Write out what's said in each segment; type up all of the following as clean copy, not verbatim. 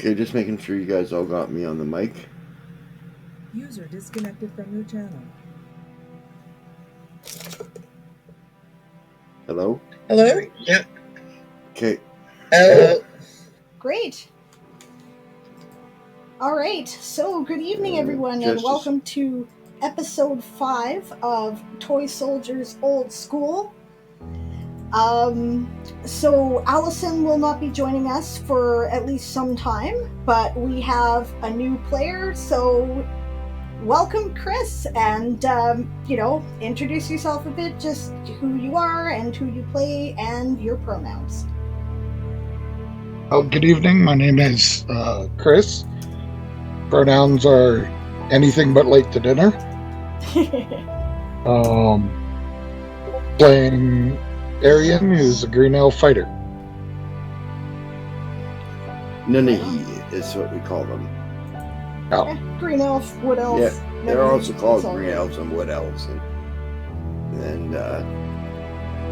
Okay, just making sure you guys all got me on the mic. User disconnected from your channel. Hello? Hello? Yep. Okay. Great. All right. So, good evening, everyone, and Justice. welcome to episode 5 of Toy Soldiers Old School. So Allison will not be joining us for at least some time, but we have a new player, so welcome, Chris, and introduce yourself a bit, just who you are and who you play and your pronouns. Oh, good evening. My name is Chris. Pronouns are anything but late to dinner. Playing Arian, who's a green elf fighter. Nunahi is what we call them. Oh. Green elf, wood elf. Yeah, they're also called it's all green good. elves and wood elves and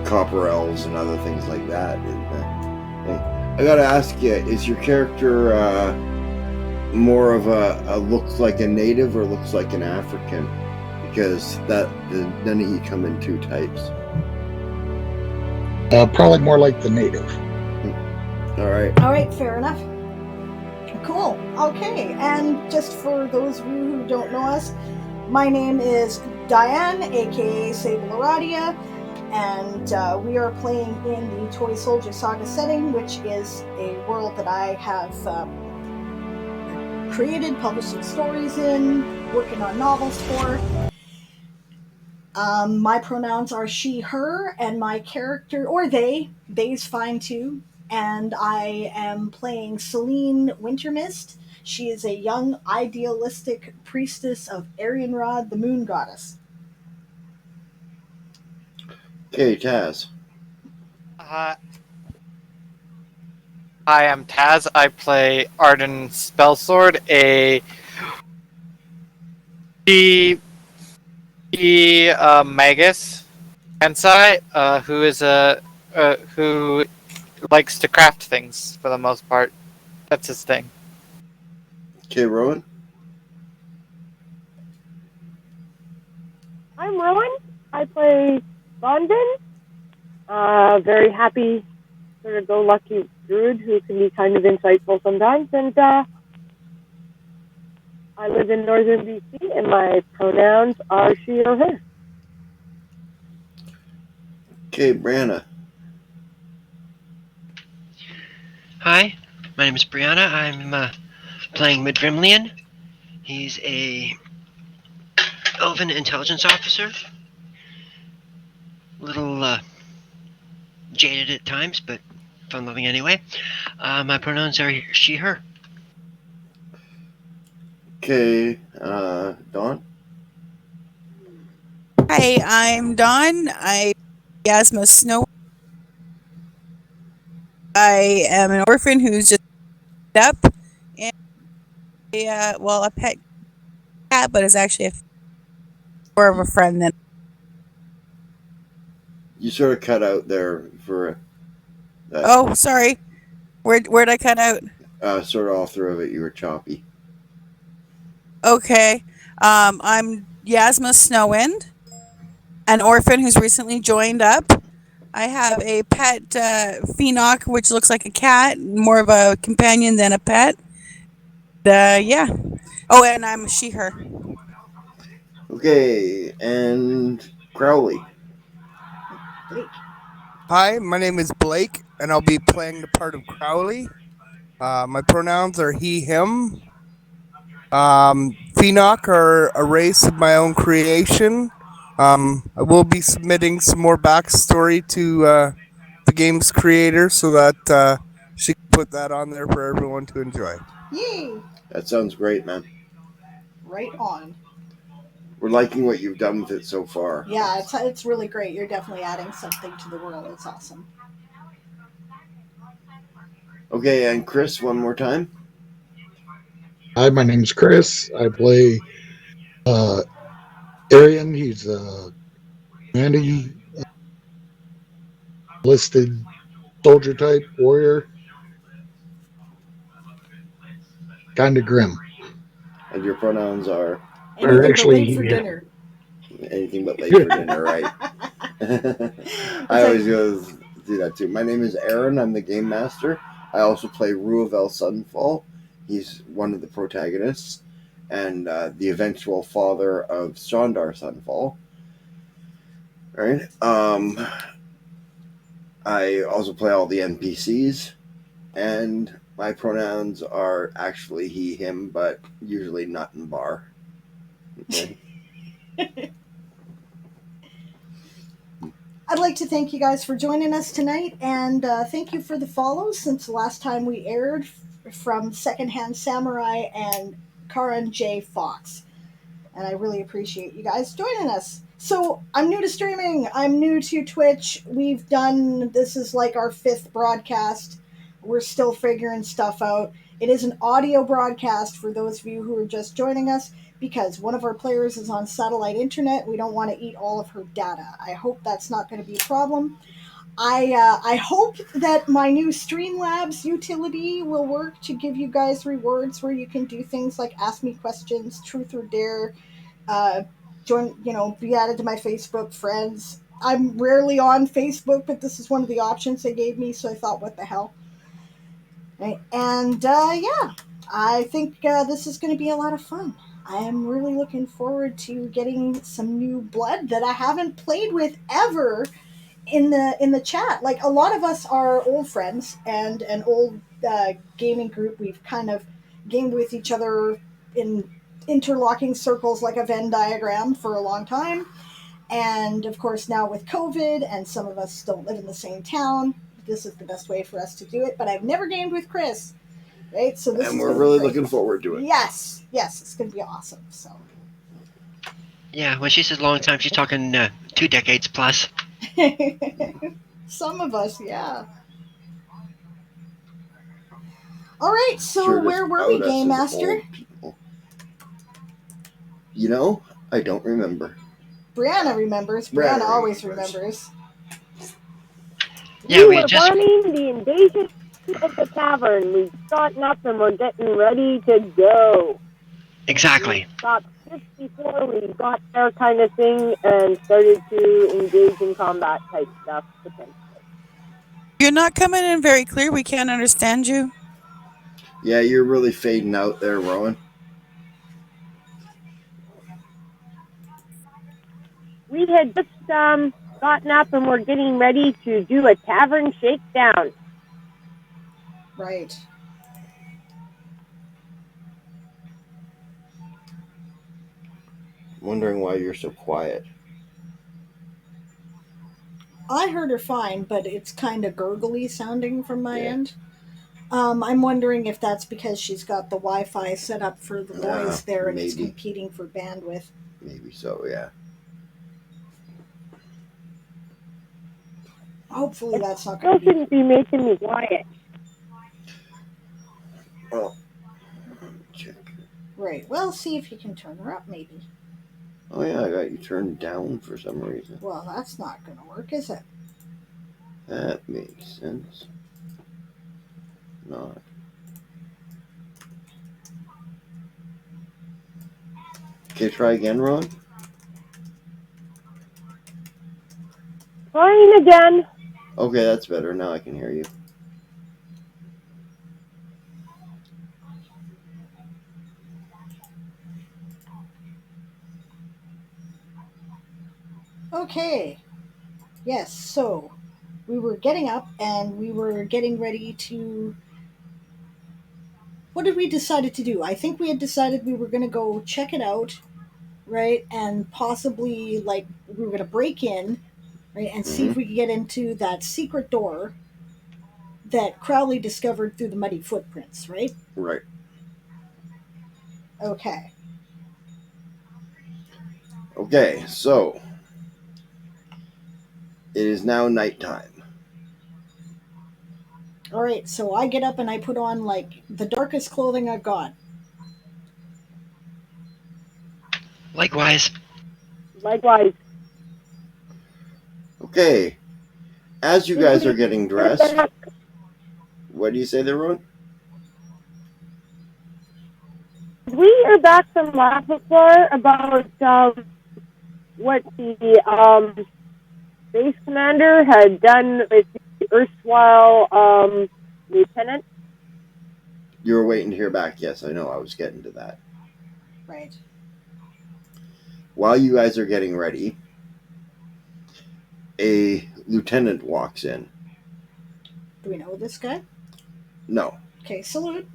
copper elves and other things like that. Hey, I gotta ask you, is your character more of a looks like a native or looks like an African? Because the Nunahi come in two types. Probably more like the native. All right, fair enough. Cool. Okay, and just for those of you who don't know us, my name is Diane, aka Sable Aradia, and we are playing in the Toy Soldier Saga setting, which is a world that I have created, publishing stories in, working on novels for. My pronouns are she, her, and my character, or they's fine too, and I am playing Celine Wintermist. She is a young, idealistic priestess of Arianrod, the moon goddess. Okay, Taz. Hi, I'm Taz. I play Arden Spellsword, a magus Kensai, who likes to craft things for the most part. That's his thing. Okay, Rowan. I'm Rowan. I play London. Very happy, sort of go-lucky druid who can be kind of insightful sometimes. And I live in northern BC, and my pronouns are she or her. Okay, Brianna. Hi, my name is Brianna. I'm playing Midrimlian. He's a elven intelligence officer. A little jaded at times, but fun-loving anyway. My pronouns are she, her. Okay, Dawn. Hi, I'm Dawn. I'm Yasma Snow. I am an orphan who's just up, and a pet cat, but is actually more of a friend than. You sort of cut out there for that. Oh, sorry. Where'd I cut out? Sort of all through it, you were choppy. Okay. I'm Yasma Snowwind, an orphan who's recently joined up. I have a pet Phoenix, which looks like a cat, more of a companion than a pet. Yeah. Oh, and I'm she, her. Okay, and Crowley. Hi, my name is Blake, and I'll be playing the part of Crowley. My pronouns are he, him. Phoenix are a race of my own creation. I will be submitting some more backstory to the game's creator so that she can put that on there for everyone to enjoy. Yay! That sounds great, man. Right on. We're liking what you've done with it so far. Yeah, it's really great. You're definitely adding something to the world. It's awesome. Okay, and Chris, one more time. Hi, my name's Chris. I play Arian. He's a Mandy listed soldier type warrior. kind of grim. And your pronouns are Or Anything actually, but late for dinner. anything but late for dinner, right? I always go do that too. My name is Aaron. I'm the game master. I also play Ruavel Sunfall. He's one of the protagonists and the eventual father of Shandar Sunfall. Right. I also play all the NPCs, and my pronouns are actually he, him, but usually nut and bar. Okay. I'd like to thank you guys for joining us tonight, and thank you for the follows since the last time we aired from Secondhand Samurai and Karan J. Fox. And I really appreciate you guys joining us. So, I'm new to streaming. I'm new to Twitch. This is like our 5th broadcast. We're still figuring stuff out. It is an audio broadcast for those of you who are just joining us because one of our players is on satellite internet. We don't want to eat all of her data. I hope that's not going to be a problem. I hope that my new Streamlabs utility will work to give you guys rewards where you can do things like ask me questions, truth or dare, join, be added to my Facebook friends. I'm rarely on Facebook, but this is one of the options they gave me, so I thought, what the hell? Right? And yeah, I think this is going to be a lot of fun. I am really looking forward to getting some new blood that I haven't played with ever in the chat. Like, a lot of us are old friends and an old gaming group. We've kind of gamed with each other in interlocking circles like a Venn diagram for a long time. And of course, now with COVID and some of us don't live in the same town, this is the best way for us to do it. But I've never gamed with Chris, right? So this And is we're gonna really be great. looking forward to it. Yes, it's going to be awesome. So Yeah, when she says long time, she's talking 2 decades plus. some of us, yeah. All right, so Sure where does were we, out us Game as Master? old people. You know, I don't remember. Brianna remembers. Brianna Brianna always remembers. remembers. Yeah, We we were just planning the invasion at the tavern. We've gotten up and we're getting ready to go. exactly. We stopped just before we got there, kind of thing, and started to engage in combat type stuff potentially. You're not coming in very clear. We can't understand you. Yeah, you're really fading out there, Rowan. We had just gotten up and we're getting ready to do a tavern shakedown. Right. Wondering why you're so quiet. I heard her fine, but it's kind of gurgly sounding from my Yeah. end. I'm wondering if that's because she's got the Wi-Fi set up for the boys there and it's maybe. competing for bandwidth. Maybe so, yeah. Hopefully that's not Still going to be... shouldn't be making me quiet. Well, check. Right. Well, see if you can turn her up, maybe. Oh yeah, I got you turned down for some reason. Well, that's not going to work, is it? That makes sense. Not. Okay, try again, Ron. Trying again. Okay, that's better. Now I can hear you. Okay. Yes, so we were getting up and we were getting ready to... What did we decide to do? I think we had decided we were going to go check it out, right? And possibly, like, we were going to break in, right? And see if we could get into that secret door that Crowley discovered through the muddy footprints, right? Right. Okay. Okay, so it is now nighttime. All right, so I get up and I put on, like, the darkest clothing I've got. Likewise. Likewise. Okay, as you guys are getting dressed, what do you say there, Ron? we are back from last before about what the base commander had done with the erstwhile lieutenant. You were waiting to hear back. Yes, I know. I was getting to that. Right. While you guys are getting ready, a lieutenant walks in. Do we know this guy? No. Okay, salute.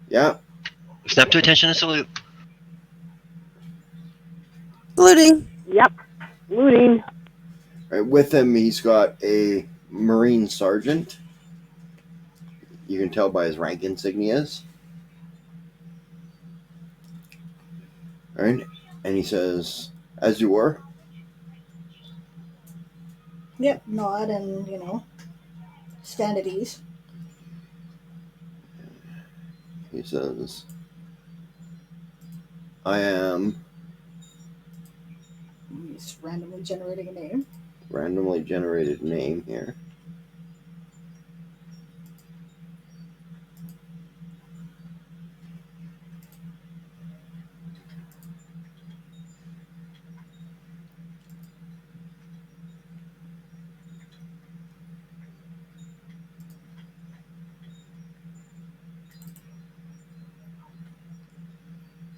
Yeah. Snap to attention and salute. Saluting. Yep, looting. Right, with him, he's got a Marine sergeant. You can tell by his rank insignias. All right, and he says, "As you were." Yep, nod and, stand at ease. He says, "I am He's randomly generating a name. randomly generated name here.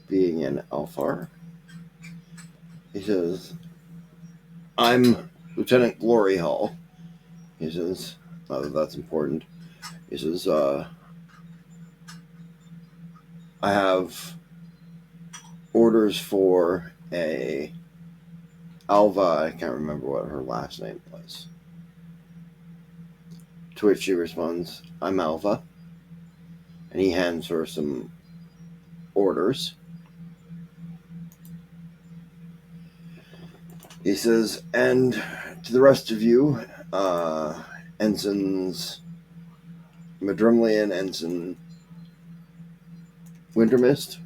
Being an Alfar." He says, "I'm Lieutenant Glory Hall." He says, "Not that that's important." He says, "I have orders for a Alva." I can't remember what her last name was. To which she responds, "I'm Alva." And he hands her some orders. He says, "And to the rest of you, Ensigns Madrumley and Ensign Wintermist,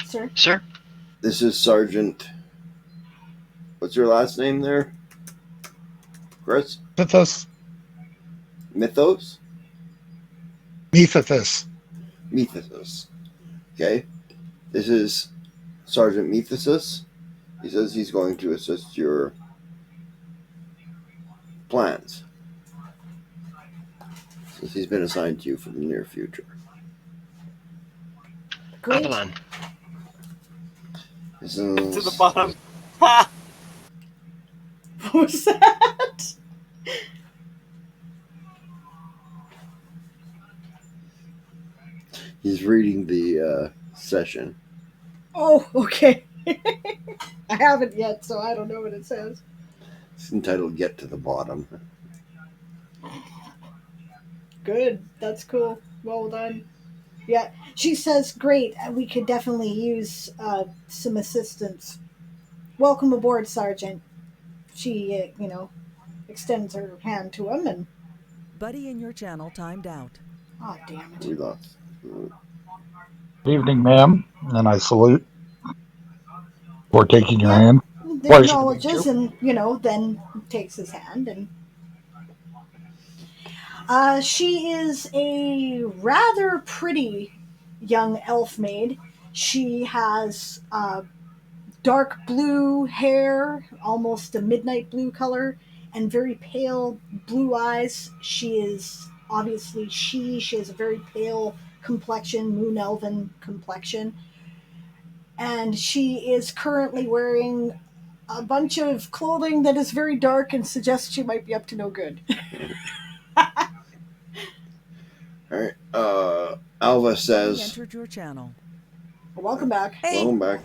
Sir? Sir? this is Sergeant..." What's your last name there, Chris? Methithus. Mythos? Methithus. Methithus. Okay. This is Sergeant Methithus. He says he's going to assist your plans, since he's been assigned to you for the near future. Great. Avalon. This To the is, bottom. Ha! What was that? he's reading the session. Oh, okay. I haven't yet, so I don't know what it says. It's entitled "Get to the Bottom." Good. That's cool. Well done. Yeah. She says, great. We could definitely use some assistance. Welcome aboard, Sergeant. She, extends her hand to him and... Buddy in your channel timed out. Oh, damn We it. lost. Good evening, ma'am. And I salute for taking your Yeah. hand. Pleasure to meet Acknowledges you. and, then takes his hand and... she is a rather pretty young elf maid. She has dark blue hair, almost a midnight blue color, and very pale blue eyes. She is obviously she has a very pale complexion, moon elven complexion. And she is currently wearing a bunch of clothing that is very dark and suggests she might be up to no good. All right. Alva Buddy says, entered your channel. Welcome back. Hey. "Welcome back."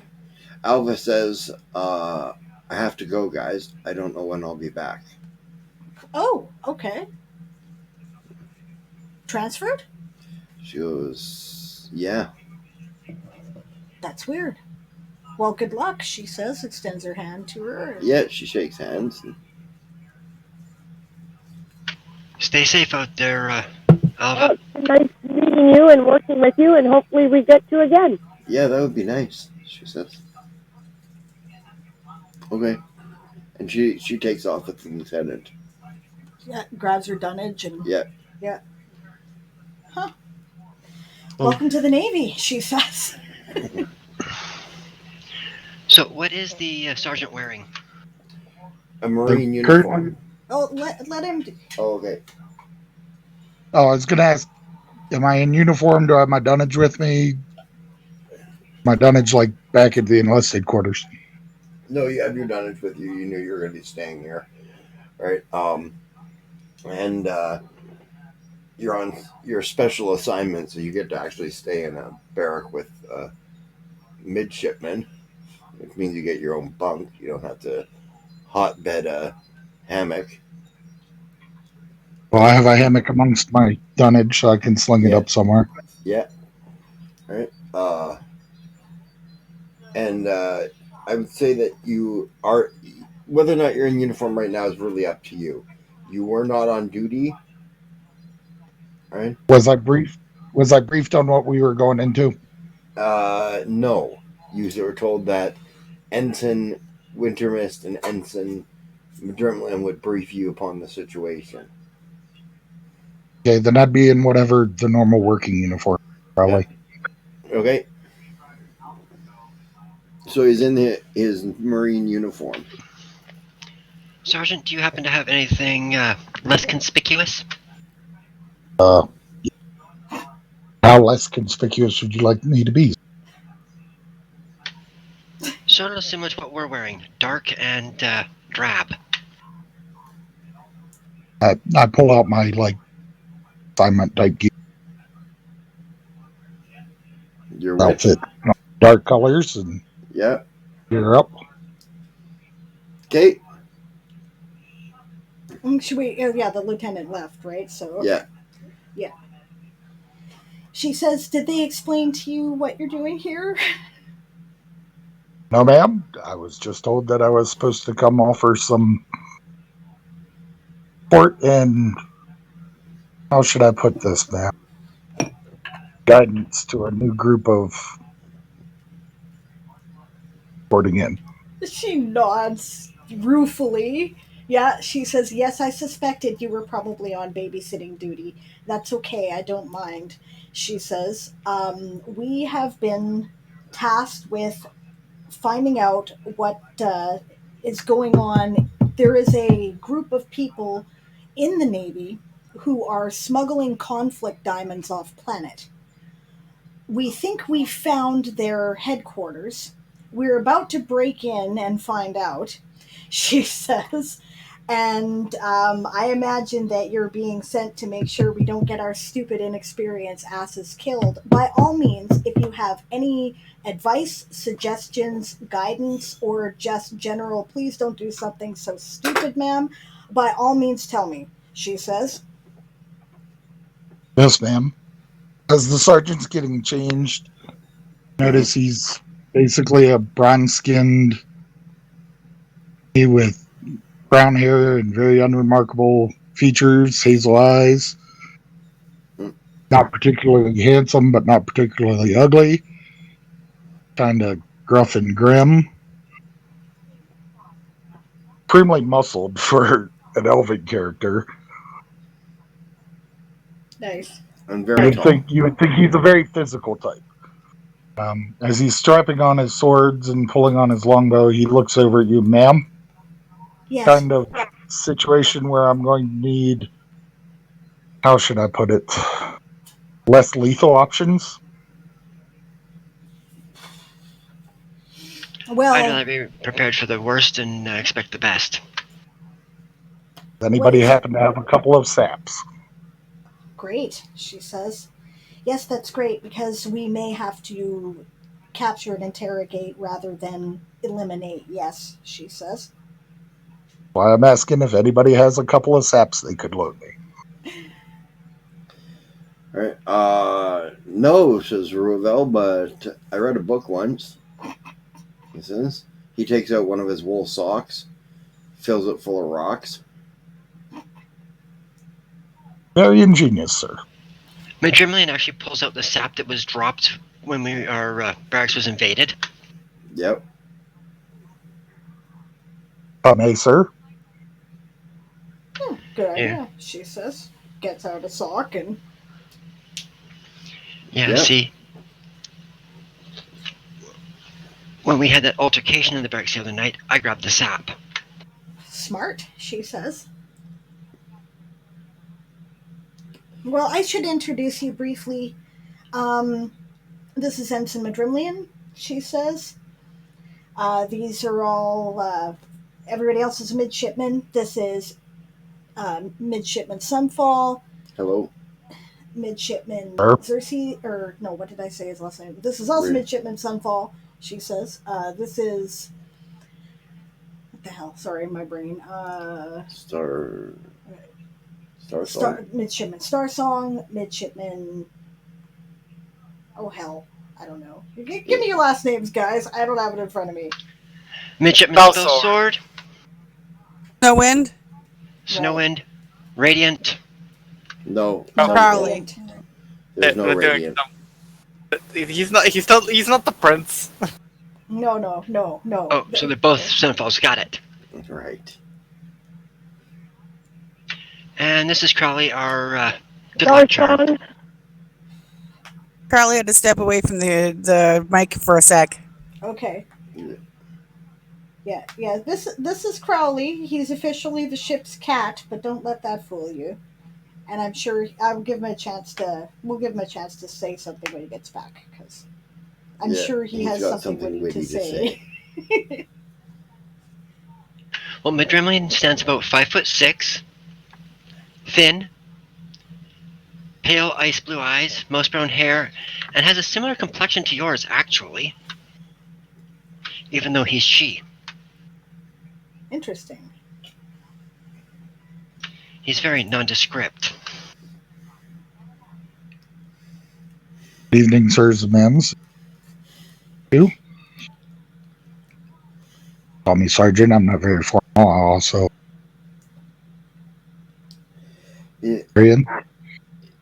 Alva says, "I have to go, guys. I don't know when I'll be back." Oh, okay. Transferred? She goes, "Yeah." That's weird. Well, good luck, she says, extends her hand to her. Yeah, she shakes hands. Stay safe out there, Well, Alva. it's been nice meeting you and working with you, and hopefully we get to again. "Yeah, that would be nice," she says. Okay. And she takes off with the lieutenant. Yeah, grabs her dunnage and... Yeah. Yeah. Huh. Welcome to the Navy, she says. So, what is the sergeant wearing? A Marine Kurt- uniform. Oh, let him. Oh, okay. Oh, I was going to ask, am I in uniform? Do I have my dunnage with me? My dunnage, like, back at the enlisted quarters. No, you have your dunnage with you. You knew you were going to be staying here, right? And you're on your special assignment, so you get to actually stay in a barrack with midshipmen, which means you get your own bunk. You don't have to hotbed a hammock. Well, I have a hammock amongst my dunnage, so I can sling it Yeah. up somewhere. Yeah. Right. And I would say that you are, whether or not you're in uniform right now is really up to you. You were not on duty, right? Was I briefed on what we were going into? No. You were told that Ensign Wintermist and Ensign Madrimland would brief you upon the situation. Okay, then I'd be in whatever the normal working uniform, probably. Yeah. Okay. So he's in his Marine uniform. Sergeant, do you happen to have anything less conspicuous? How less conspicuous would you like me to be? Sort of similar to what we're wearing, dark and drab. I pull out my, like, assignment type gear You're which? outfit. Dark colors and Yeah. gear up. Okay. Should we? Yeah, the lieutenant left, right? So Yeah. she says, "Did they explain to you what you're doing here?" No, ma'am. I was just told that I was supposed to come offer some support and, how should I put this, ma'am? Guidance to a new group of boarding in. She nods ruefully. Yeah, she says, "Yes, I suspected you were probably on babysitting duty. That's okay, I don't mind." She says, "We have been tasked with finding out what is going on. There is a group of people in the Navy who are smuggling conflict diamonds off planet. We think we found their headquarters. We're about to break in and find out," she says. "And I imagine that you're being sent to make sure we don't get our stupid, inexperienced asses killed. By all means, if you have any advice, suggestions, guidance, or just general, please don't do something so stupid, ma'am, by all means tell me," she says. Yes, ma'am. As the sergeant's getting changed, notice he's basically a bronze-skinned with brown hair and very unremarkable features, hazel eyes. Not particularly handsome, but not particularly ugly. Kind of gruff and grim. Extremely muscled for an elven character. Nice. And very tall. You would think he's a very physical type. As he's strapping on his swords and pulling on his longbow, he looks over at you, ma'am. Yes. Kind of situation where I'm going to need, how should I put it, less lethal options. Well, I'd rather be prepared for the worst and expect the best. Does anybody Well, happen to have a couple of saps? great, she says. "Yes, that's great, because we may have to capture and interrogate rather than eliminate." "Yes," she says. Why I'm asking if anybody has a couple of saps they could loan me. All right. No, says Ruvel, but I read a book once. He says he takes out one of his wool socks, fills it full of rocks. Very ingenious, sir. Madrimlian actually pulls out the sap that was dropped when our barracks was invaded. Yep. May, sir. Good idea, Yeah. she says. Gets out a sock and Yeah, Yep. see, when we had that altercation in the barracks the other night, I grabbed the sap. Smart, she says. Well, I should introduce you briefly. This is Ensign Madrimlian, she says. These are all, everybody else is midshipman. This is Midshipman Sunfall, Hello. Midshipman Sure. Xerxes, or no, what did I say his last name? This is also Really? Midshipman Sunfall, she says. This is, what the hell? Sorry, my brain. Midshipman Starsong, Midshipman. Oh hell, I don't know. Give me your last names, guys. I don't have it in front of me. Midshipman Spellsword. Spellsword, Snowwind, Snowwind, Radiant. No. Oh. Crowley. Radiant. There's no They're doing radiant. He's not the prince. No. Oh, so they're both Sunfalls. Got it. Right. And this is Crowley, our good luck charm. Darshan. Crowley had to step away from the mic for a sec. Okay. Yeah. This is Crowley. He's officially the ship's cat, but don't let that fool you. And I'm sure I'll give him a chance to. We'll give him a chance to say something when he gets back, because I'm sure he he's has got something witty to say. Well, Madrimlian stands about 5'6", thin, pale ice blue eyes, mouse brown hair, and has a similar complexion to yours, actually. Even though he's she. Interesting. He's very nondescript. Good evening, sirs and ma'ams. You? Call me Sergeant. I'm not very formal. Also, Ian.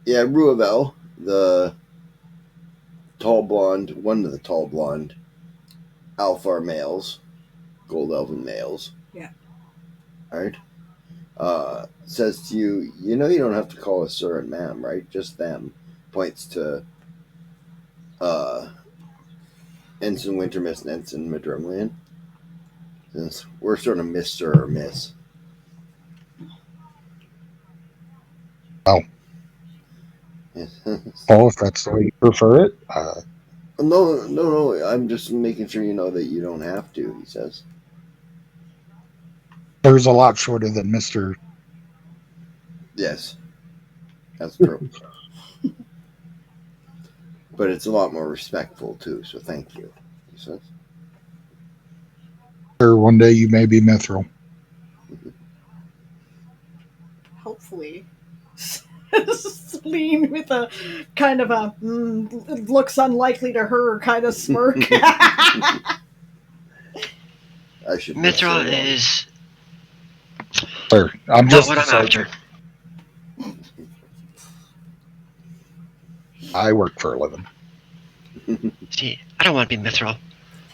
Yeah, Ruavel, the tall blonde, one of the tall blonde Alphar males, gold elven males. Yeah. Alright. Says to you, you know you don't have to call us sir and ma'am, right? Just them. Points to Ensign Wintermist and Ensign Madrimlian. Since we're sort of Mr. or Miss. Oh. Oh, if that's the way you prefer it. No. I'm just making sure you know that you don't have to, he says. There's a lot shorter than Mr. Yes. That's true. But it's a lot more respectful, too, so thank you, he says. Sure, one day you may be Mithril. Hopefully. Celine with a kind of a looks unlikely to her kind of smirk. I should Mithril is Sir, I'm not just what a I'm sergeant. after. I work for a living. See, I don't want to be Mithril.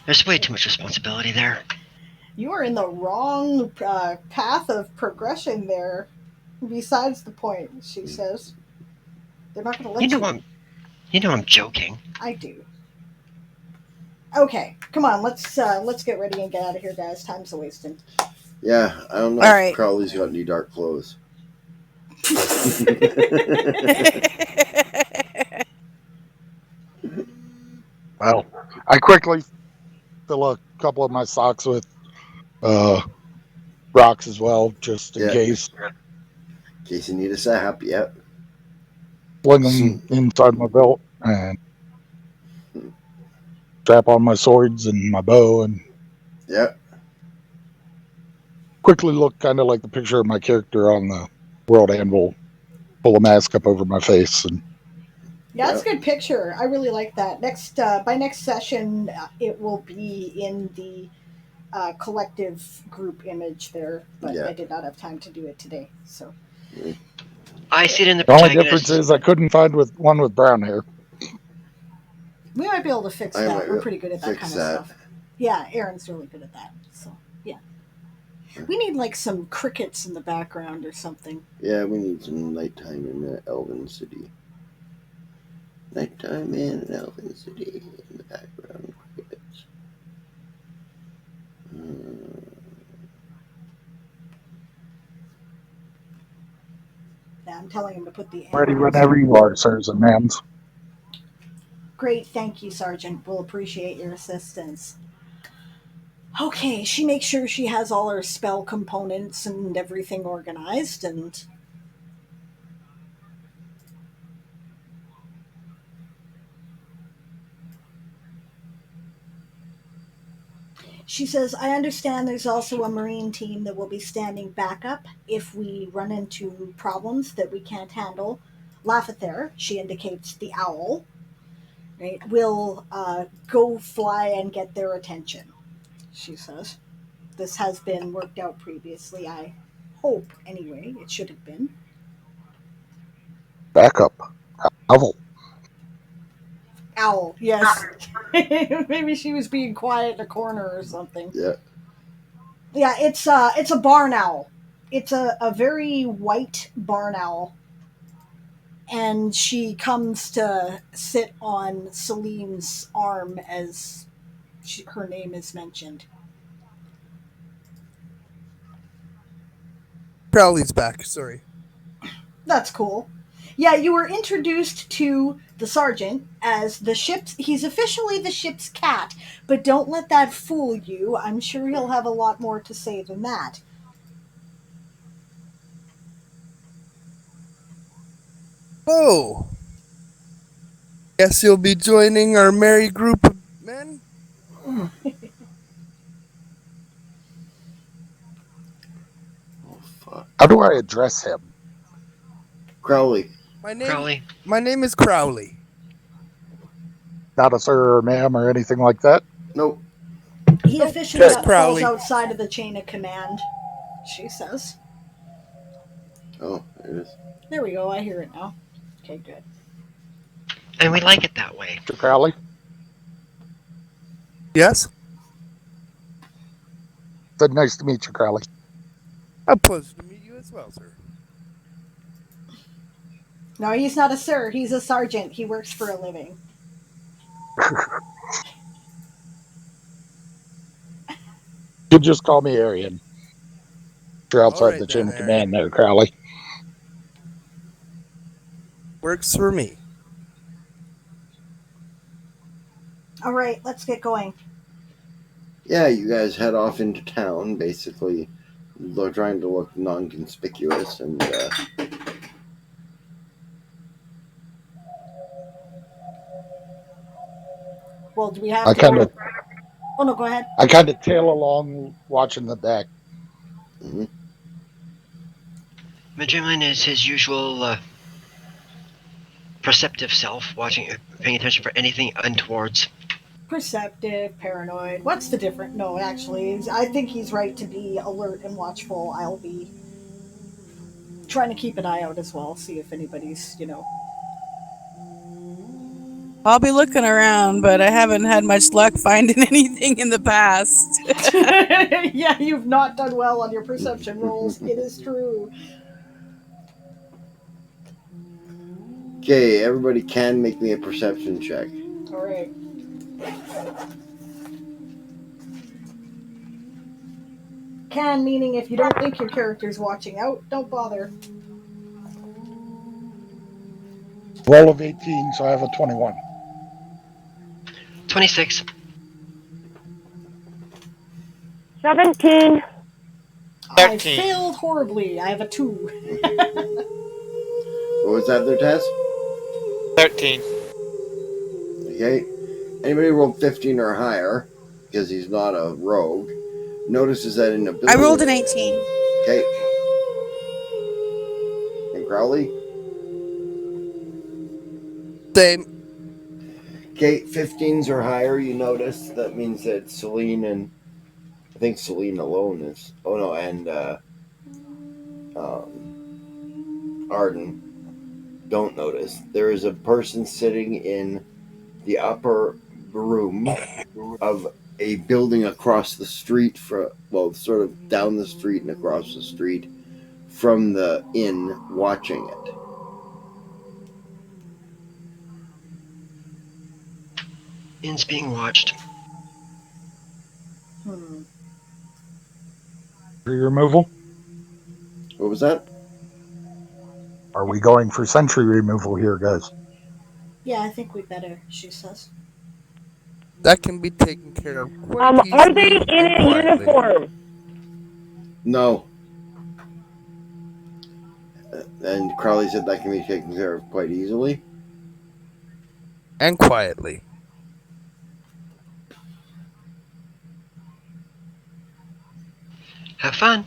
There's way too much responsibility there. You are in the wrong path of progression there. Besides the point, she says. They're not going to let you. You know I'm joking. I do. Okay, come on, let's get ready and get out of here, guys. Time's a wasting. Yeah, I don't know All if right. Crowley's got any dark clothes. Well, I quickly fill a couple of my socks with rocks as well, just in case. In case you need a sap, yep. Sling them inside my belt and strap on my swords and my bow and quickly look kind of like the picture of my character on the World Anvil. Pull a mask up over my face and yeah, that's a good picture. I really like that. By next session, it will be in the collective group image there, but I did not have time to do it today. So I see it in the only protagonist. difference is I couldn't find one with brown hair. We might be able to fix that. We're pretty good at that kind of stuff. Yeah, Aaron's really good at that. So yeah, we need like some crickets in the background or something. Yeah, we need some nighttime in the Elven City. Nighttime in an elfin city in the background. Crickets. Yeah, I'm telling him to put the Ready animals. whenever you are, sirs and ma'ams. Great, thank you, Sergeant. We'll appreciate your assistance. Okay, she makes sure she has all her spell components and everything organized, and she says, I understand there's also a Marine team that will be standing back up if we run into problems that we can't handle. Lafather, she indicates the owl, right, will go fly and get their attention, she says. This has been worked out previously, I hope, anyway. It should have been. Backup. Owl. Owl, yes. Maybe she was being quiet in a corner or something. Yeah. Yeah, it's a barn owl. It's a very white barn owl. And she comes to sit on Celine's arm as her name is mentioned. Crowley's back. Sorry. That's cool. Yeah, you were introduced to the sergeant as the ship's. He's officially the ship's cat, but don't let that fool you. I'm sure he'll have a lot more to say than that. Oh. Guess you'll be joining our merry group of men? Oh, fuck. How do I address him? Crowley. Crowley. My name is Crowley. Not a sir or ma'am or anything like that? Nope. He Nope, officially just falls Crowley. outside of the chain of command, she says. Oh, there it is. There we go, I hear it now. Okay, good. And we like it that way. Mr. Crowley? Yes? Said nice to meet you, Crowley. A pleasure to meet you as well, sir. No, he's not a sir, he's a sergeant. He works for a living. You just call me Arian. You're outside All right the then, chain of Arian. command there, Crowley. Works for me. All right, let's get going. Yeah, you guys head off into town, basically trying to look non-conspicuous, and Well, do we have I to kind go? of Oh, no, go ahead. tail along watching the back. mhm. Benjamin is his usual perceptive self, paying attention for anything untowards. Perceptive, paranoid. What's the difference? No, actually, I think he's right to be alert and watchful. I'll be trying to keep an eye out as well, see if anybody's, I'll be looking around, but I haven't had much luck finding anything in the past. Yeah, you've not done well on your perception rolls. It is true. Okay, everybody can make me a perception check. All right. Can meaning if you don't think your character's watching out, don't bother. Roll of 18, so I have a 21. 26. 17. I 13. failed horribly. I have a 2. What was that, their test? 13. Okay. Anybody rolled 15 or higher, because he's not a rogue, notices that in a building... I rolled an 18. Okay. And Crowley? Same. Okay, 15s or higher, you notice. That means that Celine and... I think Celine alone is... Oh, no, and Arden don't notice. There is a person sitting in the upper room of a building across the street, sort of down the street and across the street from the inn, watching it. Inn's being watched. Tree removal? What was that? Are we going for sentry removal here, guys? Yeah, I think we better, she says. That can be taken care of quite easily Are they in and a quietly. uniform? No. And Crowley said that can be taken care of quite easily. And quietly. Have fun.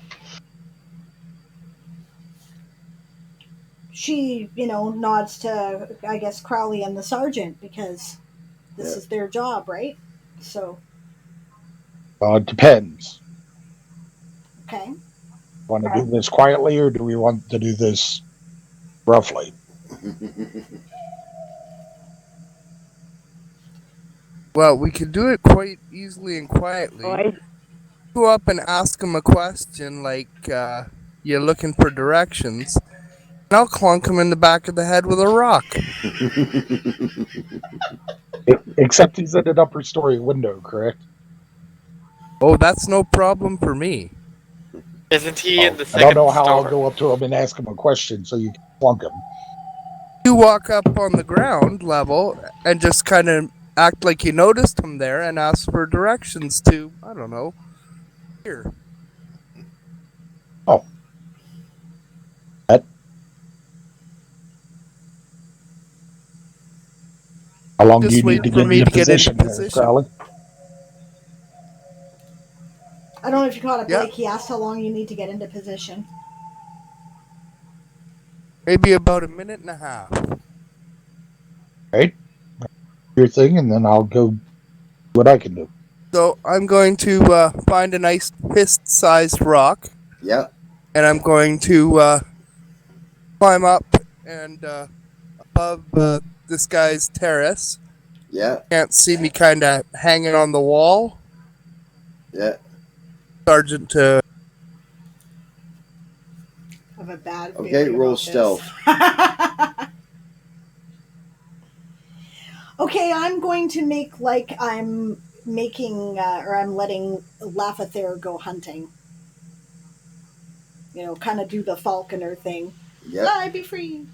She, nods to, I guess, Crowley and the sergeant because this is their job, right? So, It depends. okay. Want to do this quietly, or do we want to do this roughly? Well, we could do it quite easily and quietly. Go up and ask him a question like, you're looking for directions. And I'll clunk him in the back of the head with a rock. Except he's at an upper story window, correct? Oh, that's no problem for me. Isn't he in the I don't second know how I'll store? go up to him and ask him a question so you can plunk him. You walk up on the ground level and just kind of act like you noticed him there and ask for directions to, I don't know, here. Oh. That. How long do you need to get into position there, Crowley? I don't know if you caught it, Yeah. Blake. He asked how long you need to get into position. Maybe about a minute and a half. Right? Your thing, and then I'll go what I can do. So I'm going to find a nice fist-sized rock. Yeah. And I'm going to climb up and above this guy's terrace. Yeah. Can't see me kind of hanging on the wall. Yeah. I Sergeant have a bad Okay, feeling roll about stealth. Okay, I'm going to make like I'm making or I'm letting Lafather go hunting. Kind of do the falconer thing. Yep. Fly, be free.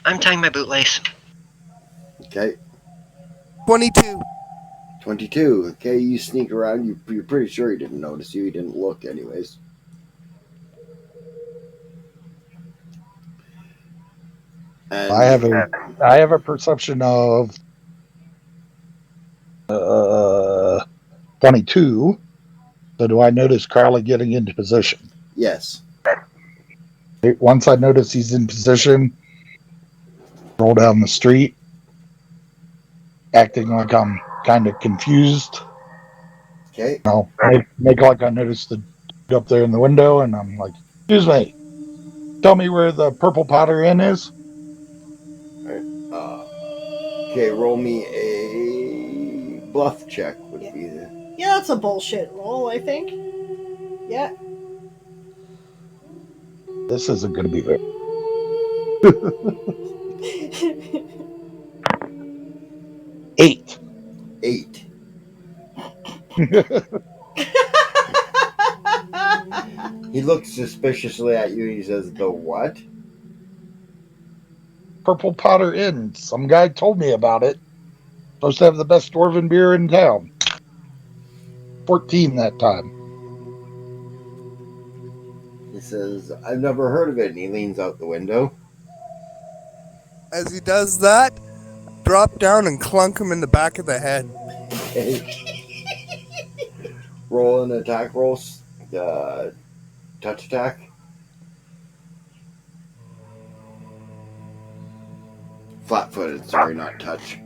I'm tying my bootlace. Okay. 22. 22. Okay, you sneak around. You're pretty sure he didn't notice you. He didn't look anyways. And I have a perception of 22. So do I notice Crowley getting into position? Yes. Once I notice he's in position, roll down the street, acting like I'm kind of confused. Okay. I'll make like I noticed the dude up there in the window, and I'm like, excuse me, tell me where the Purple Potter Inn is? Okay, roll me a bluff check would be the... Yeah, that's a bullshit roll, I think. Yeah. This isn't going to be very... 8. 8. He looks suspiciously at you and he says, the what? Purple Potter Inn. Some guy told me about it. Supposed to have the best dwarven beer in town. 14 that time. He says, I've never heard of it, and he leans out the window. As he does that, drop down and clunk him in the back of the head. Okay. Roll an attack roll. Touch attack. Flat-footed, sorry, not touch.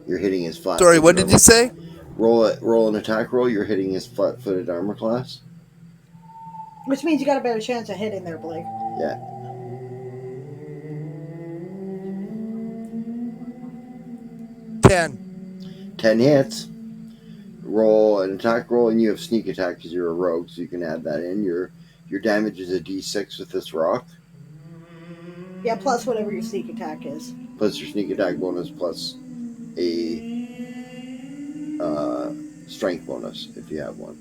You're hitting his flat-footed. Sorry, what did you say? Roll an attack roll. You're hitting his flat-footed armor class. Which means you got a better chance of hitting there, Blake. Yeah. Ten hits. Roll an attack roll, and you have sneak attack because you're a rogue, so you can add that in. Your damage is a d6 with this rock. Yeah, plus whatever your sneak attack is. plus your sneak attack bonus plus a strength bonus if you have one.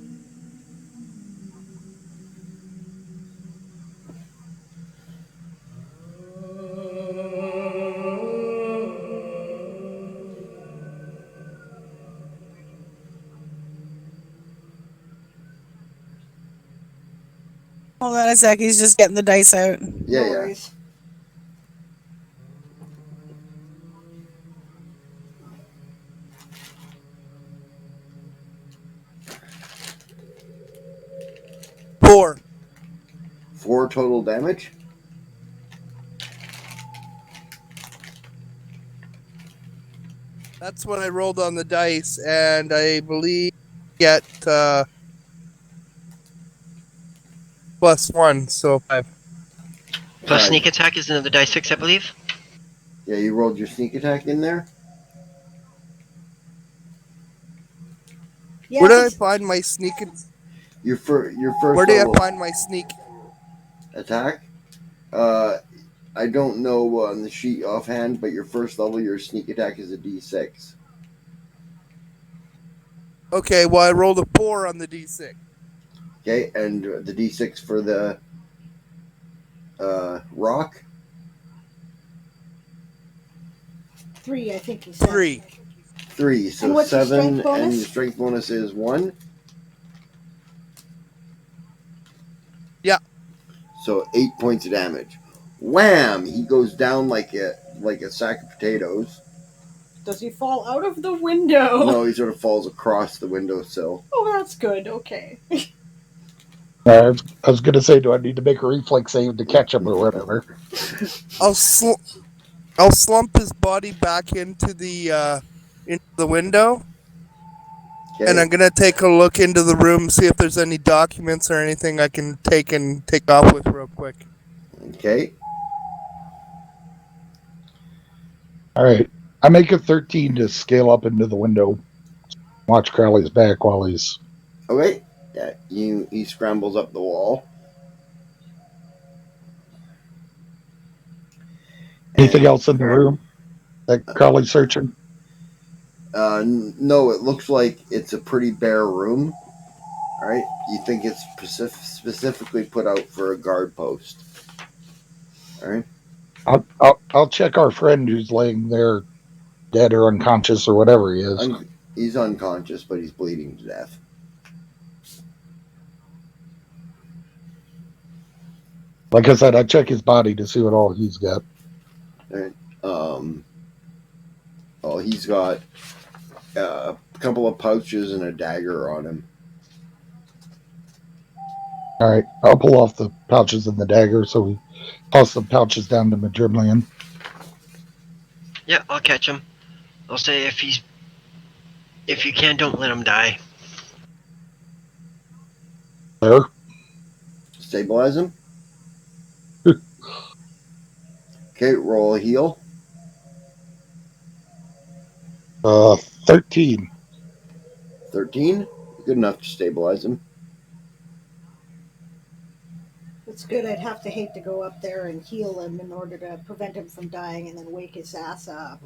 Hold on a sec. He's just getting the dice out. Yeah, No yeah. worries. Four. 4 total damage. That's what I rolled on the dice, and I believe get +1, so 5. Plus Five. sneak attack is another die 6, I believe. Yeah, you rolled your sneak attack in there. Yeah, Where did I it's- find my sneak? Your first Where did I level find my sneak? attack. I don't know on the sheet offhand, but your first level, your sneak attack is a D6. Okay, well I rolled a 4 on the D6. Okay, and the D6 for the rock. 3, I think he said. 3. 3, so And what's your 7, strength bonus? and your strength bonus is 1. Yeah. So 8 points of damage. Wham! He goes down like a sack of potatoes. Does he fall out of the window? No, he sort of falls across the windowsill. Oh, that's good. Okay. I was going to say, do I need to make a reflex save to catch him or whatever? I'll slump his body back into the window, Okay. and I'm gonna take a look into the room, see if there's any documents or anything I can take off with real quick. Okay. All right. I make a 13 to scale up into the window. Watch Crowley's back while he's... Okay. Yeah, he scrambles up the wall. Anything else in the room that Crowley's searching? No, it looks like it's a pretty bare room. All right. You think it's specifically put out for a guard post. All right. I'll check our friend who's laying there dead or unconscious or whatever he is. He's unconscious, but he's bleeding to death. Like I said, I check his body to see what all he's got. All right. Oh, he's got a couple of pouches and a dagger on him. All right, I'll pull off the pouches and the dagger, so we toss the pouches down to Madrimlian. Yeah, I'll catch him. I'll say if you can, don't let him die. There. Stabilize him. Okay, roll a heal. 13. 13. Good enough to stabilize him. It's good. I'd have to hate to go up there and heal him in order to prevent him from dying and then wake his ass up.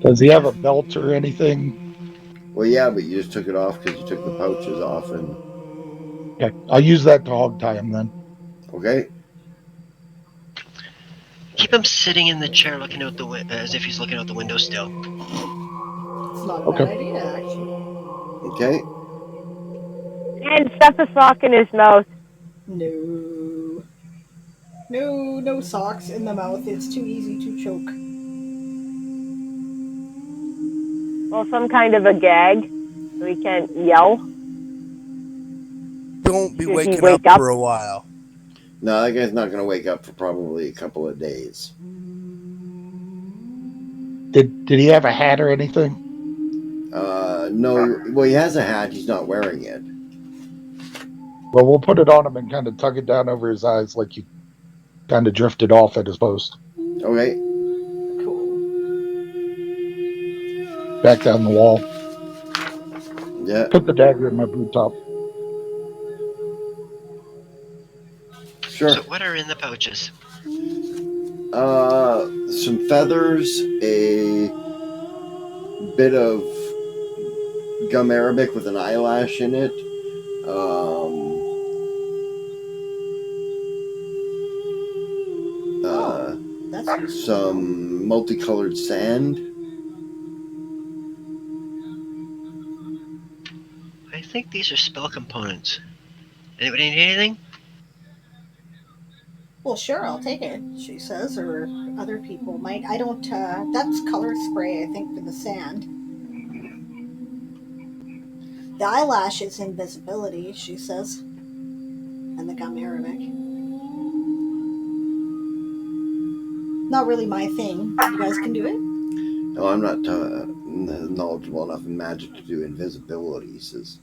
Does he have a belt or anything? Well, yeah, but you just took it off because you took the pouches off, and Okay, I'll use that to hog tie him then. okay. Keep him sitting in the chair, looking out the as if he's looking out the window still. It's not a bad idea, actually. Okay. And stuff a sock in his mouth. No. No socks in the mouth. It's too easy to choke. Well, some kind of a gag, so he can't yell. Don't be Should he waking wake up up? for a while. No, that guy's not going to wake up for probably a couple of days. Did he have a hat or anything? No. Well, he has a hat. He's not wearing it. Well, we'll put it on him and kind of tug it down over his eyes like you kind of drifted off at his post. Okay. Cool. Back down the wall. Yeah. Put the dagger in my boot top. Sure. So what are in the pouches? Some feathers, a bit of gum arabic with an eyelash in it. That's useful. Some multicolored sand. I think these are spell components. Anybody need anything? Well, sure, I'll take it, she says, or other people might. I don't, that's color spray, I think, for the sand. The eyelash is invisibility, she says. And the gum arabic. Not really my thing. You guys can do it? No, I'm not knowledgeable enough in magic to do invisibility, says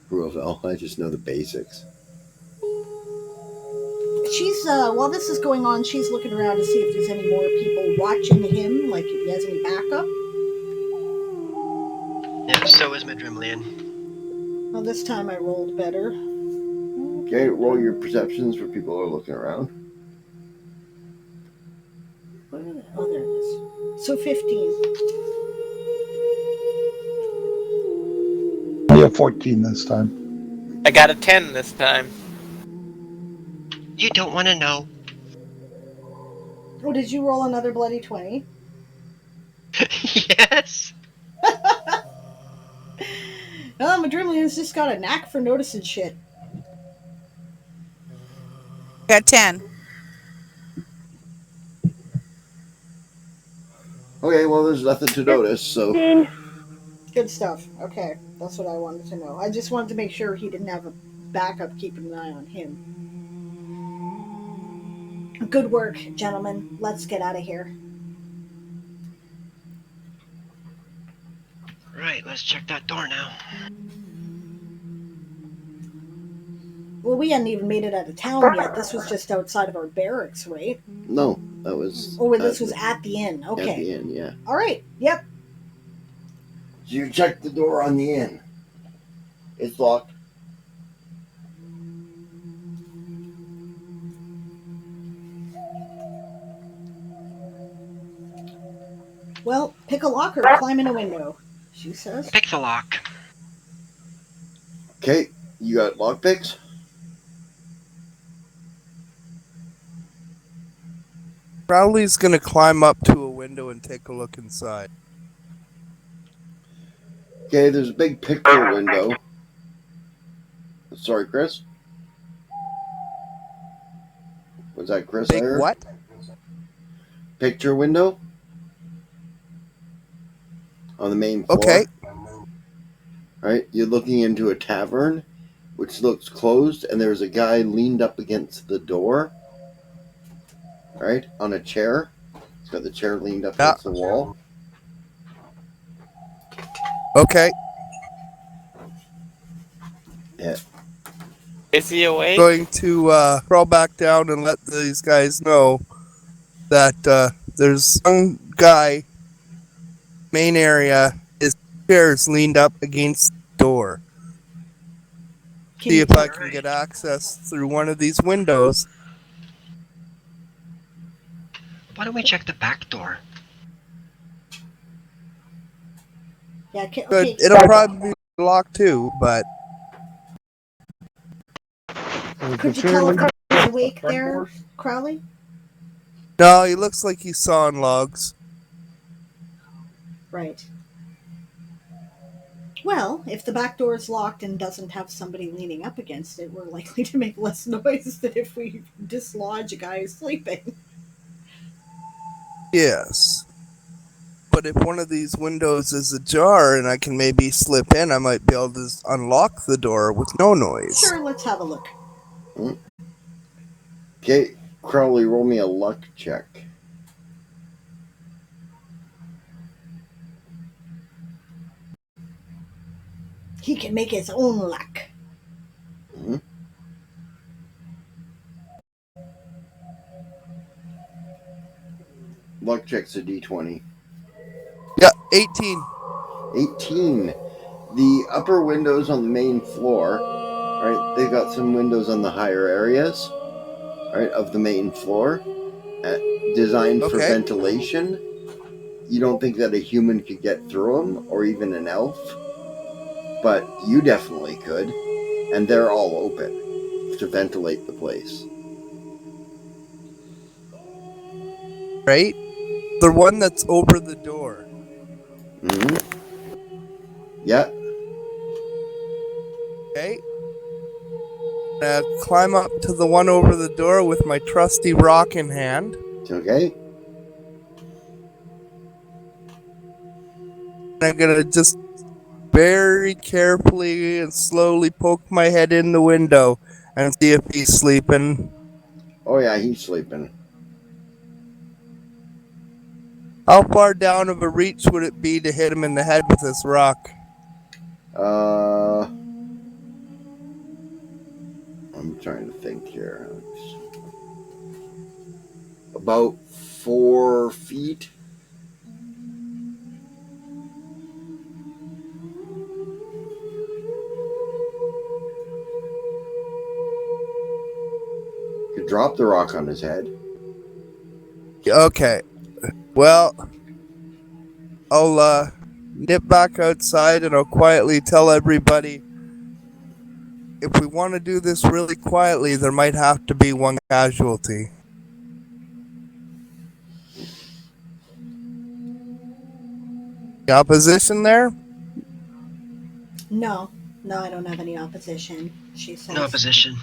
Ruavel. I just know the basics. She's, while this is going on, she's looking around to see if there's any more people watching him, like if he has any backup. Yeah, so is Madrimlian. Well, this time I rolled better. Okay, roll your perceptions for people who are looking around. Oh, there it is. So 15. Yeah, 14 this time. I got a 10 this time. You don't want to know. Oh, did you roll another bloody 20? Yes. Oh, Madrimlian's just got a knack for noticing shit. Got 10. Okay, well, there's nothing to notice, so... Good stuff. Okay, that's what I wanted to know. I just wanted to make sure he didn't have a backup keeping an eye on him. Good work, gentlemen. Let's get out of here. Right, let's check that door now. Well, we hadn't even made it out of town yet. This was just outside of our barracks, right? No, that was... Oh, this was at the inn. Okay. At the inn, yeah. All right, yep. So you check the door on the inn. It's locked. Well, pick a lock or climb in a window, she says. Pick the lock. Okay, you got lockpicks? Crowley's gonna climb up to a window and take a look inside. Okay, there's a big picture window. Sorry, Chris? Was that Chris? Big there? what? Picture window? On the main floor. Okay. Right, you're looking into a tavern, which looks closed, and there's a guy leaned up against the door. Right, on a chair. He's got the chair leaned up against the wall. Okay. Yeah. Is he awake? Going to crawl back down and let these guys know that there's some guy, main area, his chair's leaned up against the door. See if I can get access through one of these windows. Why don't we check the back door? Yeah, okay. It'll probably be locked too, but... Could you tell if he's awake there, Crowley? No, he looks like he's sawing logs. Right. Well, if the back door is locked and doesn't have somebody leaning up against it, we're likely to make less noise than if we dislodge a guy who's sleeping. Yes. But if one of these windows is ajar and I can maybe slip in, I might be able to unlock the door with no noise. Sure, let's have a look. Okay, Crowley, roll me a luck check. He can make his own luck. Mm-hmm. Luck check's a d20. Yeah, 18. 18. The upper windows on the main floor, right? They've got some windows on the higher areas, right, of the main floor. designed for Okay. ventilation. You don't think that a human could get through them, or even an elf, but you definitely could, and they're all open to ventilate the place. Right? The one that's over the door. Mm-hmm. Yeah. Okay. Climb up to the one over the door with my trusty rock in hand. Okay. I'm gonna just very carefully and slowly poke my head in the window and see if he's sleeping. Oh yeah, he's sleeping. How far down of a reach would it be to hit him in the head with this rock? I'm trying to think here. About 4 feet. Could drop the rock on his head. Okay. Well, I'll nip back outside and I'll quietly tell everybody if we want to do this really quietly, there might have to be one casualty. The opposition there? No, I don't have any opposition. She says. No opposition.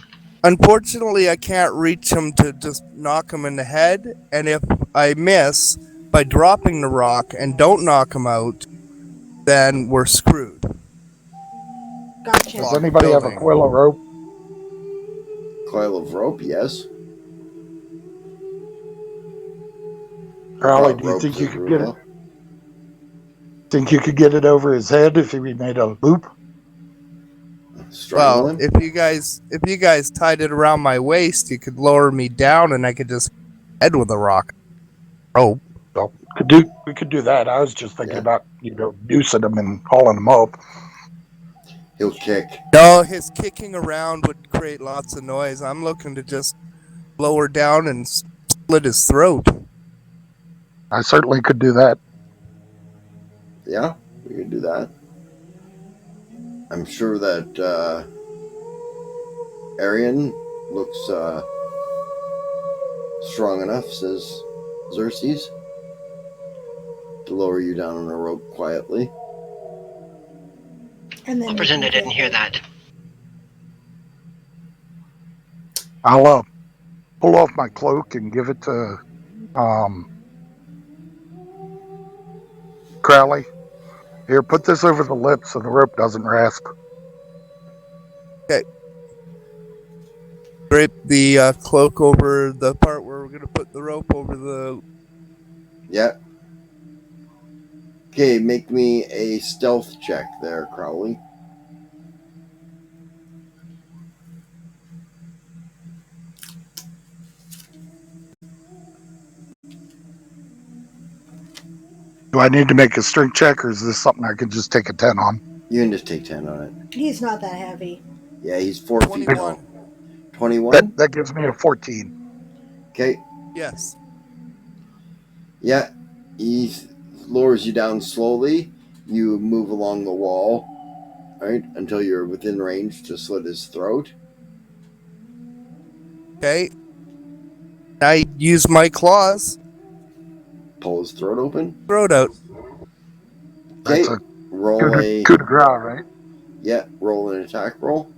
Unfortunately, I can't reach him to just knock him in the head, and if I miss by dropping the rock and don't knock him out, then we're screwed. Gotcha. Does anybody have a coil of rope? Coil of rope, yes. Crowley, Brought do you rope think to you could get it? Rubel. Think you could get it over his head if he made a loop? Strangle Well, him? if you guys tied it around my waist, you could lower me down, and I could just head with a rock. Oh, Well, we could do that. I was just thinking Yeah. about noosing him and hauling him up. He'll kick. no, his kicking around would create lots of noise. I'm looking to just lower down and split his throat. I certainly could do that. Yeah, we can do that. I'm sure that Arian looks strong enough, says Xerxes, to lower you down on a rope quietly. And then I'll you pretend can I didn't get hear it. that. I'll pull off my cloak and give it to Crowley. Here, put this over the lip so the rope doesn't rasp. Okay. Drape the cloak over the part where we're going to put the rope over the... Yeah. Okay, make me a stealth check there, Crowley. Do I need to make a strength check, or is this something I can just take a 10 on? You can just take 10 on it. He's not that heavy. Yeah, he's 4 feet 21. tall. 21? That gives me a 14. Okay. Yes. Yeah, he lowers you down slowly. You move along the wall, right, until you're within range to slit his throat. Okay. I use my claws. Pull his throat open. Throat out. Okay, That's a roll coup a... de grace, right? Yeah, roll an attack roll.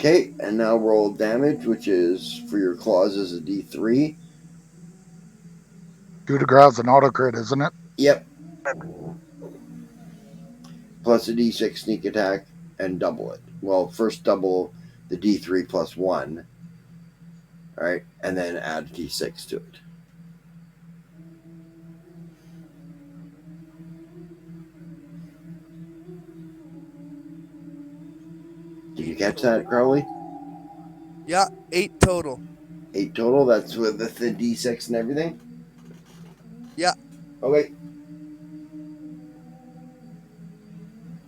Okay, and now roll damage, which is for your claws is a D3. Coup de grace is an auto crit, isn't it? Yep. Plus a D6 sneak attack and double it. Well, first double the D3 plus 1. Alright, and then add a D6 to it. Did you catch that, Crowley? Yeah, 8 total. 8 total? That's with the D6 and everything? Yeah. Okay.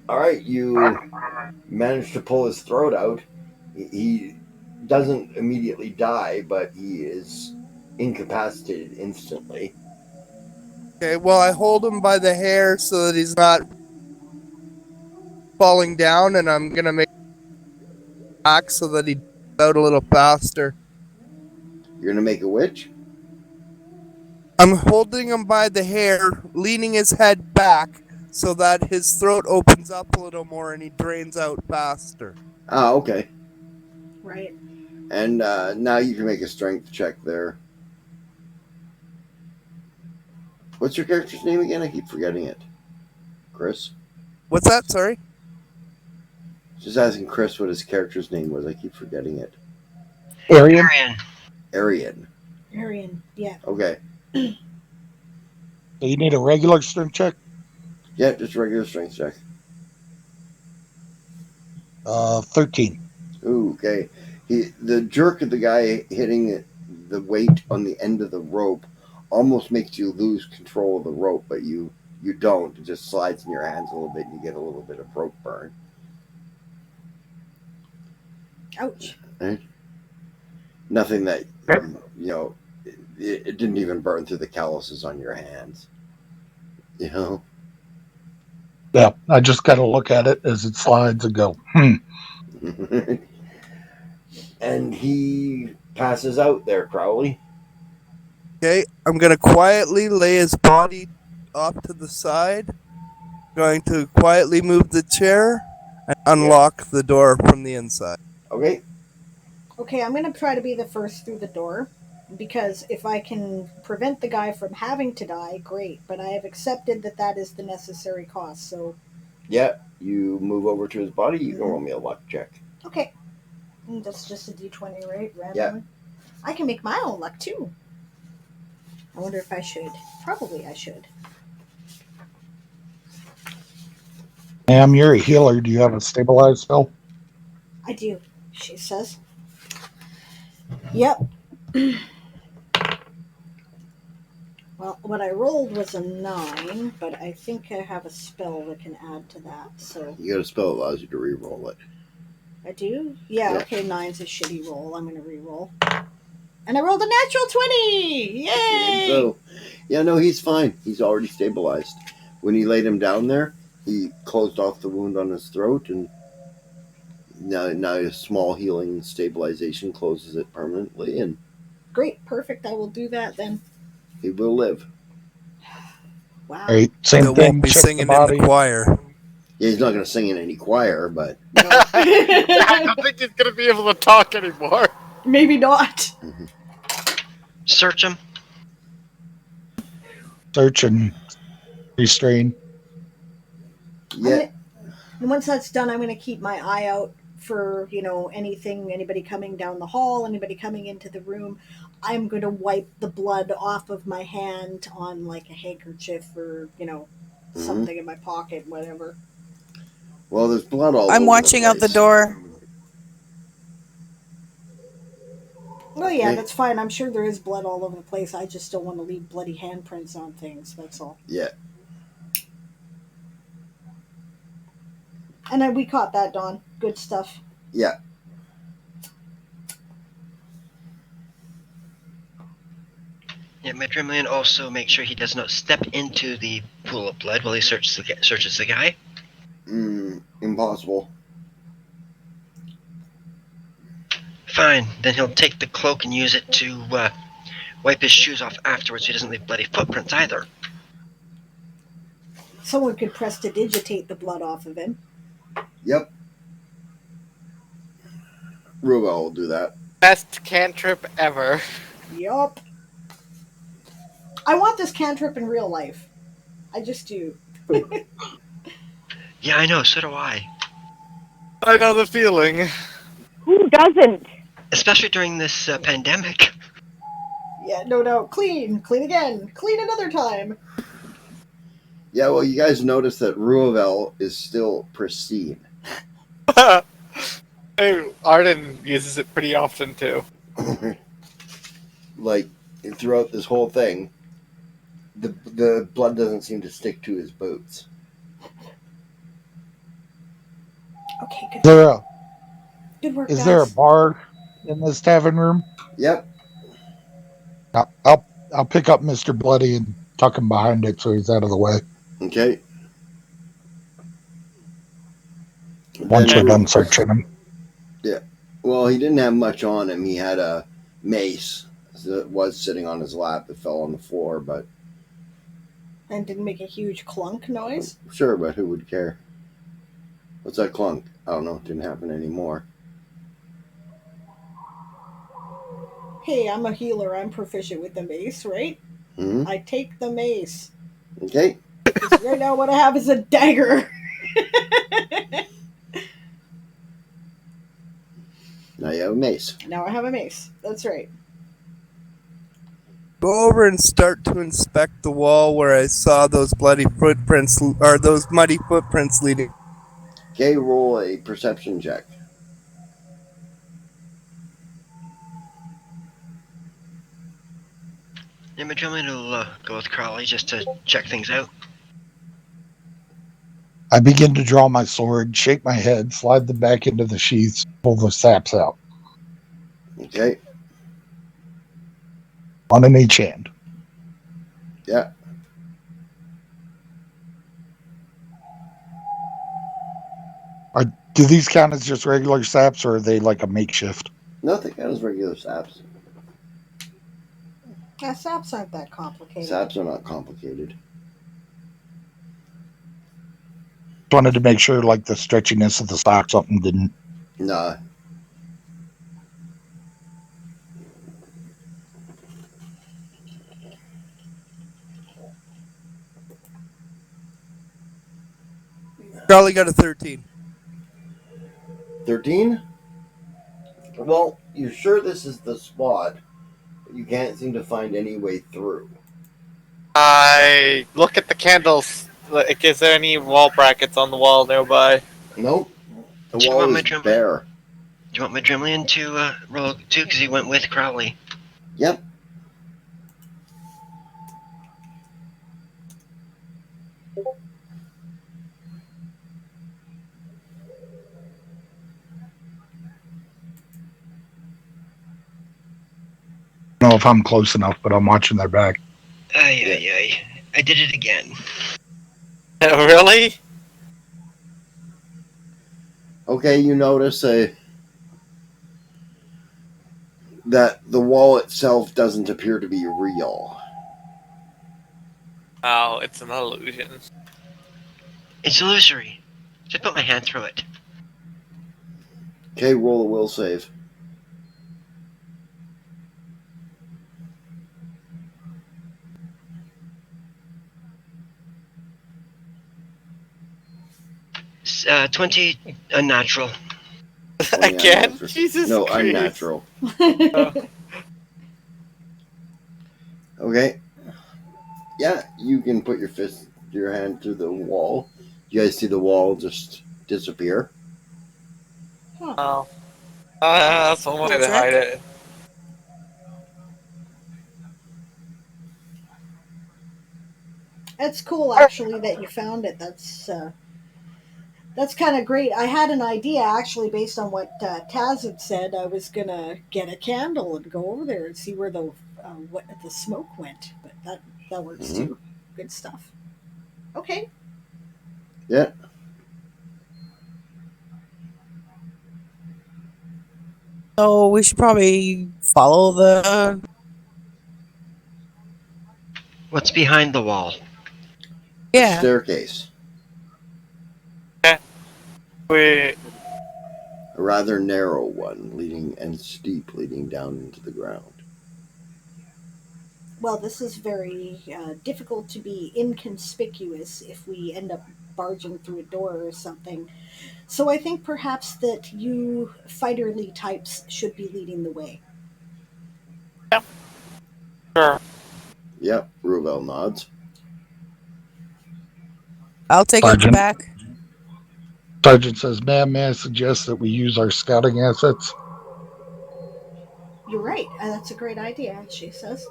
All right, you manage to pull his throat out. He doesn't immediately die, but he is incapacitated instantly. Okay, well, I hold him by the hair so that he's not falling down, and I'm gonna make back so that he out a little faster. You're gonna make a witch? I'm holding him by the hair, leaning his head back so that his throat opens up a little more and he drains out faster. Ah, okay. Right. And now you can make a strength check there. What's your character's name again? I keep forgetting it. Chris? What's that? Sorry? Just asking Chris what his character's name was. I keep forgetting it. Arian? Arian. Arian. Arian, yeah. Okay. So you need a regular strength check? Yeah, just a regular strength check. 13. Ooh, okay. The jerk of the guy hitting the weight on the end of the rope almost makes you lose control of the rope, but you don't. It just slides in your hands a little bit and you get a little bit of rope burn. Ouch. Right? Nothing that, it didn't even burn through the calluses on your hands. You know? Yeah, I just got to look at it as it slides and go, And he passes out there, Crowley. Okay, I'm gonna quietly lay his body off to the side. Going to quietly move the chair and unlock the door from the inside. Okay. Okay, I'm going to try to be the first through the door, because if I can prevent the guy from having to die, great. But I have accepted that that is the necessary cost, so... Yeah, you move over to his body, you can roll me a luck check. Okay. That's just a d20, right? Randomly? Yeah. I can make my own luck, too. I wonder if I should. Probably I should. Ma'am, you're a healer. Do you have a stabilize spell? I do, she says. Yep. Well, what I rolled was a 9, but I think I have a spell that can add to that, so... You got a spell that allows you to re-roll it. I do? Yeah, Yeah. okay, 9's a shitty roll. I'm going to re-roll. And I rolled a natural 20! Yay! So, yeah, no, he's fine. He's already stabilized. When he laid him down there, he closed off the wound on his throat, and now a small healing stabilization closes it permanently, and Great, perfect. I will do that then. he will live. Wow. All right, same Still thing. won't be check the singing in body. the choir. Yeah, he's not going to sing in any choir, but I don't think he's gonna be able to talk anymore. Maybe not. Search him. Search and restrain. yeah, And once that's done, I'm going to keep my eye out for, anybody coming down the hall, anybody coming into the room. I'm going to wipe the blood off of my hand on, like, a handkerchief or, something in my pocket, whatever. well, there's blood all over I'm watching the out the place. door. Well, yeah, Okay. that's fine. I'm sure there is blood all over the place. I just don't want to leave bloody handprints on things, that's all. Yeah. And we caught that, Dawn. Good stuff. Yeah. Yeah, Madrimlian also make sure he does not step into the pool of blood while he searches the guy. Impossible. Fine, then he'll take the cloak and use it to wipe his shoes off afterwards so he doesn't leave bloody footprints either. Someone could prestidigitate the blood off of him. Yep. Ruel will do that. Best cantrip ever. Yup. I want this cantrip in real life. I just do. Yeah, I know, so do I. I know the feeling. Who doesn't? Especially during this pandemic. Yeah, no doubt. Clean. Clean again. Clean another time. Yeah, well, you guys notice that Ruel is still pristine. Hey, Arden uses it pretty often too. Like, throughout this whole thing, the blood doesn't seem to stick to his boots. Okay, good Is there work. a Good work, is there a guys. bar in this tavern room? Yep. I'll pick up Mr. Bloody and tuck him behind it so he's out of the way Okay. once Then we're Ru- done searching him. yeah. Well, he didn't have much on him. He had a mace that was sitting on his lap that fell on the floor, but And didn't make a huge clunk noise. sure, but who would care? What's that clunk? I don't know. It didn't happen anymore. Hey, I'm a healer. I'm proficient with the mace, right? Hmm. I take the mace. Okay. Because right now what I have is a dagger. Now you have a mace. Now I have a mace. That's right. Go over and start to inspect the wall where I saw those bloody footprints, or those muddy footprints leading. Okay, roll a perception check. Yeah, but do you want me to go with Crowley just to check things out? I begin to draw my sword, shake my head, slide them back into the sheaths, pull the saps out. Okay. One in each hand. Yeah. Do these count as just regular saps, or are they like a makeshift? Nothing as regular saps. Yeah, saps aren't that complicated. Saps are not complicated. Just wanted to make sure, like the stretchiness of the sock, something didn't. Nah. Crowley got a 13. 13? Well, you're sure this is the spot, but you can't seem to find any way through. I look at the candles. Like, is there any wall brackets on the wall nearby? Nope. The Do you wall want my is Dremlin? bare. Do you want my Dremlian to roll too? Because he went with Crowley. Yep. I don't know if I'm close enough, but I'm watching their back. Ay. I did it again. Really? Okay, you notice that the wall itself doesn't appear to be real. Oh, it's an illusion. It's illusory. Just put my hand through it. Okay, roll a will save. It's, 20 unnatural. 20 Again? unnatural. Jesus No, Christ. unnatural. Okay. Yeah, you can put your hand through the wall. You guys see the wall just disappear? Oh. That's one way Cool to hide trick. it. It's cool, actually, that you found it. That's kind of great. I had an idea, actually, based on what Taz had said. I was gonna get a candle and go over there and see where the smoke went. But that works too. Good stuff. Okay. Yeah. So we should probably follow the. What's behind the wall? A Yeah. staircase. We. A rather narrow one, leading down into the ground. Well, this is very difficult to be inconspicuous if we end up barging through a door or something. So I think perhaps that you fighterly types should be leading the way. Sure. Yep, Ruvel nods. I'll take up the Sergeant. back. Sergeant says, "Ma'am, may I suggest that we use our scouting assets?" You're right. That's a great idea, she says.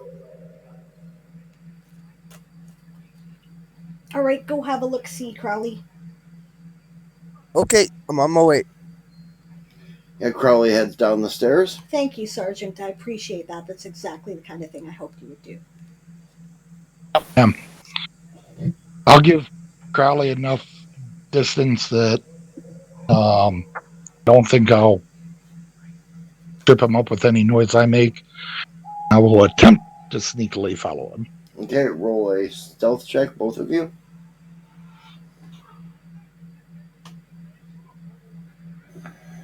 All right, go have a look-see, Crowley. Okay, I'm on my way. Yeah, Crowley heads down the stairs. Thank you, Sergeant. I appreciate that. That's exactly the kind of thing I hoped you would do. I'll give Crowley enough distance that don't think I'll trip him up with any noise I make. I will attempt to sneakily follow him. Okay, roll a stealth check, both of you.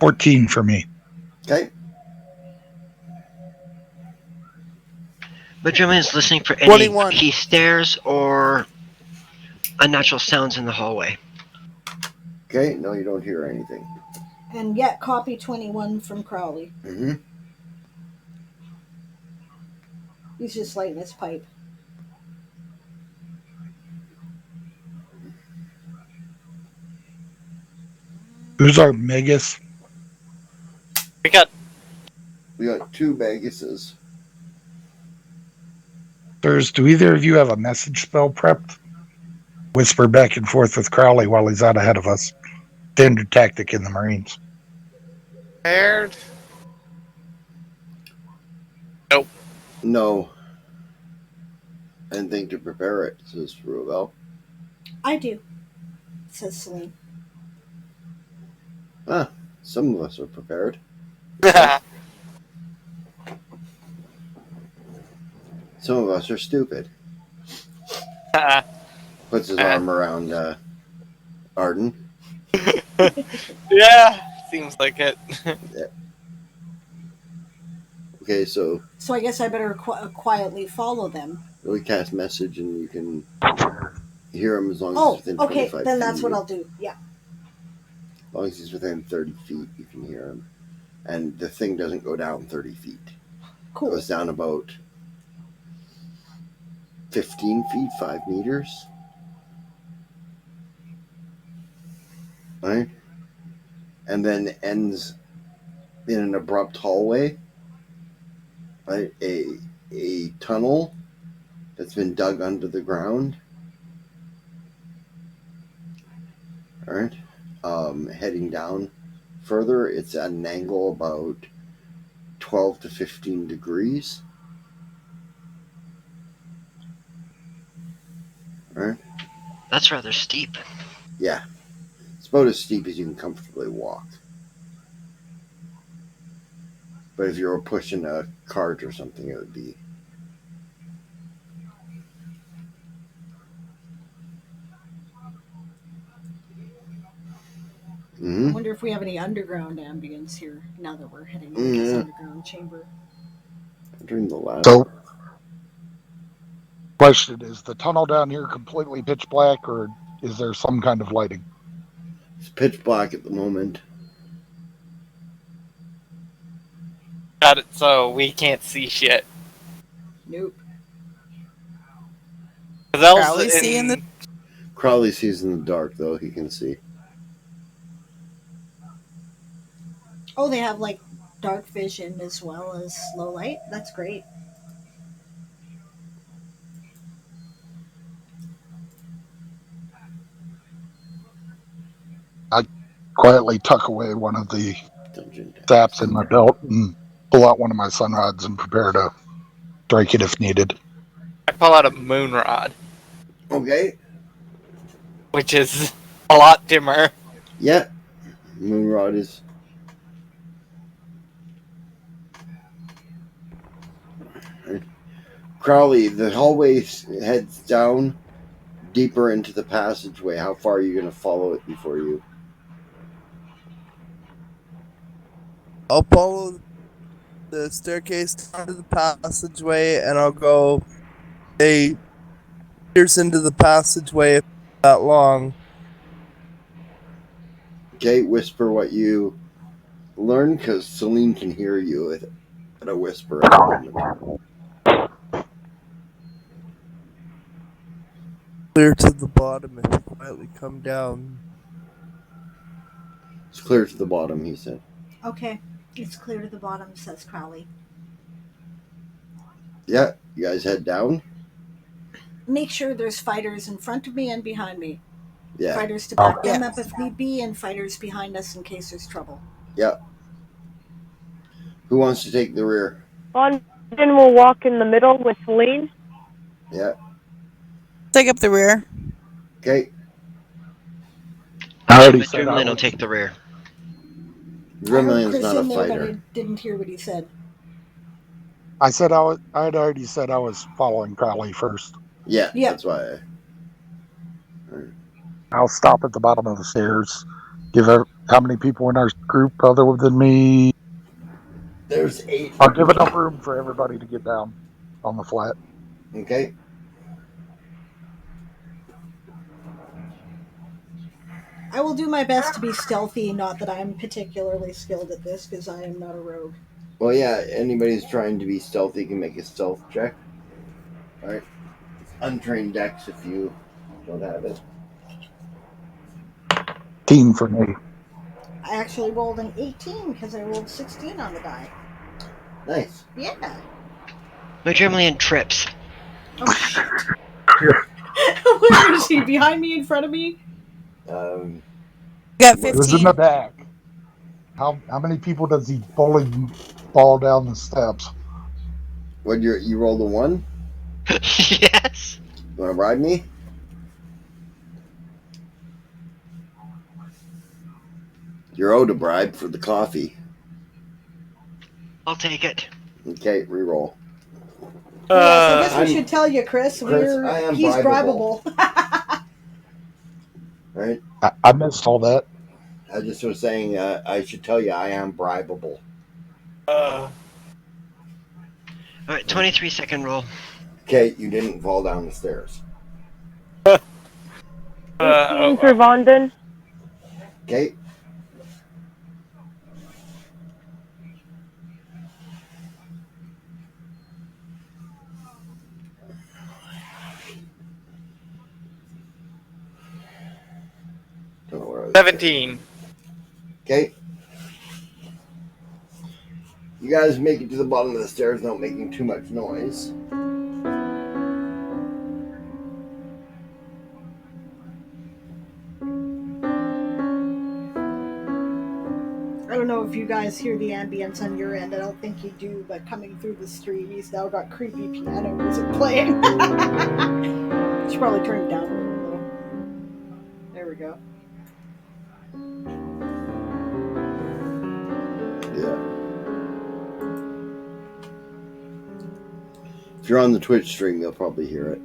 14 for me. Okay. Benjamin is listening for any 21. key stairs or unnatural sounds in the hallway. Okay, no, you don't hear anything. And yet, copy 21 from Crowley. Mm-hmm. He's just lighting his pipe. Who's our Megas? We got We got 2 Megases. Sirs, do either of you have a message spell prepped? Whisper back and forth with Crowley while he's out ahead of us. Standard tactic in the Marines. prepared. Nope. No. I didn't think to prepare it, says Ruvel. I do, says Celine. Ah, some of us are prepared. Some of us are stupid. Puts his arm around Arden. Yeah, seems like it. Yeah. Okay, so So I guess I better quietly follow them. we cast message and you can hear him as long as he's within 25 feet. Then that's what I'll do. Yeah. As long as he's within 30 feet, you can hear him. And the thing doesn't go down 30 feet. Cool. It goes down about 15 feet, 5 meters. Right? And then ends in an abrupt hallway. Right? A tunnel that's been dug under the ground. Alright? Heading down further, it's at an angle about 12 to 15 degrees. Alright? That's rather steep. Yeah. It's about as steep as you can comfortably walk. But if you were pushing a cart or something, it would be. I wonder if we have any underground ambience here now that we're heading into this underground chamber. During the last. So, question, is the tunnel down here completely pitch black, or is there some kind of lighting? It's pitch black at the moment. Got it so we can't see shit. Nope. Crowley seeing the. Crowley sees in the dark, though. He can see. Oh, they have like dark vision as well as low light. That's great. I quietly tuck away one of the saps in my belt and pull out one of my sun rods and prepare to strike it if needed. I pull out a moon rod, Okay. which is a lot dimmer. Yeah. Moonrod is. Crowley, the hallway heads down deeper into the passageway. How far are you going to follow it before you? I'll follow the staircase down to the passageway, and I'll go a meters into the passageway if it's that long. Okay, whisper what you learn, because Celine can hear you at a whisper at the moment. Clear to the bottom if you quietly come down. It's clear to the bottom, he said. Okay. It's clear to the bottom, says Crowley. Yeah, you guys head down. Make sure there's fighters in front of me and behind me. Yeah. Fighters to back them Yeah. up if need be, and fighters behind us in case there's trouble. Yep. Who wants to take the rear? London will walk in the middle with Celine. Yeah. Take up the rear. Okay. I And already said I Adrenaline will was. take the rear. I heard Gremlin's Chris not a in there, but fighter. I didn't hear what he said. I said I was. I had already said I was following Crowley first. Yeah, Yep. that's why. I'll stop at the bottom of the stairs. How many people in our group other than me? There's 8. I'll give enough room for everybody to get down on the flat. Okay. I will do my best to be stealthy, not that I'm particularly skilled at this, because I am not a rogue. Well, yeah, anybody who's trying to be stealthy can make a stealth check. Alright. It's untrained dex if you don't have it. 18 for me. I actually rolled an 18 because I rolled 16 on the die. Nice. Yeah. My Adrenaline trips. Oh, shit. Where is he? Behind me? In front of me? Um, Got It was in 15. the back. How many people does he bully fall down the steps? what you rolled a 1? Yes. You want to bribe me? You're owed a bribe for the coffee. I'll take it. Okay, reroll. Yes, I guess I'm- we should tell you, Chris. I am He's bribable. bribable. Right? I missed all that. I just was saying, I should tell you I am bribable. All right, 23-second roll. Okay, you didn't fall down the stairs. 18 for Vondon. Okay. Don't know where I was. 17. Okay. You guys make it to the bottom of the stairs without making too much noise. I don't know if you guys hear the ambience on your end. I don't think you do, but coming through the stream, he's now got creepy piano music playing. Should probably turn it down a little, though. There we go. Yeah. If you're on the Twitch stream, you'll probably hear it.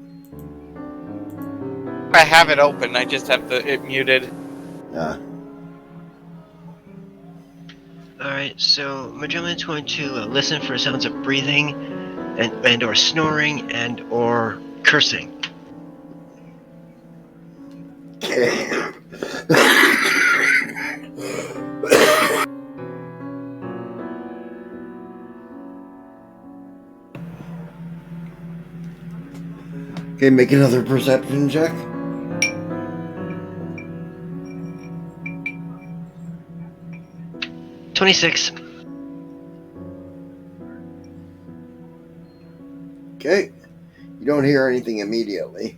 I have it open, I just have it muted. Yeah. Alright, so Magellan's going to listen for sounds of breathing and or snoring and or cursing. Okay. Okay, make another perception check. $26. Okay. You don't hear anything immediately.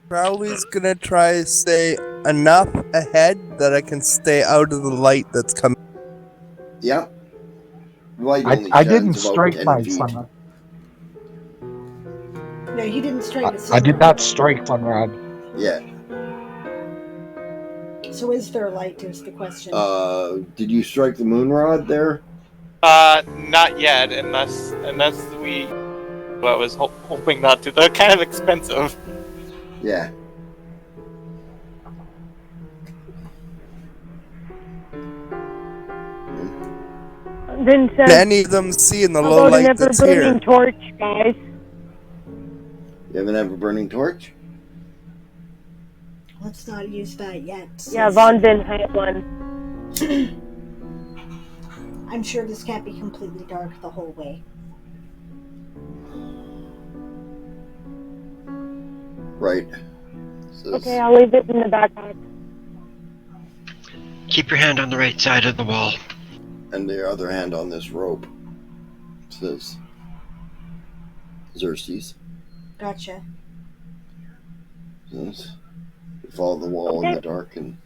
Crowley's gonna try to stay enough ahead that I can stay out of the light that's coming. Yeah. The light only I shines didn't about strike 10 my feet. son. No, he didn't strike his I did sunrod. not strike Sunrod. Yeah. So is there light is the question. Did you strike the moon rod there? Not yet, unless we. Well, I was hoping not to. They're kind of expensive. Yeah. Vincent, Can any of them see in the how low about an light that's ever-burning here? torch, guys? You have an ever-burning torch? Let's not use that yet. Yeah, Vondon had one. I'm sure this can't be completely dark the whole way. Right. So Okay, I'll leave it in the backpack. Keep your hand on the right side of the wall. and the other hand on this rope. It says Xerxes. Gotcha. Says, we follow the wall in the dark, and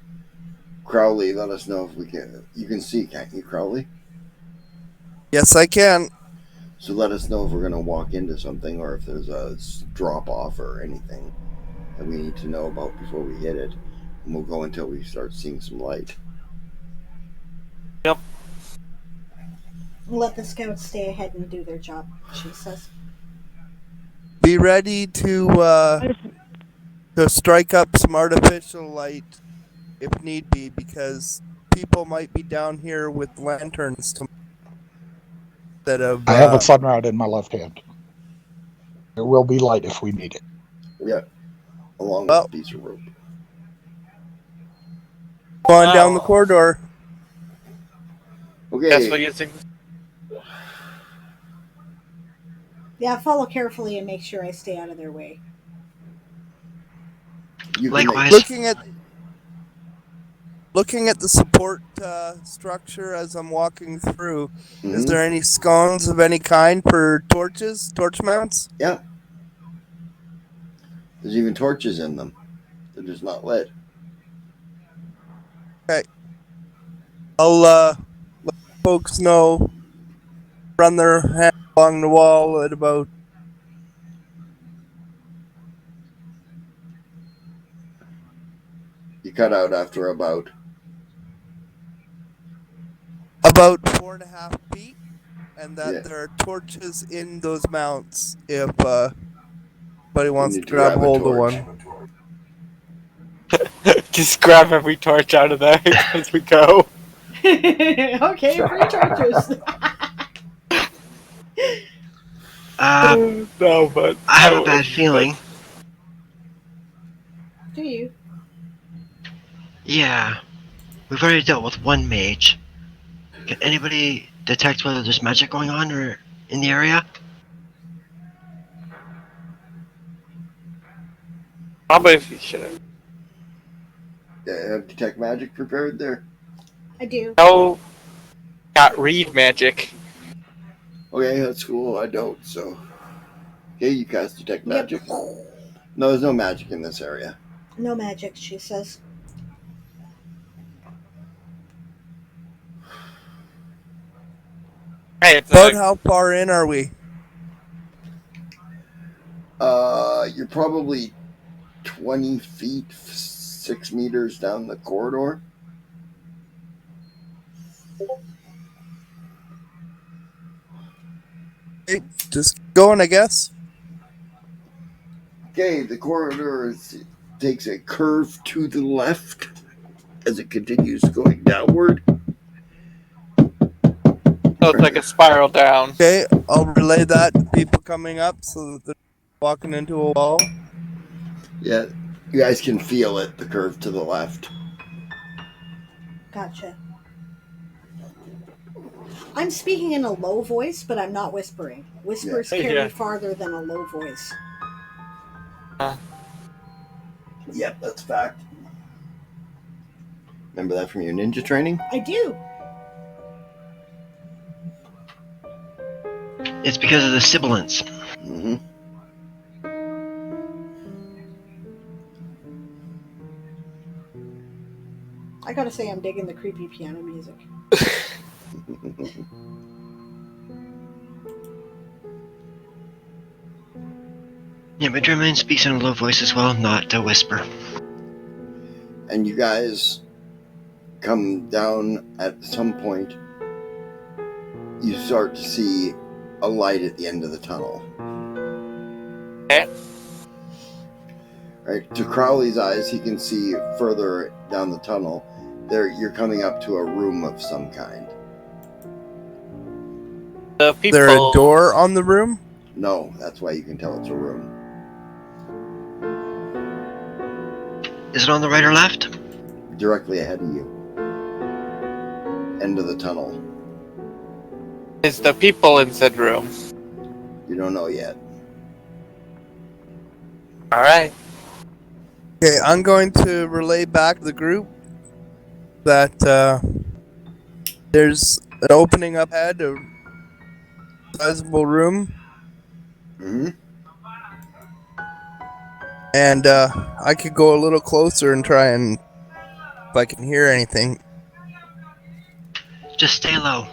Crowley, let us know if we can. You can see, can't you, Crowley? Yes, I can. So let us know if we're going to walk into something or if there's a drop off or anything that we need to know about before we hit it. And we'll go until we start seeing some light. Yep. Let the scouts stay ahead and do their job, she says. Be ready to strike up some artificial light if need be, because people might be down here with lanterns instead of. I have a sunrod in my left hand. There will be light if we need it. Yeah, along with a piece of rope. Going down the corridor. Okay. That's what you think. Yeah, follow carefully and make sure I stay out of their way. Likewise. Looking at the support structure as I'm walking through, is there any scones of any kind for torch mounts? Yeah. There's even torches in them. They're just not lit. Okay. I'll let folks know, run their hand along the wall at about You cut out after about 4.5 feet, and that there are torches in those mounts if anybody wants to grab hold of one. Just grab every torch out of there as we go. Okay, free torches. No, but I have a bad feeling. Do you? Yeah. We've already dealt with one mage. Can anybody detect whether there's magic going on or in the area? Probably if you should have. have detect magic prepared there. I do. No. Got read magic. Okay, that's cool. I don't, so. Okay, you cast detect magic. No, there's no magic in this area. No magic, she says. Hey, About how far in are we? You're probably 20 feet, 6 meters down the corridor. Okay, just going, I guess. Okay, the corridor takes a curve to the left as it continues going downward. So it's like a spiral down. Okay, I'll relay that to people coming up so that they're walking into a wall. Yeah, you guys can feel it, the curve to the left. Gotcha. I'm speaking in a low voice, but I'm not whispering. Whispers carry farther than a low voice. Yep, that's fact. Remember that from your ninja training? I do. It's because of the sibilants. Mm-hmm. I gotta say, I'm digging the creepy piano music. Yeah, but Germain speaks in a low voice as well, not a whisper. And you guys come down at some point. You start to see a light at the end of the tunnel. Okay. Right, to Crowley's eyes, he can see further down the tunnel. You're coming up to a room of some kind. The people... Is there a door on the room? No, that's why you can tell it's a room. Is it on the right or left? Directly ahead of you. End of the tunnel. Is the people in said room? You don't know yet. Alright. Okay, I'm going to relay back to the group that there's an opening up ahead, a sizable room, Mm-hmm. and I could go a little closer and try and if I can hear anything. Just stay low.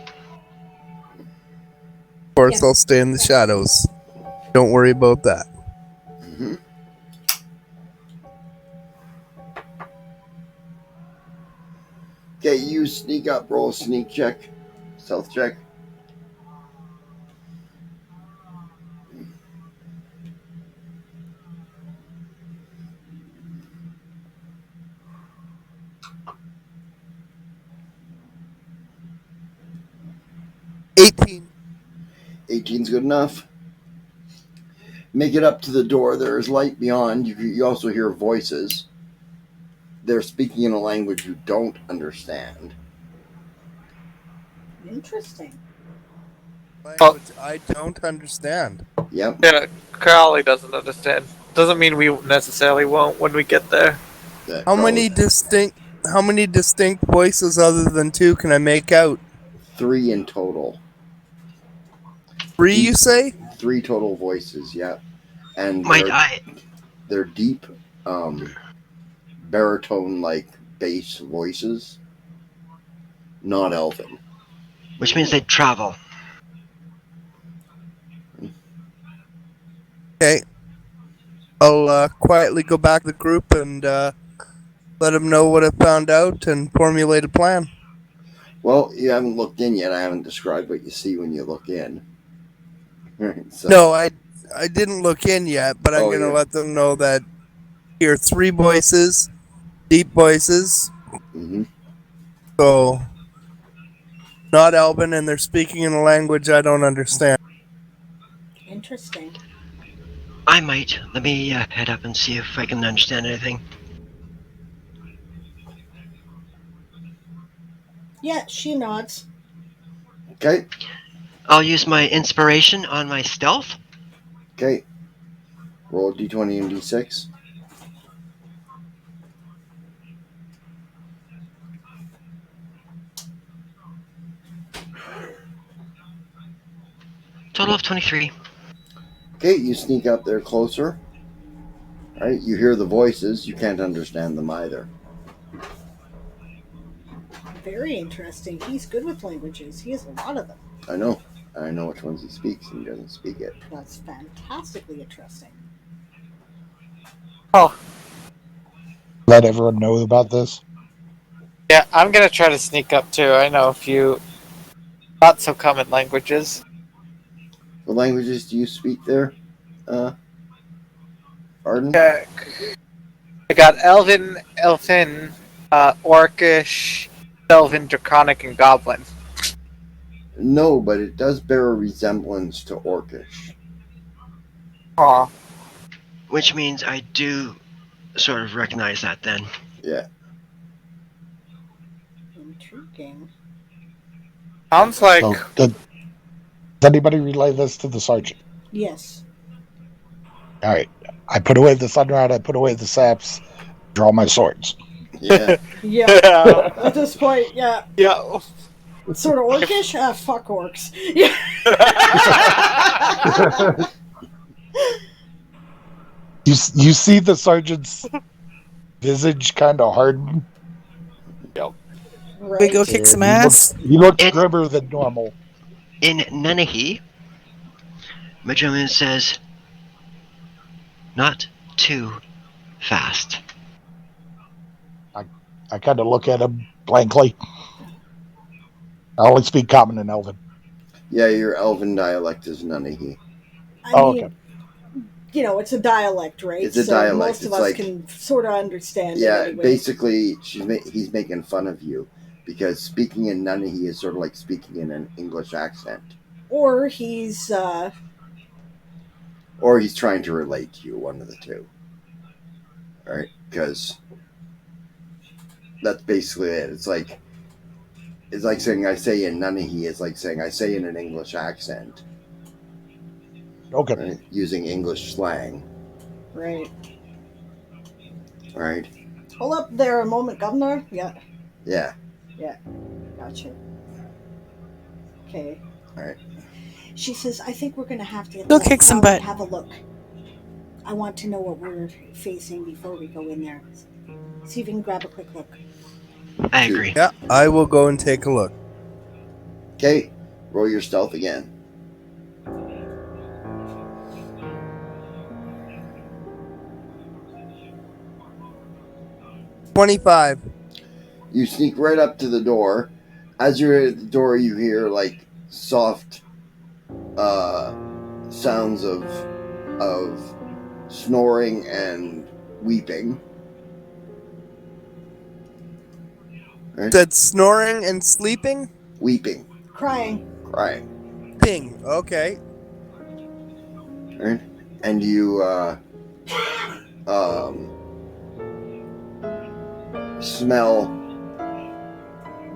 Of course, Yeah. I'll stay in the shadows. Don't worry about that. Mm-hmm. Okay, you sneak up, roll a sneak check, stealth check. $18. 18's good enough. Make it up to the door. There is light beyond. You also hear voices. They're speaking in a language you don't understand. Interesting. Language I don't understand. Yep. Yeah, Crowley doesn't understand. Doesn't mean we necessarily won't when we get there. That How probably many distinct voices other than 2 can I make out? 3 in total. 3, you say? 3 total voices. Yep. And Might I? they're deep, baritone-like bass voices. Not elven. Which means they travel. Okay. I'll quietly go back to the group and let them know what I found out and formulate a plan. Well, you haven't looked in yet. I haven't described what you see when you look in. So, No, I didn't look in yet, but I'm Oh, gonna yeah. let them know that here are 3 voices, deep voices. Mm-hmm. So not Elven, and they're speaking in a language I don't understand. Interesting. I might. Let me head up and see if I can understand anything. Yeah, she nods. Okay. I'll use my inspiration on my stealth. Okay. Roll a d20 and d6. Total of 23. Okay, you sneak up there closer. All right, you hear the voices. You can't understand them either. Very interesting. He's good with languages. He has a lot of them. I know. I know which ones he speaks, and he doesn't speak it. That's fantastically interesting. Oh, Let everyone know about this. yeah, I'm gonna try to sneak up too. I know a few not so common languages. What languages do you speak there, Arden? Okay. I got Elven, Orcish, Elven, Draconic, and Goblin. No, but it does bear a resemblance to Orcish. Aw. Which means I do sort of recognize that then. Yeah. Intriguing. Sounds like So, does anybody relay this to the sergeant? Yes. All right. I put away the sunrod. I put away the saps. Draw my swords. Yeah. Yeah. yeah. At this point, yeah. Yeah. Sort of orcish? Fuck orcs. Yeah. You see the sergeant's visage kind of harden. Right. We go kick some He ass. looks grimmer than normal. In Nanahi, Magellan says, not too fast. I kind of look at him blankly. I only speak Common and Elven. Yeah, your elven dialect is Nunahi. I mean, okay. you know, it's a dialect, right? It's a so dialect. most of It's us like- can sort of understand Yeah, it anyway. basically, he's making fun of you because speaking in Nunahi is sort of like speaking in an English accent. Or he's, Or he's trying to relate to you, one of the two. All right? Because that's basically it. It's like saying I say in Nunahi. It's like saying I say in an English accent. Okay. Right? Using English slang. right. All right? Hold up there a moment, Governor. Yeah. Yeah. Gotcha. Okay. All right. She says, I think we're going to have to get Go this kick some crowd and butt. have a look. I want to know what we're facing before we go in there. See if you can grab a quick look. I agree. Yeah, I will go and take a look. Okay. Roll your stealth again. 25. You sneak right up to the door. As you're at the door, you hear like soft sounds of snoring and weeping. Right? Said snoring and sleeping? Weeping, Crying. crying. Ping. Okay. Right? And you smell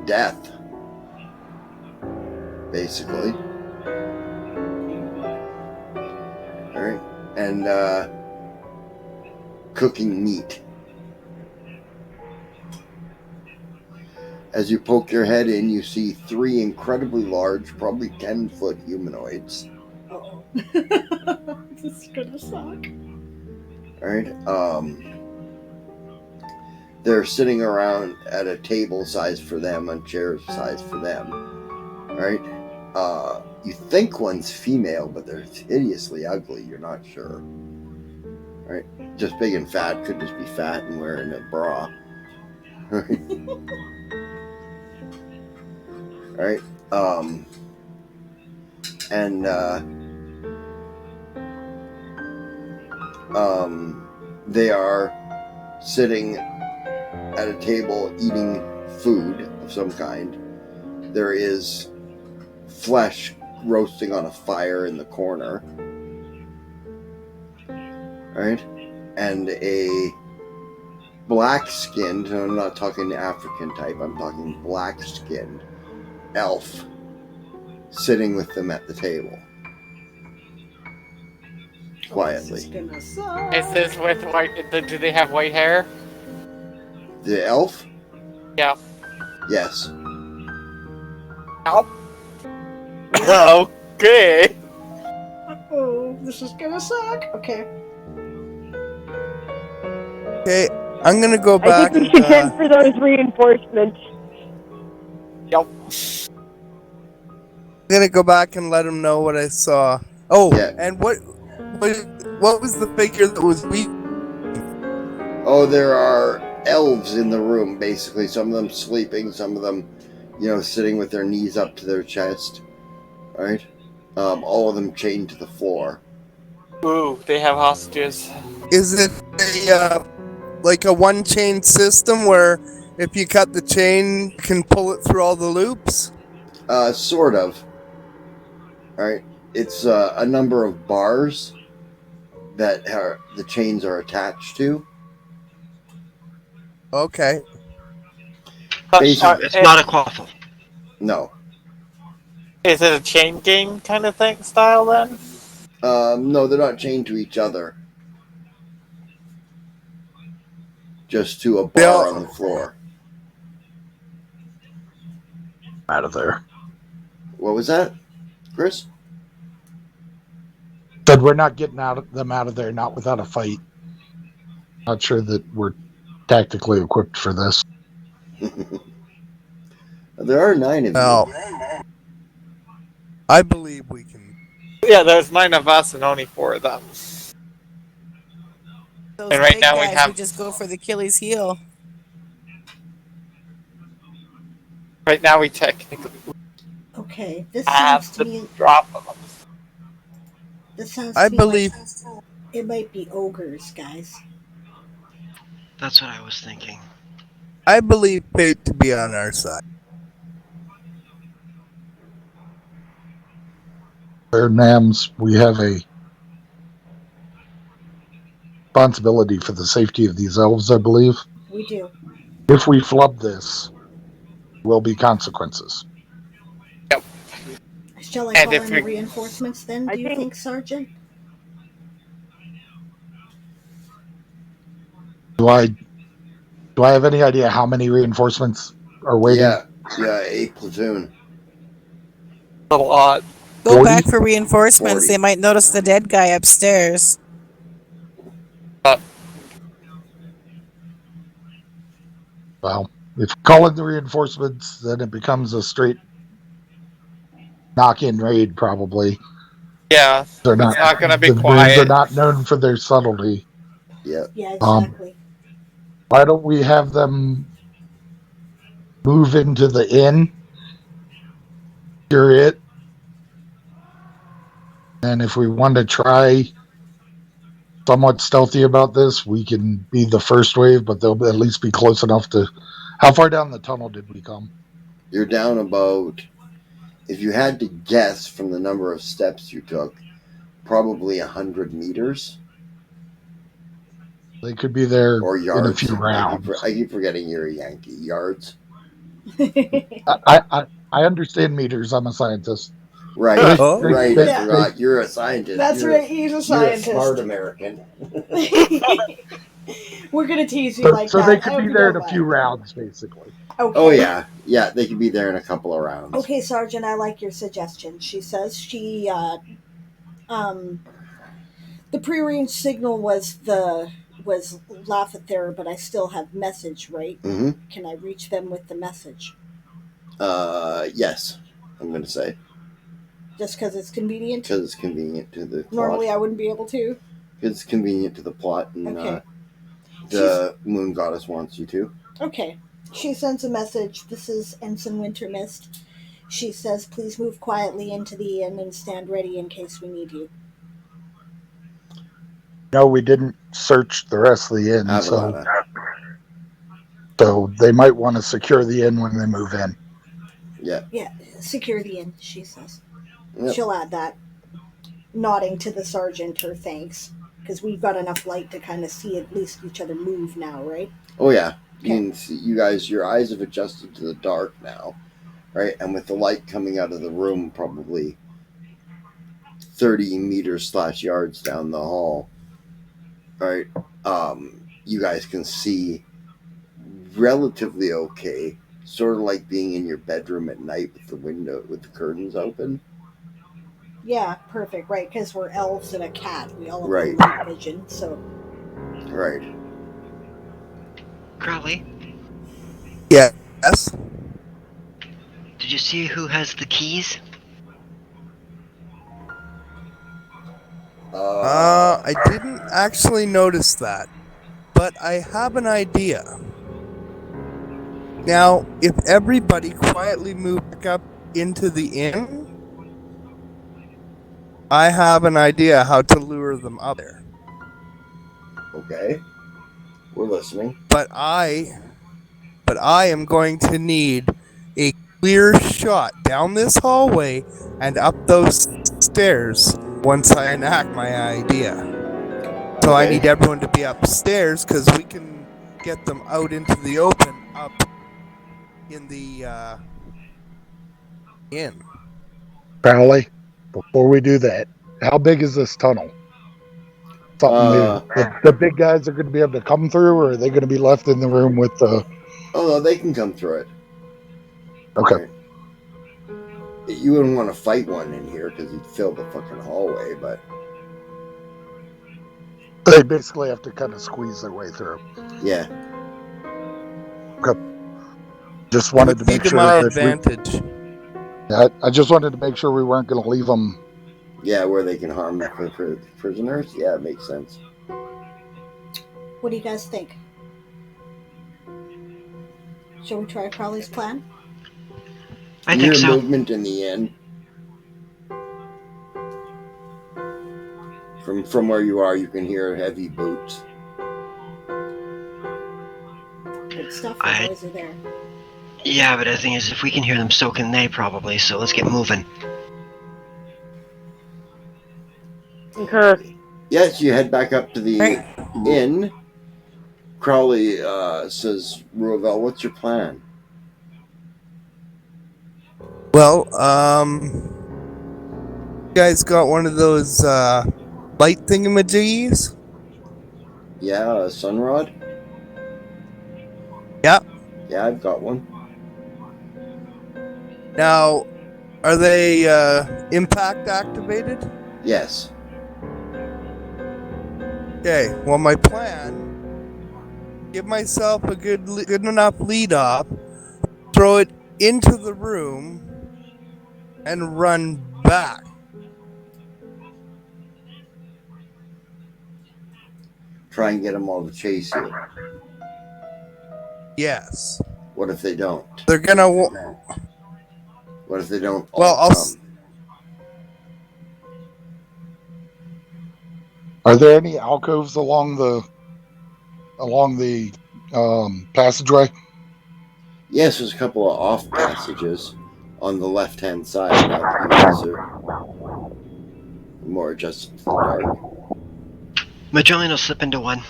death, basically. All right, and cooking meat. As you poke your head in, you see 3 incredibly large, probably 10-foot humanoids. Uh-oh. This is gonna suck. All right, they're sitting around at a table sized for them, on chairs sized for them. All right, you think one's female, but they're hideously ugly. You're not sure. All right, just big and fat. Could just be fat and wearing a bra. All right. All right. And they are sitting at a table eating food of some kind. There is flesh roasting on a fire in the corner. All right. And a black-skinned, I'm not talking African type, I'm talking black-skinned elf sitting with them at the table. Quietly. This is gonna suck. Is this with white? Do they have white hair? The elf? Yeah. Yes. Nope. Okay. Oh, this is gonna suck. Okay. Okay, I'm gonna go I back. think we should send for those reinforcements. Yep. I'm gonna go back and let him know what I saw. Oh, Yeah. and what was the figure that was weak? Oh, there are elves in the room, basically. Some of them sleeping, some of them, sitting with their knees up to their chest. Right? All of them chained to the floor. Ooh, they have hostages. Is it like a one chain system where if you cut the chain, you can pull it through all the loops? Sort of. Alright? It's a number of bars that the chains are attached to. Okay. Basically, It's not a quaffle. no. Is it a chain gang kind of thing style then? No, they're not chained to each other. Just to a bar on the floor. Out of there. What was that, Chris? Said we're not getting them out of there, not without a fight. Not sure that we're tactically equipped for this. There are 9 of you. Well, I believe we can. Yeah, there's 9 of us and only 4 of them. Those And right big now we guys have- would just go for the Achilles heel. Right now we technically Okay. This have sounds to the me. drop of them. This sounds to I me believe. like it might be ogres, guys. That's what I was thinking. I believe fate to be on our side. There, Nams, we have a responsibility for the safety of these elves, I believe. We do. If we flub this, will be consequences. Shall I And call if in the we- reinforcements then, I do you think- think, Sergeant? Do I have any idea how many reinforcements are waiting? Yeah, a platoon. A lot. Go 40? back for reinforcements. 40. They might notice the dead guy upstairs. Well, if you call in the reinforcements, then it becomes a straight knock-in raid, probably. Yeah, They're it's not gonna be the Marines are quiet. not known for their subtlety. Yeah. Yeah, exactly. Why don't we have them move into the inn, secure it, and if we want to try somewhat stealthy about this, we can be the first wave, but they'll at least be close enough to... How far down the tunnel did we come? You're down about, if you had to guess from the number of steps you took, probably 100 meters They could be there or in a yards. few rounds. I keep forgetting you're a Yankee. Yards. I understand meters. I'm a scientist. Right. They- Oh. Right. they- I forgot. You're a scientist. That's You're, right, he's a You're a scientist. smart American. We're gonna tease you So, like so that. they I could hope be you there don't in a few mind. rounds, basically. Okay. Oh yeah. Yeah, they could be there in a couple of rounds. Okay, Sergeant, I like your suggestion. She says the prearranged signal was Lafather, but I still have message, right? Mm-hmm. Can I reach them with the message? Yes. I'm going to say. Just because it's convenient? Because it's convenient to the plot. Normally I wouldn't be able to. It's convenient to the plot, and Okay. the moon goddess wants you to. Okay. She sends a message. This is Ensign Wintermist. She says, please move quietly into the inn and stand ready in case we need you. No, we didn't search the rest of the inn, Avalana. so they might want to secure the inn when they move in. Yeah. Yeah, secure the inn, she says. Yep. She'll add that. Nodding to the sergeant, her thanks. Because we've got enough light to kind of see at least each other move now, right? Oh yeah. Okay. You can see, you guys, your eyes have adjusted to the dark now, right? And with the light coming out of the room, probably 30 meters / yards down the hall, right? You guys can see relatively okay, sort of like being in your bedroom at night with the curtains open. Yeah, perfect, right? Because we're elves and a cat. We all have Right. night vision, so. Right. Crowley, Yes. did you see who has the keys? I didn't actually notice that, but I have an idea. Now, if everybody quietly move back up into the inn, I have an idea how to lure them up there. Okay. We're listening. But I am going to need a clear shot down this hallway and up those stairs once I enact my idea. So I Okay. need everyone to be upstairs because we can get them out into the open up in the inn. Crowley, before we do that, how big is this tunnel? Something new. The big guys are going to be able to come through, or are they going to be left in the room with the... Oh no, they can come through it. Okay. Right. You wouldn't want to fight one in here because you'd fill the fucking hallway, but They basically have to kind of squeeze their way through. yeah. Just wanted to Would be make to sure my that advantage. I just wanted to make sure we weren't going to leave them. Yeah, where they can harm the prisoners. Yeah, it makes sense. What do you guys think? Shall we try Crowley's plan? I You think hear so. movement in the inn. From where you are, you can hear heavy boots. Good stuff, the I- boys are there. Yeah, but the thing is, if we can hear them, so can they probably, so let's get moving. Okay. Yes, you head back up to the Right. inn. Crowley says, Ruavel, what's your plan? Well, you guys got one of those light thingamajiggies? Yeah, a sunrod? Yep. Yeah, I've got one. Now, Are they impact activated? Yes. Okay. Well, my plan: give myself a good enough lead up, throw it into the room, and run back. Try and get them all to chase you. Yes. What if they don't? They're gonna. What if they don't Well, all come? Are there any alcoves along the passageway? Yes, there's a couple of off passages on the left-hand side now that you guys are more adjusted to the dark. Magellan will slip into one.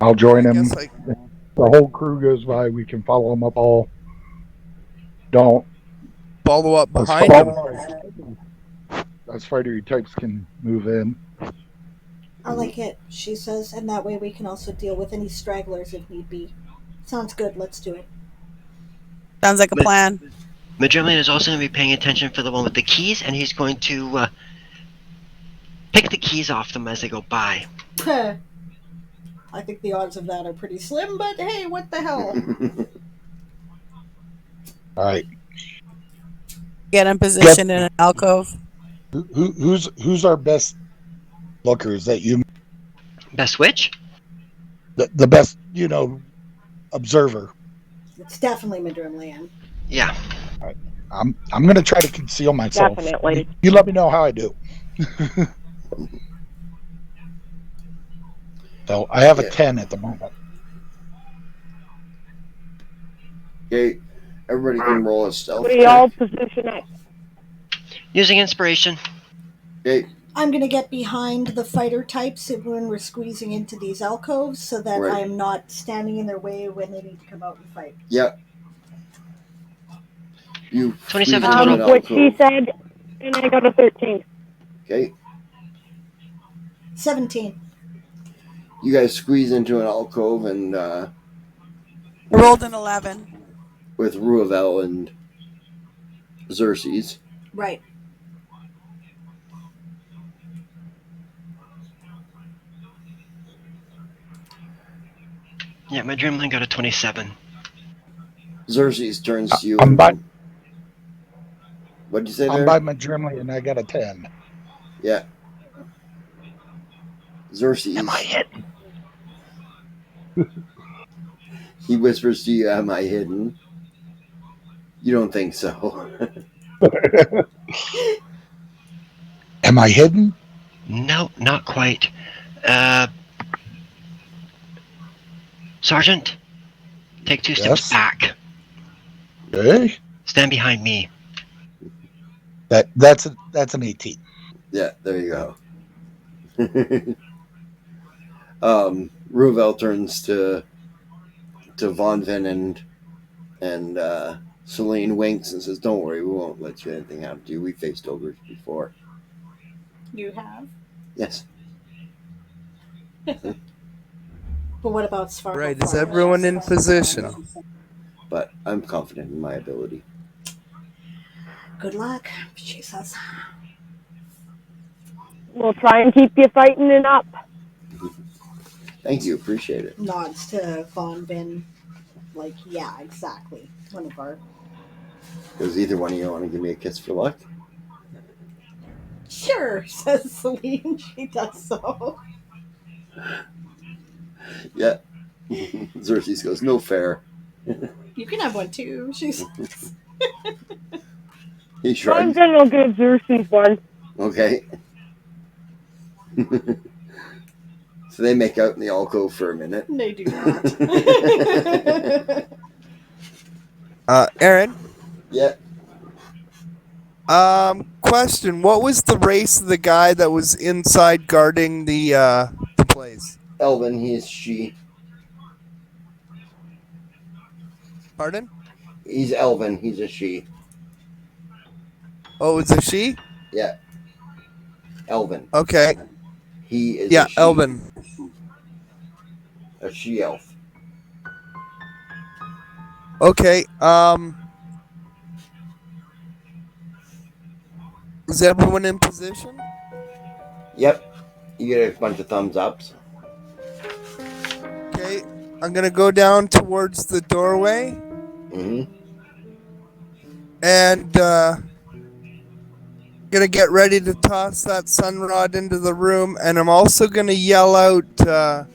I'll join I him. guess The whole crew goes by. We can follow them up all. Don't. follow up Us behind fighter- him. Us fighter types can move in. I like it, she says, and that way we can also deal with any stragglers if need be. Sounds good, let's do it. Sounds like a But- plan. Magellan is also going to be paying attention for the one with the keys, and he's going to pick the keys off them as they go by. I think the odds of that are pretty slim, but hey, what the hell? All right. Get in position in an alcove. Who's our best lookers that you Best which? the best observer? It's definitely Madrimlian. Yeah. I'm gonna try to conceal myself. Definitely. You let me know how I do. So I have a 10 at the moment. Okay, everybody can roll a stealth We all check. position up. Using inspiration. Okay, I'm gonna get behind the fighter types when we're squeezing into these alcoves so that Right. I'm not standing in their way when they need to come out and fight. yep. You 27 squeeze into an total. What she alcove. said, and I got a 13. Okay, 17. you guys squeeze into an alcove and Rolled an 11. with Ruavel and Xerxes. Right. Yeah, my Dreamland got a 27. Xerxes turns to you I'm and by- what'd you say I'm there? by my Germany and I got a 10. Yeah. Xerxes. Am I hidden? He whispers to you, "Am I hidden?" You don't think so. Am I hidden? No, not quite. Sergeant, take 2 steps Yes. back. Okay. Stand behind me. That's an 18. Yeah, there you go. Ruvel turns to Von Vin and Celine winks and says, "Don't worry, we won't let you anything happen to you. We faced ogres before." You have? Yes. But what about Svartalfheim? Right. Is everyone in position? But I'm confident in my ability. Good luck, she says. We'll try and keep you fighting and up. Thank you, appreciate it. Nods to Von Bin. Like, yeah, exactly. One of our... Does either one of you want to give me a kiss for luck? Sure, says Celine. She does so. Yeah. Xerxes goes, "No fair." You can have one too. She's... He I'm shrugs. gonna give Xerxes one. Okay. So they make out in the alcove for a minute. They do not. Aaron. Yeah. Question: what was the race of the guy that was inside guarding the place? Elvin, he is she. Pardon? He's Elvin, he's a she. Oh, it's a she? Yeah. Elvin. Okay. He is Yeah, a she. Elvin. A she elf. Okay. Is everyone in position? Yep. You get a bunch of thumbs ups. Okay. I'm gonna go down towards the doorway Mm-hmm. and gonna get ready to toss that sun rod into the room, and I'm also gonna yell out,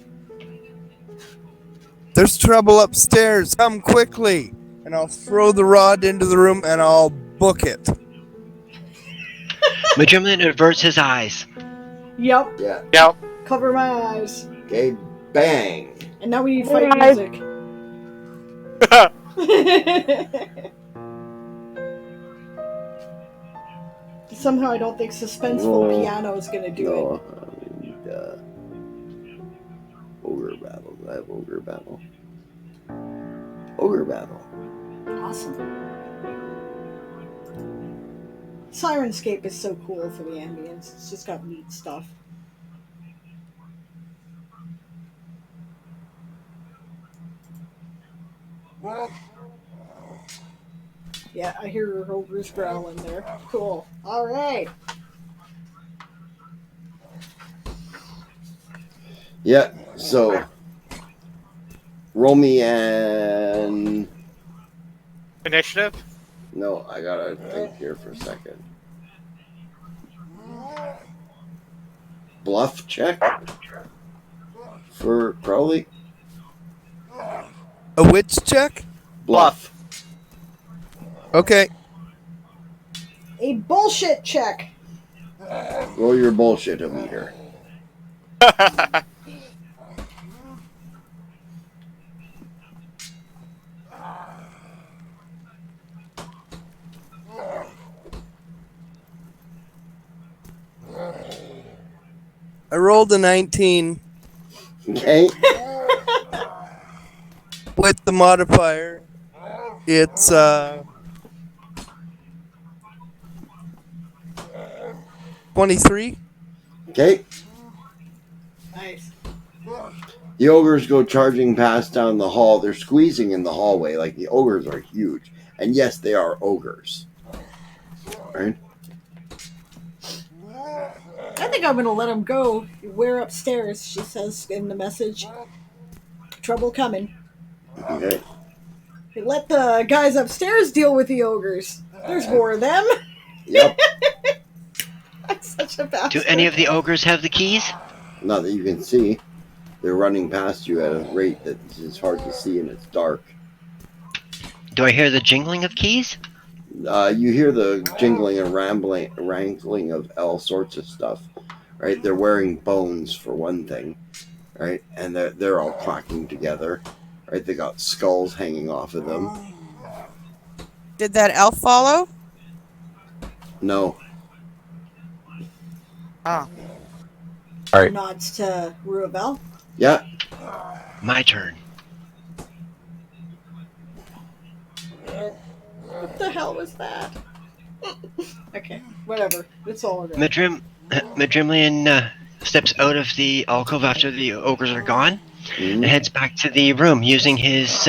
"There's trouble upstairs! Come quickly!" And I'll throw the rod into the room and I'll book it. Magellan averts his eyes. Yep. Yeah. Yep. Cover my eyes. Okay. Bang. And now we need fight Alright. music. Somehow I don't think suspenseful Roll. piano is gonna do No. I need, ogre battle. I have ogre battle. Ogre battle. it. Awesome. Sirenscape is so cool for the ambience. It's just got neat stuff. Yeah, I hear her ogre's growling there. Cool. Alright. Yeah. So roll me an. Initiative? No, I gotta think here for a second. Bluff check for Crowley. A witch check? Bluff. Okay. A bullshit check. Roll your bullshit meter. I rolled a 19 Okay. with the modifier. It's 23. Okay. Nice. The ogres go charging past down the hall. They're squeezing in the hallway. Like, the ogres are huge. And yes, they are ogres. Right? I think I'm gonna let him go. We're upstairs, she says in the message. Trouble coming. Okay. Let the guys upstairs deal with the ogres. There's more of them. Yep. I'm such a bastard. Do any of the ogres have the keys? Not that you can see. They're running past you at a rate that is hard to see and it's dark. Do I hear the jingling of keys? You hear the jingling and wrangling of all sorts of stuff, right? They're wearing bones for one thing, right? And they're all clacking together, right? They got skulls hanging off of them. Did that elf follow? No. Oh. Alright. Nods to Ruabel. Yeah. My turn. What the hell was that? Okay, whatever. It's all around. Madrimlian steps out of the alcove after the ogres are gone and Mhm. heads back to the room using his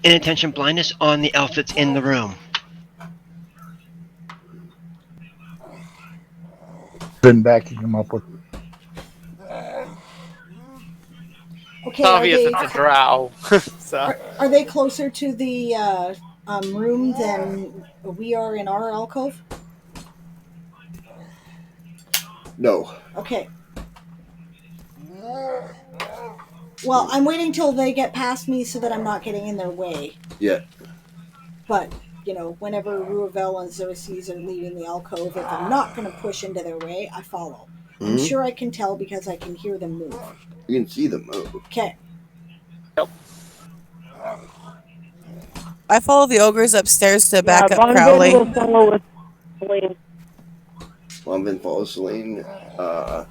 inattention blindness on the elf that's in the room. Been backing him up with. Okay, It's obvious it's a drow. So. Are they closer to the room than we are in our alcove? No. Okay. Well, I'm waiting till they get past me so that I'm not getting in their way. Yeah. But, you know, whenever Ruavel and Xerxes are leaving the alcove, if I'm not going to push into their way, I follow. I'm Mhm. sure I can tell because I can hear them move. You can see them move. Okay. Yep. I follow the ogres upstairs to back up Von Crowley. Vin will follow with Celine. Lumpin follows Celine. Yasma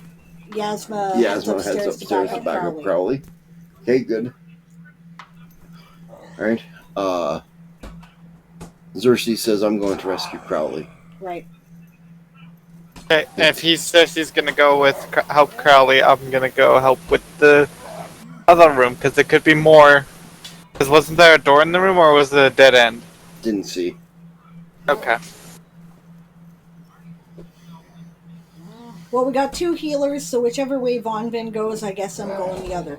Yasma heads upstairs to back up Crowley. Okay, good. Alright. Xerxes says, I'm going to rescue Crowley. Right. Okay, if he says he's gonna go with help Crowley, I'm gonna go help with the other room because there could be more Because wasn't there a door in the room, or was it a dead end? Didn't see. Okay. Well, we got 2 healers, so whichever way Von Vin goes, I guess I'm going the other.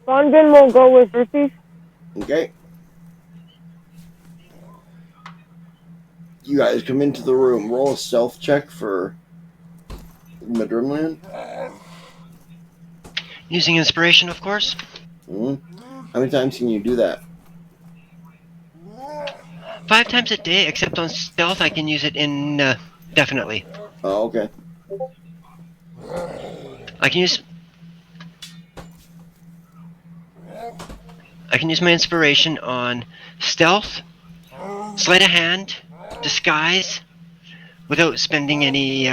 Von Vin will go with Ruthie. Okay. You guys come into the room. Roll a stealth check for Madrimlian. Using inspiration, of course. How many times can you do that? 5 times a day, except on stealth, I can use it indefinitely. Oh, okay. I can use my inspiration on stealth, sleight of hand, disguise, without spending any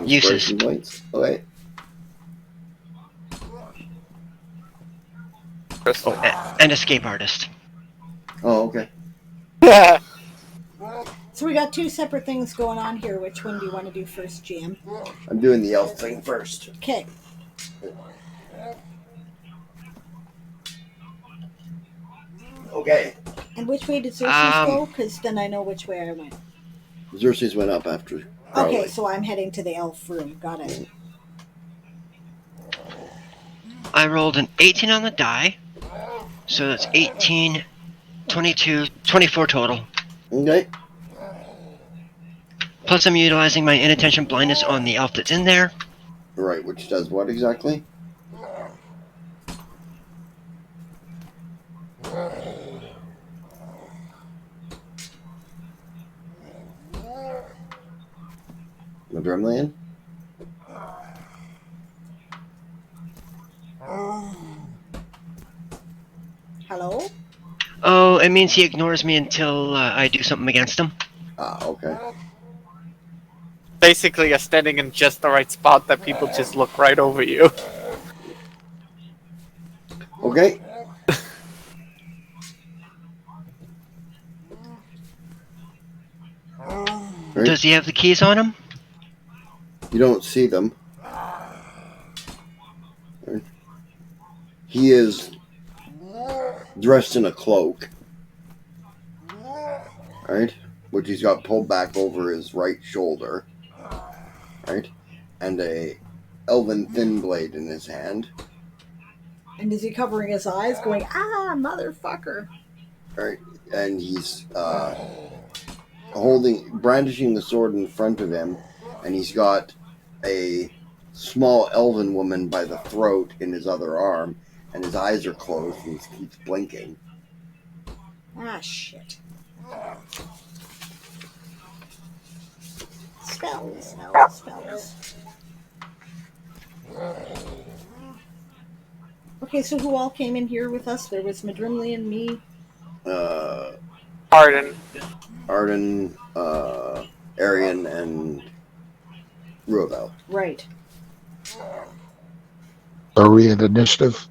uses. Inspiration points. Okay. Oh, and escape artist. Oh, okay. So we got 2 separate things going on here. Which one do you want to do first, GM? I'm doing the elf thing first. Okay. Okay. And which way did Xerxes go? Because then I know which way I went. Xerxes went up after Crowley. Okay, so I'm heading to the elf room. Got it. I rolled an 18 on the die, so that's 18, 22, 24 total. Okay. Plus I'm utilizing my inattention blindness on the elf that's in there. Right, which does what exactly? Madrimlian? Hello? Oh, it means he ignores me until I do something against him. Ah, okay. Basically, you're standing in just the right spot that people just look right over you. Okay. Right. Does he have the keys on him? You don't see them. Right. He is dressed in a cloak. Right? Which he's got pulled back over his right shoulder. Right? And a elven thin blade in his hand. And is he covering his eyes, going, ah, motherfucker? Right? And he's brandishing the sword in front of him, and he's got a small elven woman by the throat in his other arm, and his eyes are closed, and he keeps blinking. Ah, shit. Spells. Okay, so who all came in here with us? There was Madrimlian, me. Arden, Arian, and Ruvel. Right. Are we at initiative?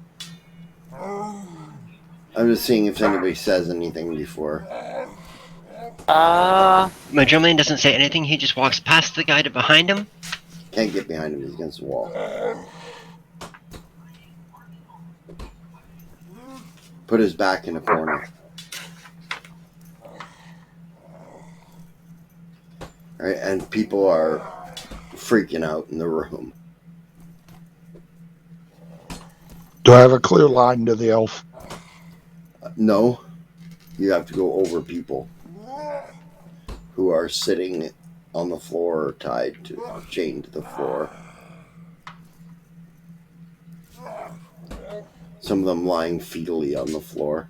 I'm just seeing if anybody says anything before. My German doesn't say anything, he just walks past the guy to behind him. Can't get behind him, he's against the wall. Put his back in a corner. Right, and people are freaking out in the room. Do I have a clear line to the elf? No, you have to go over people who are sitting on the floor or chained to the floor. Some of them lying fetally on the floor.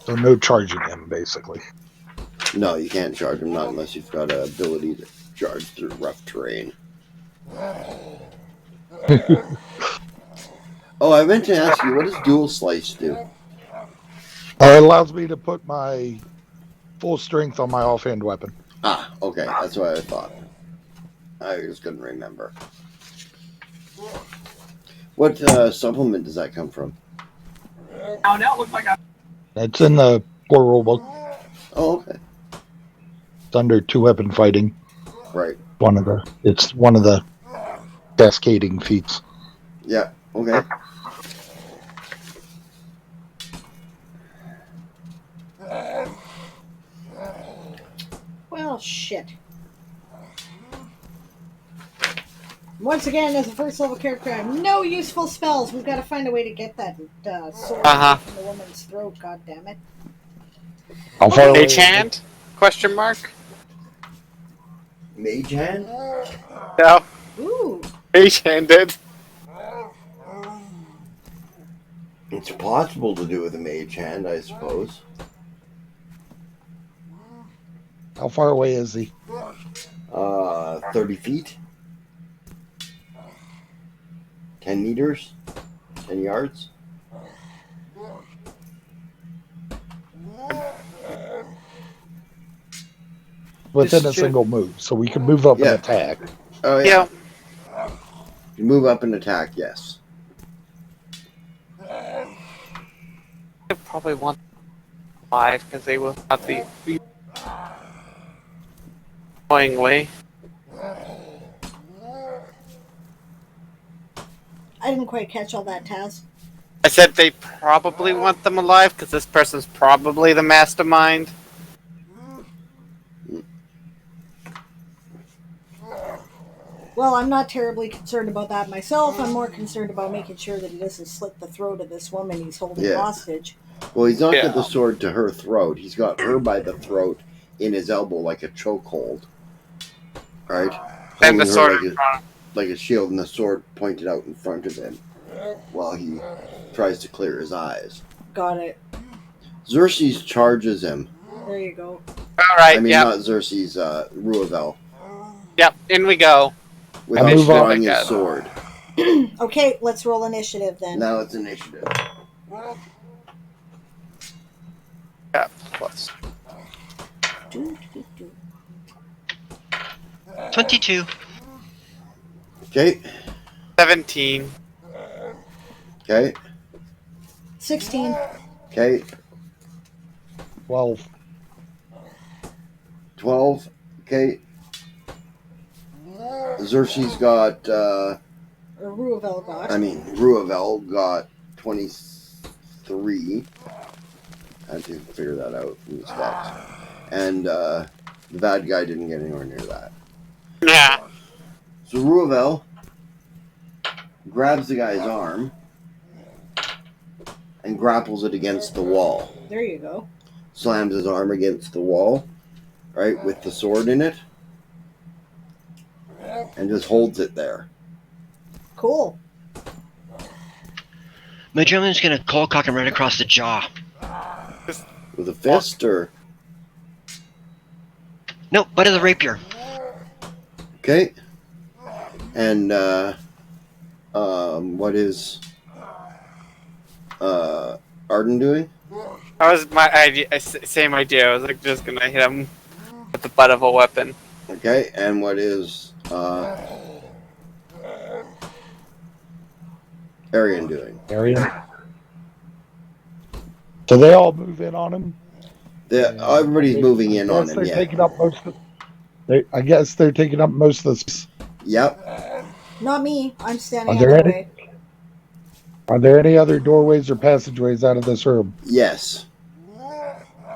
So no charging him, basically. No, you can't charge him, not unless you've got an ability to charge through rough terrain. Oh, I meant to ask you, what does dual slice do? It allows me to put my full strength on my offhand weapon. Ah, okay, that's what I thought. I just couldn't remember. What supplement does that come from? It's in the core rulebook. Oh, okay. It's under 2-weapon fighting. Right. It's one of the cascading feats. Yeah. Okay. Well, shit. Once again, as a first level character, I have no useful spells. We've got to find a way to get that sword Uh-huh. from the woman's throat. God damn it! How far away Mage is it? hand? Question mark? Mage hand. No. Ooh, Mage handed. It's possible to do with a mage hand, I suppose. How far away is he? 30 feet. 10 meters. 10 yards. Within a Just shoot. single move, so we can move up and Yeah. attack. Oh yeah. Yeah. You move up and attack. Yes. I probably want 5 because they will have the annoyingly. I didn't quite catch all that, Taz. I said they probably want them alive because this person's probably the mastermind. Well, I'm not terribly concerned about that myself. I'm more concerned about making sure that he doesn't slit the throat of this woman he's holding Yeah. hostage. Well, he's not got Yeah. the sword to her throat. He's got her by the throat in his elbow like a chokehold. Right? And the Holding her sword like a shield and the sword pointed out in front of him while he tries to clear his eyes. Got it. Xerxes charges him. There you go. Alright, I mean, yep. not Xerxes, Ruavel. Yep, in we go. Without move on. drawing his sword. Okay, let's roll initiative then. Now it's initiative. Yeah, plus. 22. Okay. 17. Okay. 16. Okay. 12. 12. Okay. Xerxes got, Or Ruavel got. Ruavel got 23. I had to figure that out from the stats. And the bad guy didn't get anywhere near that. Yeah. So Ruavel grabs the guy's arm and grapples it against the wall. There you go. Slams his arm against the wall, right, with the sword in it. And just holds it there. Cool. Magellan's gonna cold cock him right across the jaw. With a fist or... No, butt of the rapier. Okay. And, what is, Arden doing? That was my idea. Same idea. I was like just gonna hit him with the butt of a weapon. Okay, and what is, Arian doing? Arian. So they all move in on him. Everybody's moving in on him, They're yeah. taking up most of. I guess they're taking up most of the. Yep. Not me. I'm standing Are out there of the any? way. Are there any other doorways or passageways out of this room? Yes.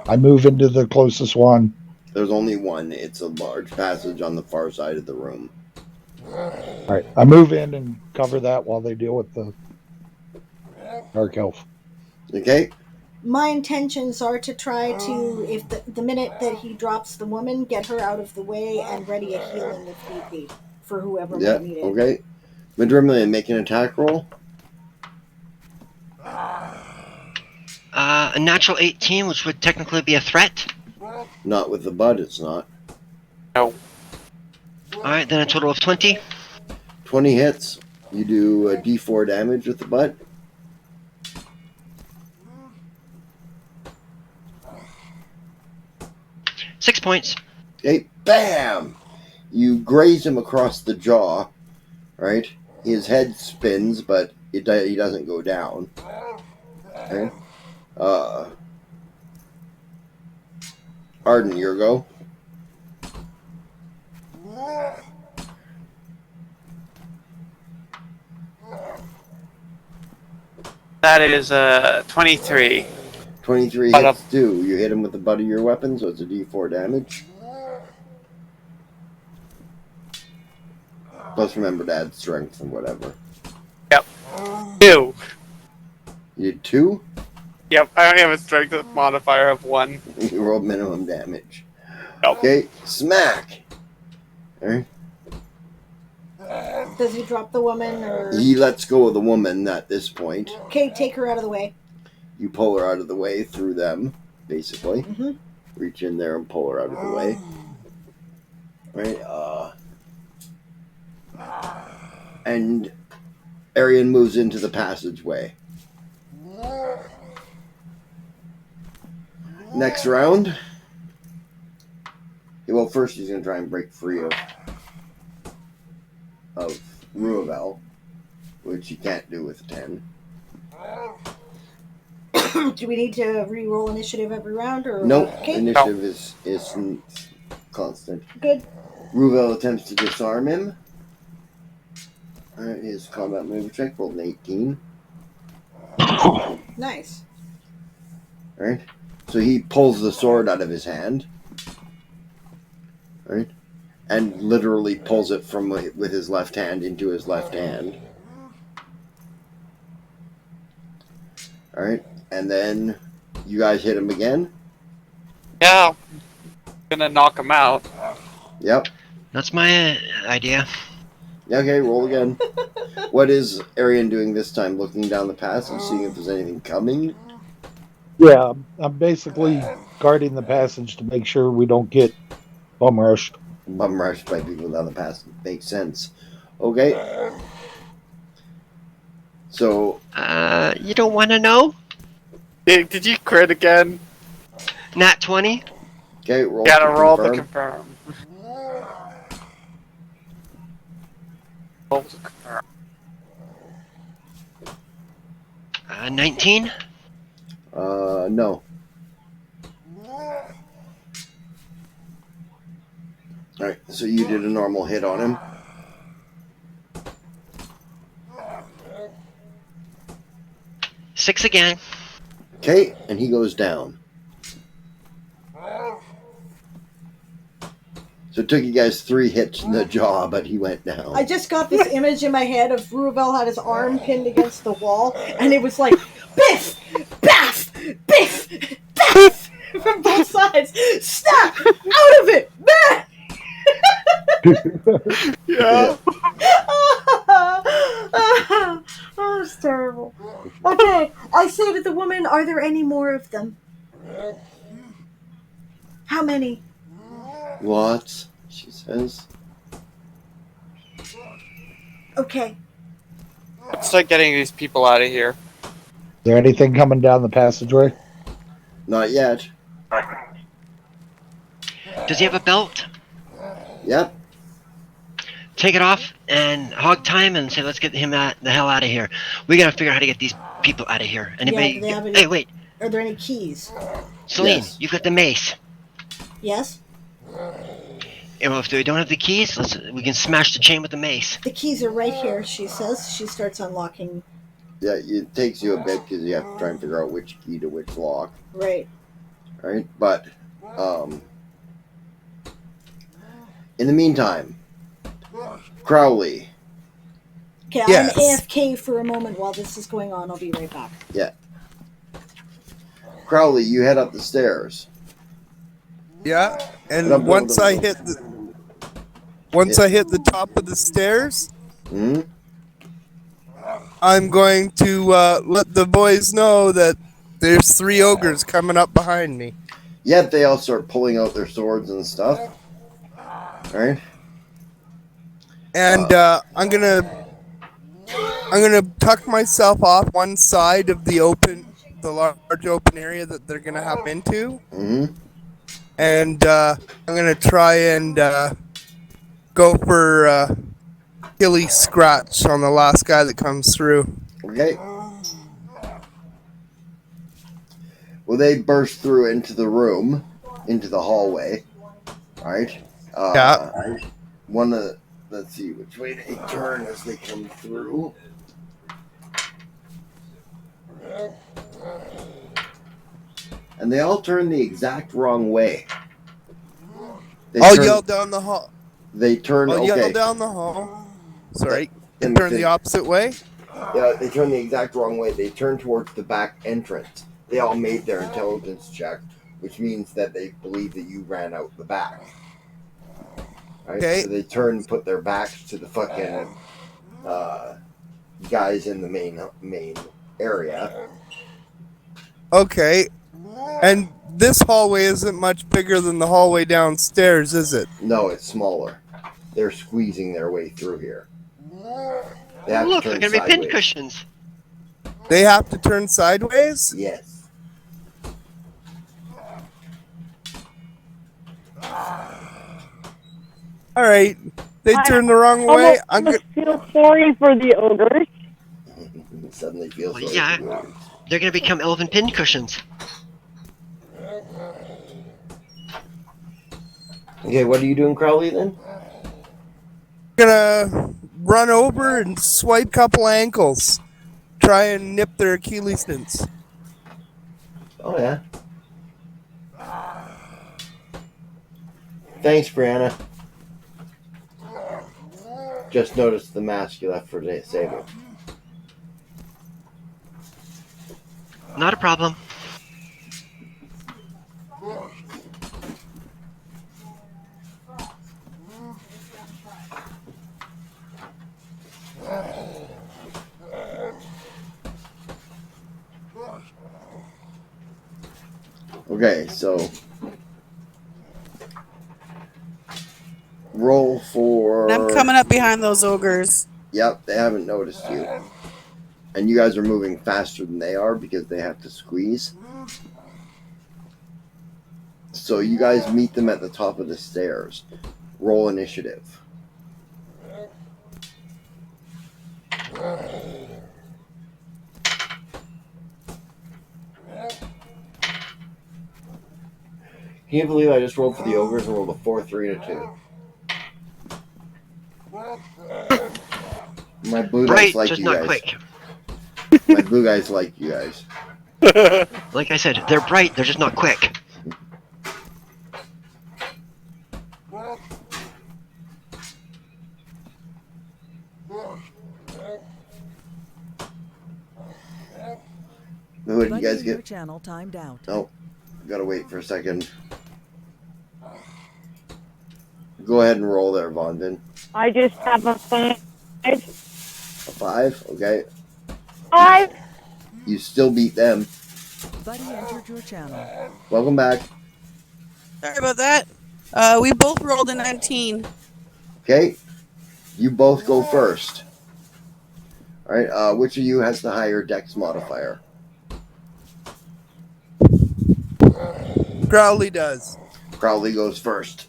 I move into the closest one. There's only one. It's a large passage on the far side of the room. All right, I move in and cover that while they deal with the dark elf. Okay? My intentions are to try to, if the minute that he drops the woman, get her out of the way and ready a healing if need be for whoever Yeah, might need it. okay. Madrimley, make an attack roll. A natural 18, which would technically be a threat. Not with the butt, it's not. No. Alright, then a total of 20. 20 hits. You do a d4 damage with the butt. Six points. Okay, bam! You graze him across the jaw, right? His head spins, but he doesn't go down. Okay? Arden, your go. That is 23. 23 But, hits do. You hit him with the butt of your weapon, so it's a d4 damage. Plus, remember to add strength and whatever. Yep. 2. You did 2? Yep, I only have a strength modifier of 1. You rolled minimum damage. Nope. Okay, smack. Alright. Does he drop the woman or? He lets go of the woman at this point. Okay, take her out of the way. You pull her out of the way through them, basically. Mm-hmm. Reach in there and pull her out of the way. Right, and Arian moves into the passageway. Next round. Well, first he's going to try and break free of Ruavel, which he can't do with 10. Do we need to re-roll initiative every round, or? Nope. Okay. Initiative is constant. Good. Ruavel attempts to disarm him. His combat move check rolled an 18. Nice. Right? So he pulls the sword out of his hand. Right? And literally pulls it from with his left hand into his left hand. Alright? And then you guys hit him again. Yeah. Gonna knock him out. Yep. That's my idea. Okay, roll again. What is Arian doing this time? Looking down the passage, seeing if there's anything coming? Yeah, I'm basically guarding the passage to make sure we don't get bum rushed. Bum rushed by people down the passage. Makes sense. Okay. So... you don't want to know? Did you crit again? Nat 20? Okay, roll Gotta to roll confirm. to confirm. Roll to confirm. 19? No. Alright, so you did a normal hit on him. Six again. Okay, and he goes down. So it took you guys 3 hits in the jaw, but he went down. I just got this image in my head of Ruavel had his arm pinned against the wall, and it was like, biff! Baff! Biff! Baff! From both sides. Snap! Out of it! Bah! Yeah. Oh, it's terrible. Okay, I say to the woman, are there any more of them? How many? Lots, she says. Okay. Let's start getting these people out of here. Is there anything coming down the passageway? Not yet. Does he have a belt? Yep. Take it off and hog time and say, let's get him the hell out of here. We gotta figure out how to get these people out of here. Anybody? do they have any- Hey, wait. Are there any keys? Celine, Yes. you've got the mace. Yes? And if we don't have the keys, we can smash the chain with the mace. The keys are right here, she says. She starts unlocking. Yeah, it takes you a bit because you have to try and figure out which key to which lock. Right. Right? But, in the meantime, Crowley. Okay, Yes. I'm AFK for a moment while this is going on. I'll be right back. Yeah. Crowley, you head up the stairs. Yeah, and Dum, dum, once dum, I dum. hit the top of the stairs, Hmm? I'm going to let the boys know that there's 3 ogres coming up behind me. Yet they all start pulling out their swords and stuff. Right? And I'm gonna tuck myself off one side of the large open area that they're gonna hop into, Mm-hmm. and I'm gonna try and go for killy scratch on the last guy that comes through. Okay. Well, they burst through into the room, into the hallway. Right? Yeah. One of the... Let's see which way they turn as they come through. And they all turn the exact wrong way. I'll yell down the hall. They turn. I'll okay. yell down the hall. Sorry. And turn the opposite way? Yeah, they turn the exact wrong way. They turn towards the back entrance. They all made their intelligence check, which means that they believe that you ran out the back. Right? Okay. So they turn and put their backs to the fucking guys in the main area. Okay. And this hallway isn't much bigger than the hallway downstairs, is it? No, it's smaller. They're squeezing their way through here. They have Look, to they're turn gonna be pin sideways. cushions. They have to turn sideways? Yes. Alright. They turn the wrong way. I'm gonna feel sorry for the ogres. Suddenly feels Well, sorry yeah, for the ogres. they're gonna become elven pin cushions. Okay, what are you doing, Crowley, then? Gonna run over and swipe couple ankles. Try and nip their Achilles tendons. Oh, yeah. Thanks, Brianna. Just noticed the mask you left for Saga. Not a problem. Okay, so roll for. I'm coming up behind those ogres. Yep, they haven't noticed you. And you guys are moving faster than they are because they have to squeeze. So you guys meet them at the top of the stairs. Roll initiative. Can you believe I just rolled for the ogres and rolled a 4, 3, and a 2? My blue guys Bright, like just you not guys. quick. My blue guys like you guys. Like I said, they're bright, they're just not quick. Who did you Buddy guys in your get? channel timed out. Oh, gotta wait for a second. Go ahead and roll there, Vonvin. I just have a 5. A 5? Okay. 5. You still beat them. Buddy entered your channel. Welcome back. Sorry about that. We both rolled a 19. Okay. You both go first. Alright, which of you has the higher dex modifier? Crowley does. Crowley goes first.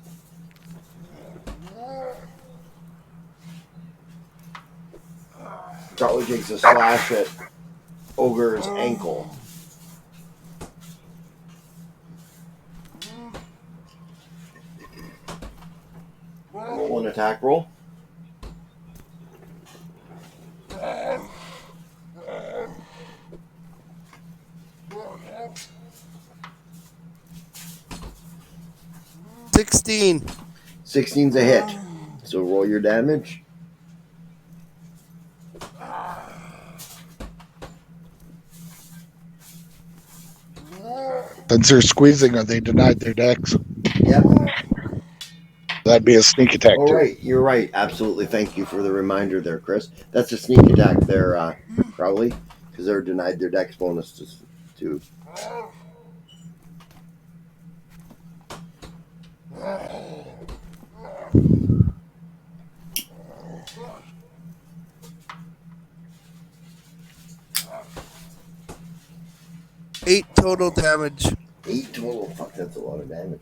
Crowley takes a slash at Ogre's ankle. Roll an attack roll. $16. 16's a hit. So roll your damage. Since they're squeezing, are they denied their decks? Yep. That'd be a sneak attack Oh, too. right. You're right. Absolutely. Thank you for the reminder there, Chris. That's a sneak attack there, Crowley, because they're denied their dex bonus to. $8 total damage. 8 total. Fuck, that's a lot of damage.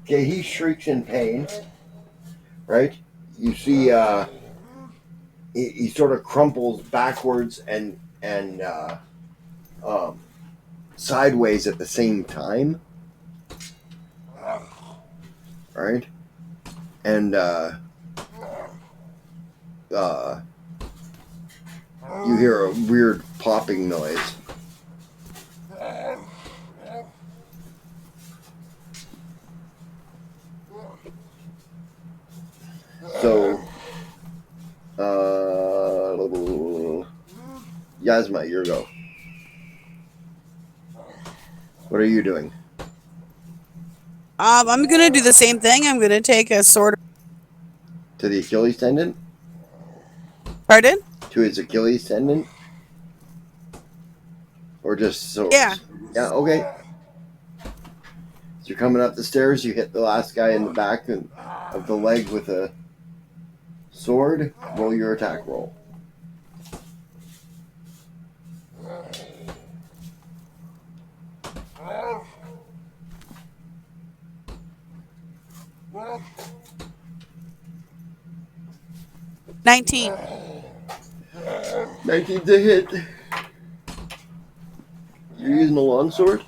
Okay, he shrieks in pain. Right? You see, he sort of crumples backwards and sideways at the same time. Right? And You hear a weird popping noise. So, Yasma, your go. What are you doing? I'm gonna do the same thing. I'm gonna take a sword. To the Achilles tendon? Pardon? To his Achilles tendon? Or just swords? Yeah. Yeah, okay. So you're coming up the stairs, you hit the last guy in the back of the leg with a sword. Roll your attack roll. $19. 19's a hit. You're using a longsword?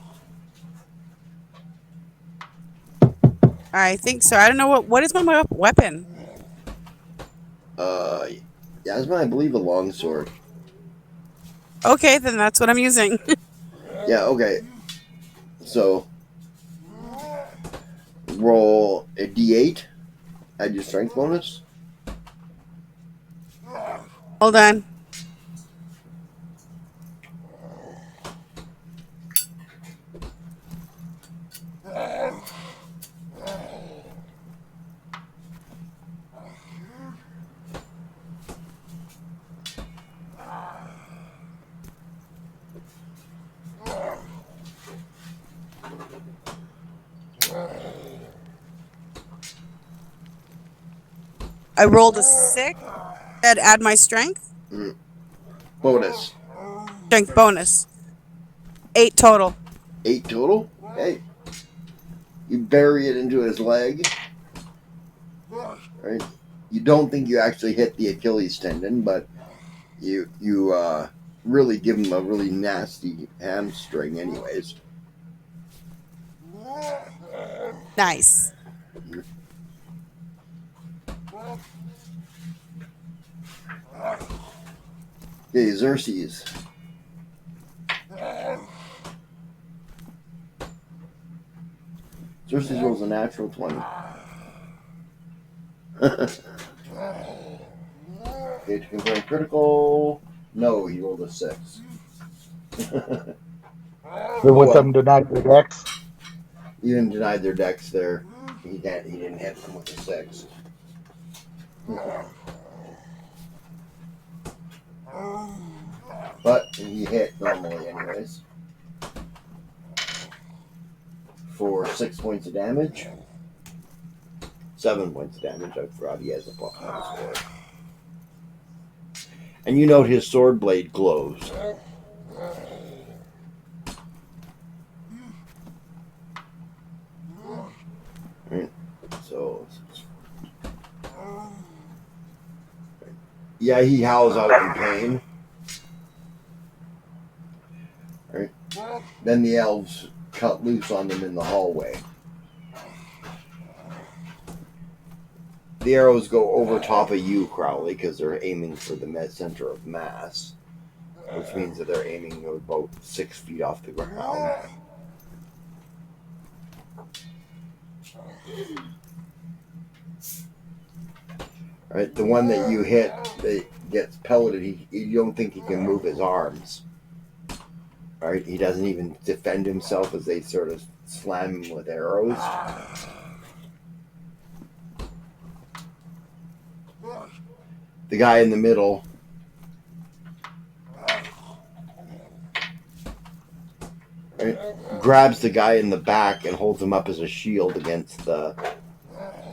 I think so. I don't know what is my weapon. Yasma, I believe a longsword. Okay, then that's what I'm using. Yeah, okay. So, roll a d8. Add your strength bonus. Hold on. I rolled a 6. I'd add my strength. Bonus. Strength bonus. 8 total. 8 total? Okay. You bury it into his leg. Right? You don't think you actually hit the Achilles tendon, but you really give him a really nasty hamstring anyways. Nice. Okay, Xerxes. Xerxes rolls a natural 20. Okay, to confirm critical. No, he rolled a 6. With them denied the dex. Even denied their decks there. He didn't hit them with a 6. But he hit normally anyways. For 6 points of damage. 7 points of damage. I forgot he has a plus on his sword. And you note his sword blade glows. Right. So, yeah, he howls out in pain. Right. Then the elves cut loose on them in the hallway. The arrows go over top of you, Crowley, because they're aiming for the center of mass, which means that they're aiming about 6 feet off the ground. Right, the one that you hit that gets pelleted, you don't think he can move his arms. Right, he doesn't even defend himself as they sort of slam him with arrows. The guy in the middle grabs the guy in the back and holds him up as a shield against the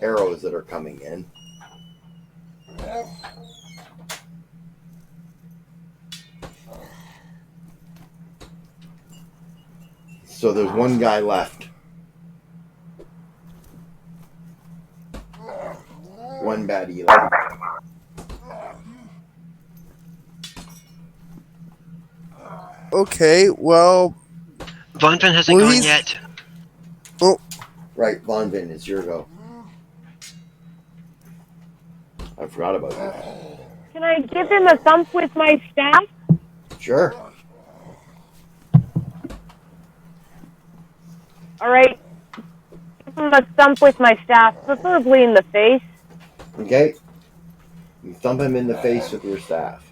arrows that are coming in. So there's one guy left. One baddie left. Okay, well, Von Ven hasn't gone yet. Oh, right, Von Ven, it's your go. I forgot about you. Can I give him a thump with my staff? Sure. All right. Give him a thump with my staff, preferably in the face. Okay. You thump him in the face with your staff.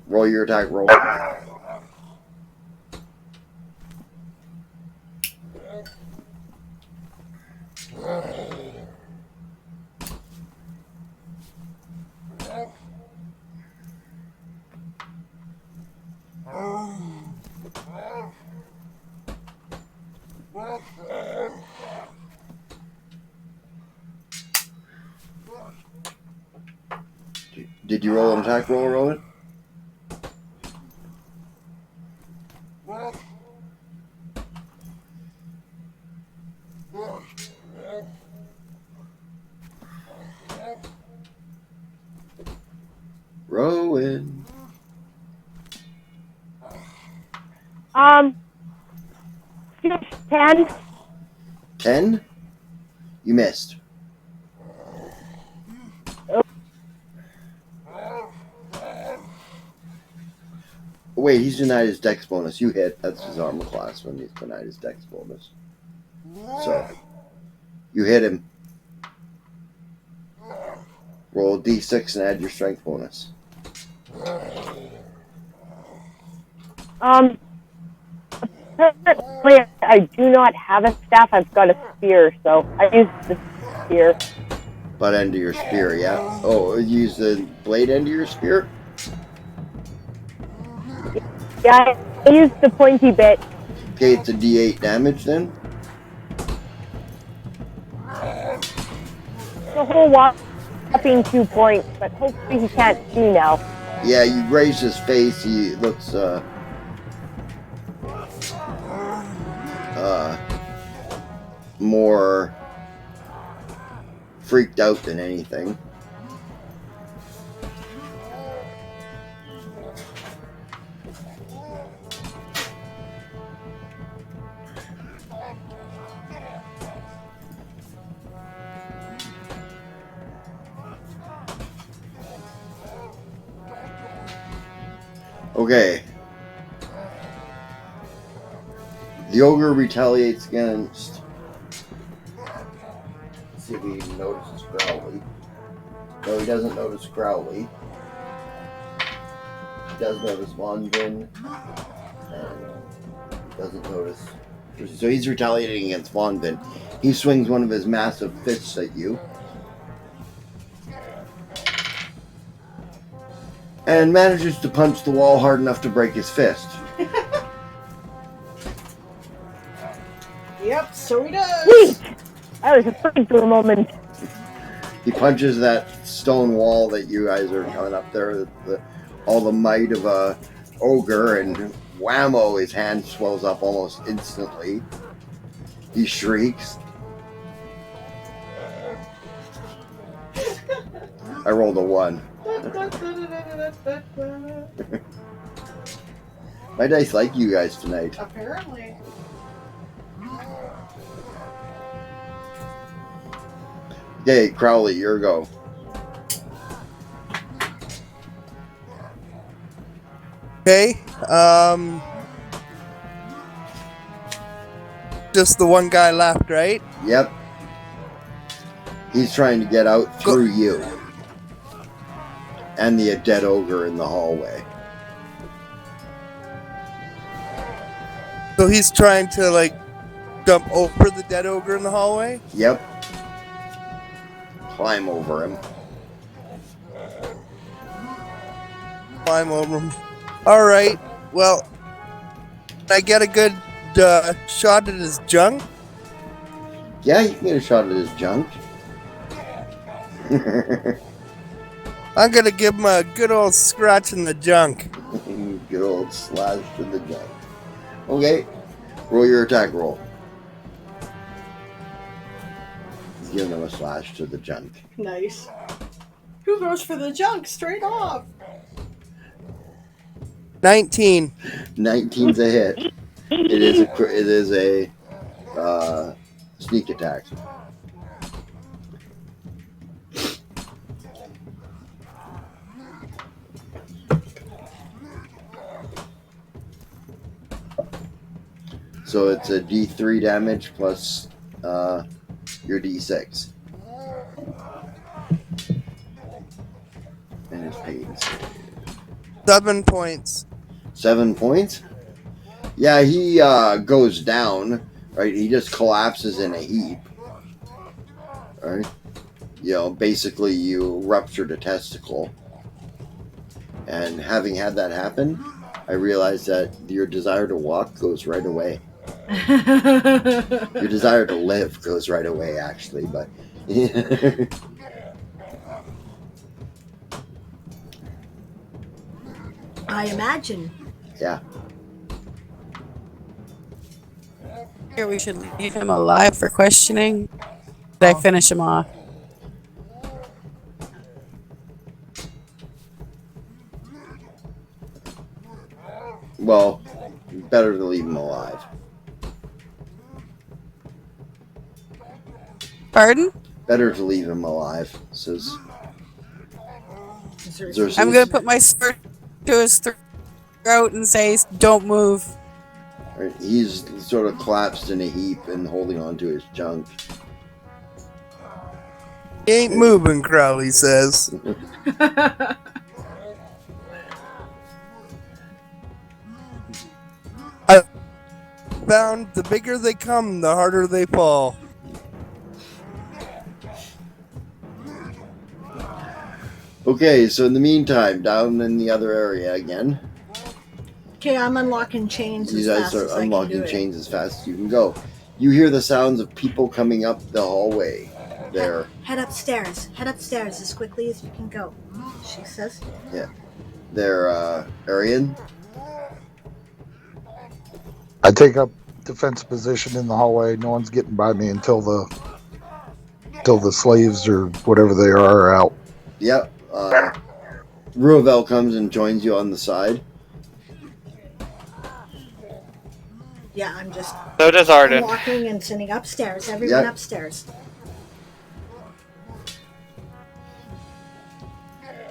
Roll your attack roll. Did you roll an attack roll, Rowan? Rowan. 10. 10? You missed. Wait, he's denied his dex bonus. You hit. That's his armor class when he's denied his dex bonus. So, you hit him. Roll a d6 and add your strength bonus. Apparently I do not have a staff. I've got a spear, so I use the spear. Butt end of your spear, yeah. Oh, use the blade end of your spear? Yeah, I use the pointy bit. Okay, it's a d8 damage then. The whole whopping 2 points, but hopefully he can't see now. Yeah, you raise his face. He looks, more freaked out than anything. Okay. The ogre retaliates against. Let's see if he even notices Crowley. No, he doesn't notice Crowley. He does notice Monvin. And he doesn't notice. So he's retaliating against Monvin. He swings one of his massive fists at you. And manages to punch the wall hard enough to break his fist. Yep, so he does. Sweet! I was afraid for a moment. He punches that stone wall that you guys are coming up there, all the might of a ogre, and whammo, his hand swells up almost instantly. He shrieks. I rolled a 1. My dice like you guys tonight. Apparently. Okay, Crowley, your go. Okay. Just the one guy left, right? Yep. He's trying to get out through you. And the dead ogre in the hallway. So he's trying to, like, jump over the dead ogre in the hallway? Yep. Climb over him. Climb over him. Alright, well, can I get a good shot at his junk? Yeah, you can get a shot at his junk. I'm gonna give him a good old scratch in the junk. Good old slash to the junk. Okay, roll your attack roll. He's giving him a slash to the junk. Nice. Who goes for the junk straight off? 19. 19's a hit. It is a sneak attack. So it's a D3 damage plus your D6. And his pain. 7 points. 7 points? Yeah, he goes down, right? He just collapses in a heap. Right? You know, basically you ruptured a testicle. And having had that happen, I realized that your desire to walk goes right away. Your desire to live goes right away, actually, but... I imagine. Yeah. Here we should leave him alive for questioning. Did I finish him off? Well, better to leave him alive. Pardon? Better to leave him alive, says Xerxes. I'm going to put my sword to his throat and say, don't move. Right, he's sort of collapsed in a heap and holding on to his junk. He ain't moving, Crowley says. I found the bigger they come, the harder they fall. Okay, so in the meantime, down in the other area again. Okay, I'm unlocking chains You as guys fast are as I can unlocking do it. chains as fast as you can go. You hear the sounds of people coming up the hallway there. Head upstairs. Head upstairs as quickly as you can go, she says. Yeah. They're, Arian? I take up defensive position in the hallway. No one's getting by me until the slaves or whatever they are out. Yep. Ruavel comes and joins you on the side. Yeah, I'm just So does Arden. walking and sending upstairs. Everyone Yep. upstairs.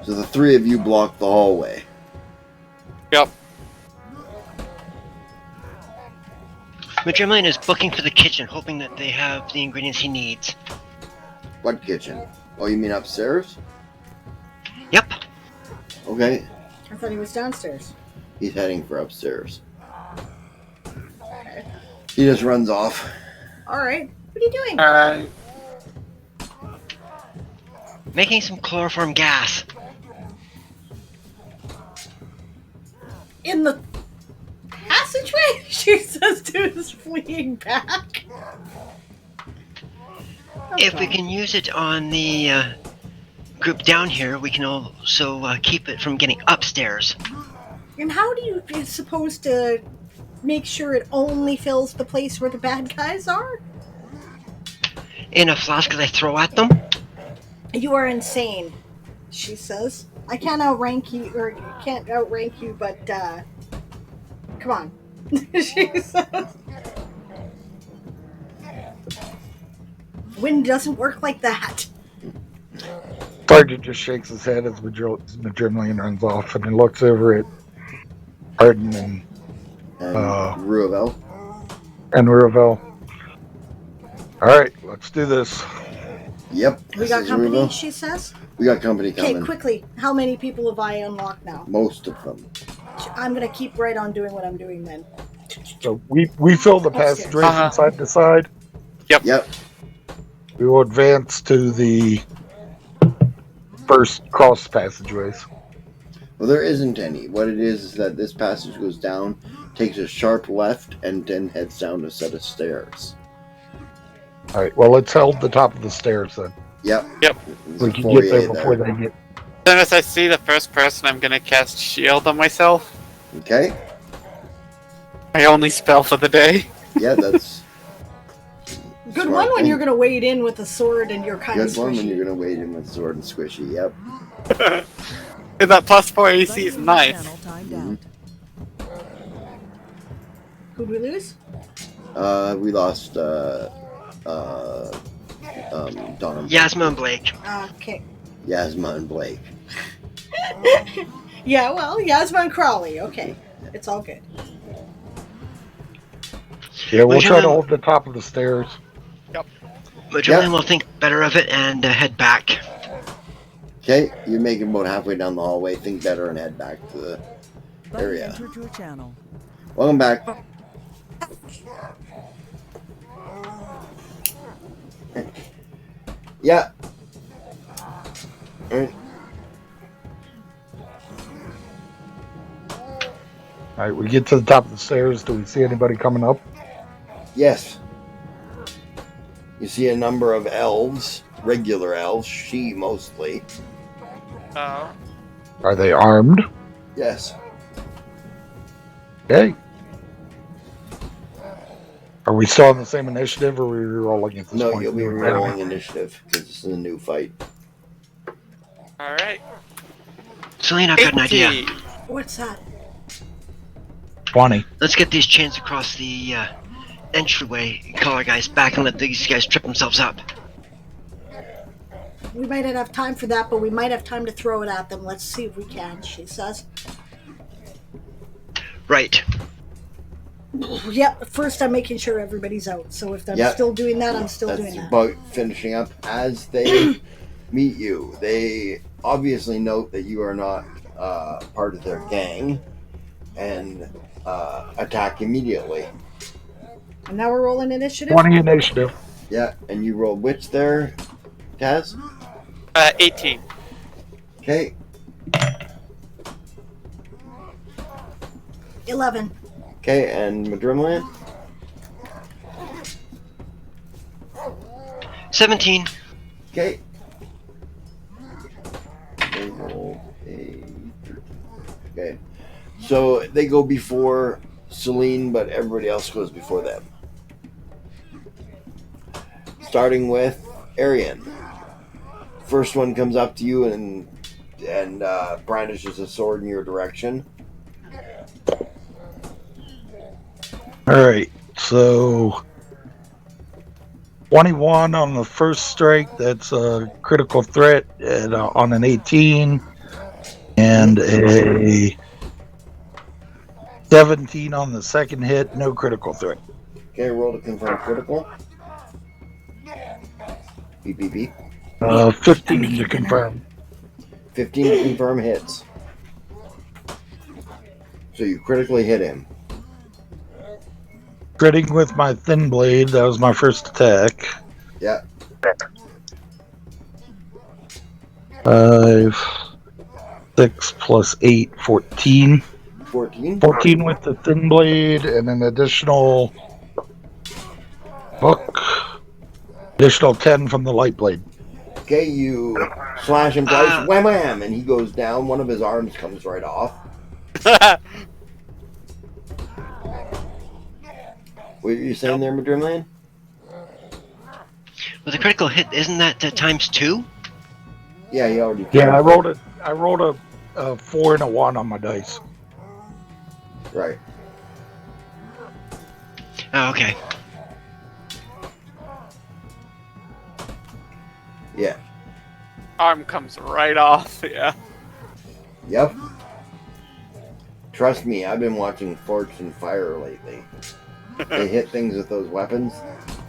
So the three of you block the hallway. Yep. Magellan is looking for the kitchen, hoping that they have the ingredients he needs. What kitchen? Oh, you mean upstairs? Yep. Okay. I thought he was downstairs. He's heading for upstairs. He just runs off. Alright. What are you doing? Alright. Making some chloroform gas. In the passageway? She says to his fleeing back. If we can use it on the group down here, we can also keep it from getting upstairs. And how do you you're supposed to make sure it only fills the place where the bad guys are? In a flask that I throw at them? You are insane, she says. I can't outrank you, or can't outrank you, but, come on. She says. Wind doesn't work like that. Sergeant just shakes his head as Magellan runs off, and he looks over at Arden and Ruavel. Ruavel. All right, let's do this. Yep. We got says company, Ruavel. she says. We got company Okay, coming. quickly. How many people have I unlocked now? Most of them. I'm gonna keep right on doing what I'm doing then. So we fill the Upstairs. passageway Uh-huh. from side to side. Yep. We will advance to the first cross passageways. Well, there isn't any. What it is that this passage goes down, takes a sharp left, and then heads down a set of stairs. All right. Well, let's hold the top of the stairs then. Yep. Yep. There's We a can foyer get there before there. they get. As soon as I see the first person, I'm gonna cast shield on myself. Okay. My only spell for the day. Yeah, that's Good smart one when thing. you're gonna wade in with a sword and you're kind Good of one when squishy. you're gonna wade in with sword and squishy. Yep. And that plus 4 AC is User nice. channel timed out. Who'd we lose? We lost Donna. Yasma and Blake. Okay. Yasma and Blake. Yeah, well, Yasma and Crawley. Okay. It's all good. Yeah, we'll try to Magellan- hold the top of the stairs. Magellan will think better of it and head back. Okay, you're making about halfway down the hallway. Think better and head back to the Buddy area. entered your channel. Welcome back. Yeah. All right. All right, we get to the top of the stairs. Do we see anybody coming up? Yes. You see a number of elves, regular elves, she mostly. Oh. Are they armed? Yes. Okay. Are we still on the same initiative, or are we rolling at this No, point? you'll be rolling initiative because this is a new fight. All right. Celine, I've got an idea. 18. What's that? 20. Let's get these chains across the entryway, call our guys back, and let these guys trip themselves up. We might not have time for that, but we might have time to throw it at them. Let's see if we can, she says. Right. Yep, first I'm making sure everybody's out. So if I'm Yep. still doing that, I'm still That's doing that. about finishing up. As they meet you, they obviously note that you are not part of their gang and attack immediately. And now we're rolling initiative? 20 initiative. Yeah, and you rolled which there, Taz? 18. Okay. 11. Okay, and Madrimland? 17. Okay. They rolled a 13. Okay. So they go before Celine, but everybody else goes before them. Starting with Arian. First one comes up to you and brandishes a sword in your direction. Alright, so 21 on the first strike, that's a critical threat on an 18, and a 17 on the second hit, no critical threat. Okay, roll to confirm critical. Beep, beep, beep. 15 to confirm. 15 to confirm hits. So you critically hit him. Critting with my thin blade, that was my first attack. Yeah. 5, 6 plus 8, 14. 14. 14 with the thin blade, and an additional additional 10 from the light blade. Okay, you slash him twice, wham wham, and he goes down. One of his arms comes right off. What are you saying there, Madrimland? With a critical hit, isn't that times 2? Yeah, he already. Yeah, I rolled a 4 and a 1 on my dice. Right. Oh, okay. Yeah. Arm comes right off, yeah. Yep. Trust me, I've been watching Forged in Fire lately. They hit things with those weapons,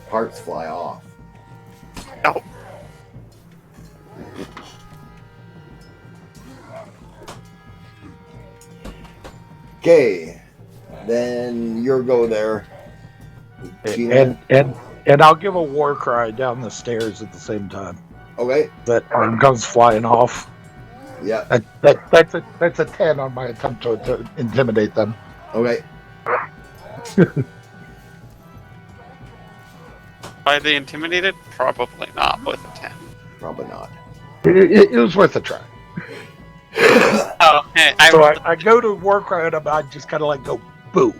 parts fly off. Nope. Okay, then your go there. And I'll give a war cry down the stairs at the same time. Okay. That arm comes flying off. Yeah. That's a 10 on my attempt to intimidate them. Okay. Are they intimidated? Probably not with a 10. Probably not. It was worth a try. Oh, hey, So I go to war cry and I just kind of like go, boo.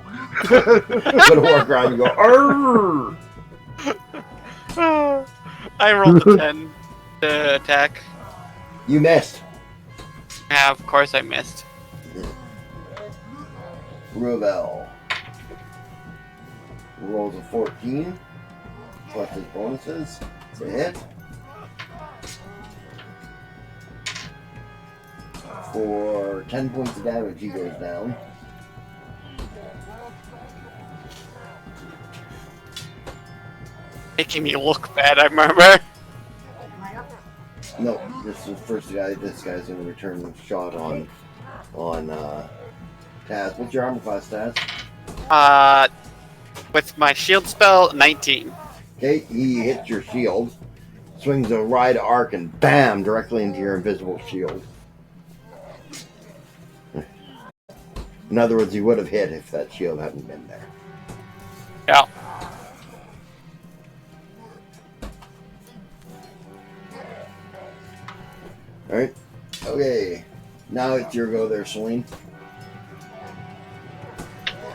Go to war cry and go, arrgh! I rolled a 10 to attack. You missed. Yeah, of course I missed. Ravel rolls a 14 plus his bonuses. It's a hit. For 10 points of damage, he goes down. Making me look bad, I remember. No, this is first guy. This guy's gonna return the shot on Taz. What's your armor class, Taz? With my shield spell, 19. Okay, he hits your shield, swings a wide arc, and bam, directly into your invisible shield. In other words, he would have hit if that shield hadn't been there. Yeah. Alright. Okay. Now it's your go there, Celine.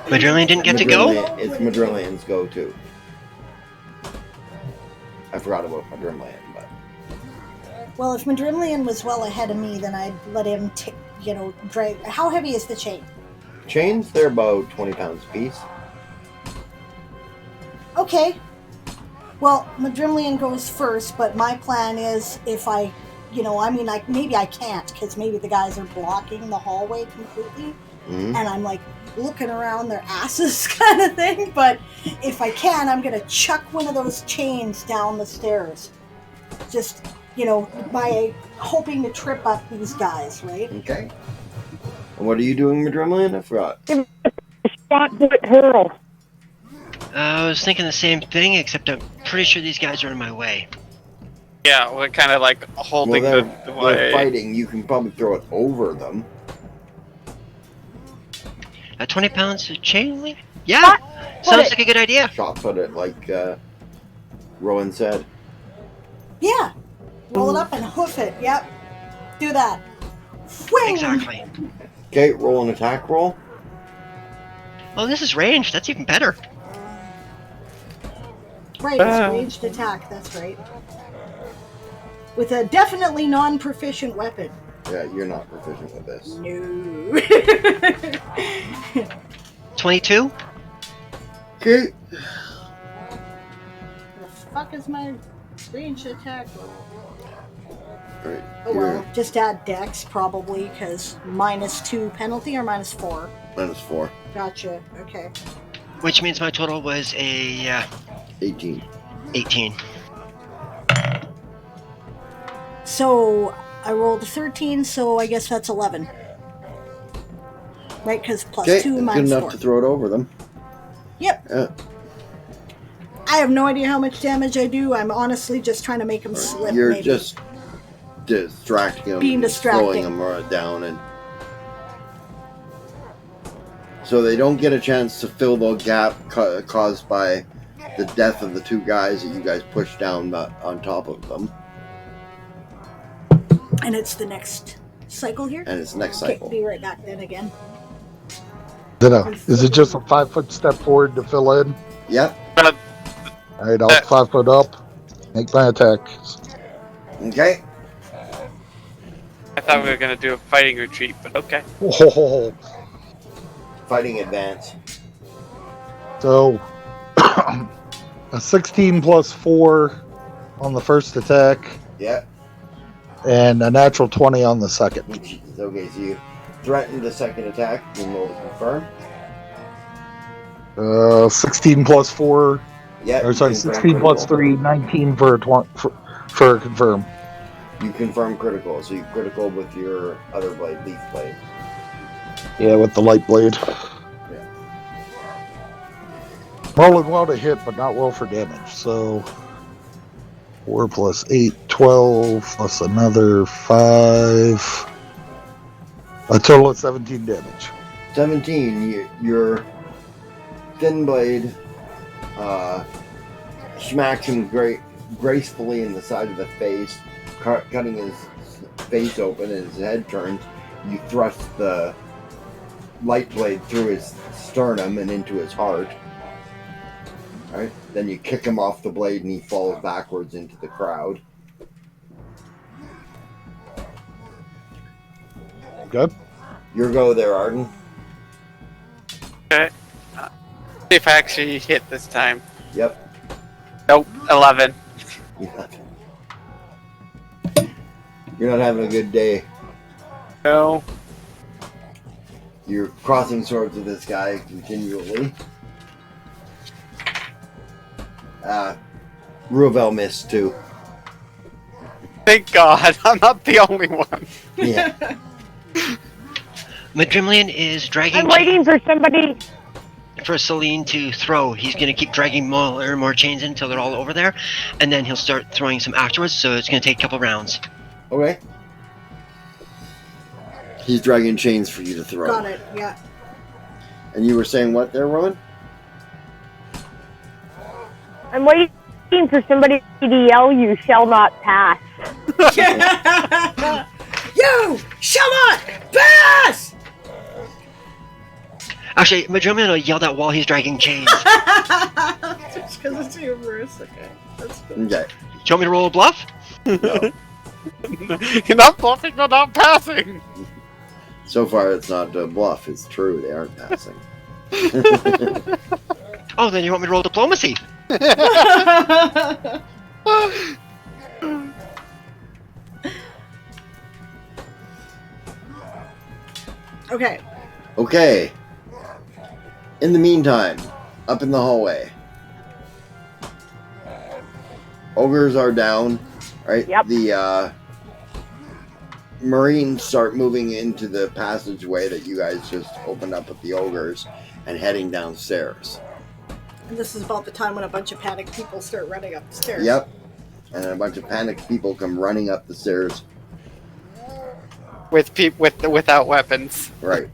Madrillion didn't get to go? It's Madrillion's go too. I forgot about Madrillion, but... Well, if Madrimlian was well ahead of me, then I'd let him, drag... How heavy is the chain? Chains, they're about 20 pounds a piece. Okay. Well, Madrimlian goes first, but my plan is if I... maybe I can't, because maybe the guys are blocking the hallway completely, and I'm, looking around their asses kind of thing, but if I can, I'm going to chuck one of those chains down the stairs. Just, by hoping to trip up these guys, right? Okay. And what are you doing, Madrimlian? I forgot. Shot put hurl. I was thinking the same thing, except I'm pretty sure these guys are in my way. Yeah, we're kind of holding Well, the way. they're fighting. You can probably throw it over them. 20 pounds of chain link? Yeah! Sounds like a good idea. Shot put it like Rowan said. Yeah. Roll it up and hoof it. Yep. Do that. Whing! Exactly. Okay, roll an attack roll. Oh, this is ranged. That's even better. Right, it's ranged attack. That's right. With a definitely non-proficient weapon. Yeah, you're not proficient with this. No. 22? Okay. The fuck is my ranged attack? Right. Oh well, just add dex probably, because -2 penalty or -4? -4. Gotcha, okay. Which means my total was a 18. 18. So, I rolled a 13, so I guess that's 11. Right, because +2 good -4. enough to throw it over them. Yep. Yeah. I have no idea how much damage I do. I'm honestly just trying to make them slip. You're maybe. just distracting them, Being distracting. slowing them down, and so they don't get a chance to fill the gap caused by the death of the two guys that you guys pushed down on top of them. And it's the next cycle here? And it's next Okay, cycle. be right back then again. Is it just a 5-foot step forward to fill in? Yep. Alright, I'll 5 foot up, make my attack. Okay. I thought we were going to do a fighting retreat, but okay. Oh, Fighting advance. so, a 16 plus 4 on the first attack, Yep. and a natural 20 on the second. Okay, so you threatened the second attack. You roll to confirm. 16 plus 4, Yeah. or sorry, 16 plus 3, 19 for a for a confirm. You confirm critical, so you critical with your other blade, leaf blade. Yeah, with the light blade. Yeah. Rolling well to hit, but not well for damage. So 4 plus 8, 12, plus another 5. A total of 17 damage. 17. Your thin blade smacks him gracefully in the side of the face, cutting his face open, and his head turns. You thrust the light blade through his sternum and into his heart. Alright, then you kick him off the blade and he falls backwards into the crowd. Good. Your go there, Arden. Okay. See if I actually hit this time. Yep. Nope, 11. You're not having a good day. No. You're crossing swords with this guy continually. Ruvel missed too. Thank God, I'm not the only one. Yeah. Madrimlian is dragging I'm waiting for somebody. for Celine to throw. He's going to keep dragging more and more chains in until they're all over there, and then he'll start throwing some afterwards, so it's going to take a couple rounds. Okay. He's dragging chains for you to throw. Got it. Yeah. And you were saying what there, Rowan? I'm waiting for somebody to yell, "You shall not pass." You shall not pass! Actually, Madrimlian will yell that while he's dragging chains. Just because it's humorous. Okay. That's good. Okay. Do you want me to roll a bluff? No. You're not bluffing, you're not passing. So far, it's not a bluff. It's true. They aren't passing. Oh, then you want me to roll diplomacy? Okay. Okay. In the meantime, up in the hallway, ogres are down. Right. Yep. The Marines start moving into the passageway that you guys just opened up with the ogres and heading downstairs. And this is about the time when a bunch of panicked people start running up the stairs. Yep. And a bunch of panicked people come running up the stairs. Without weapons. Right.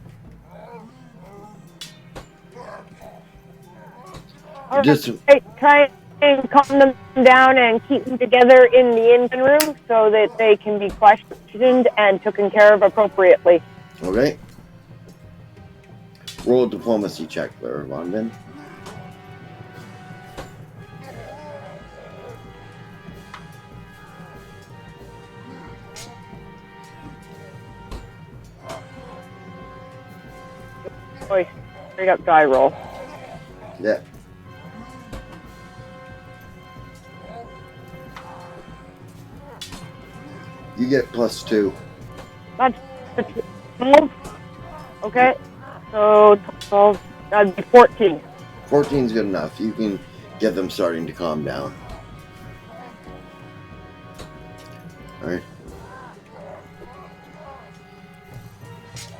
All Just right, try and calm them down and keep them together in the engine room so that they can be questioned and taken care of appropriately. okay. Roll a diplomacy check there, London. Boy, straight up die roll. Yeah. You get +2. That's 12. Okay, so 12, that'd be 14. 14's good enough. You can get them starting to calm down. Alright.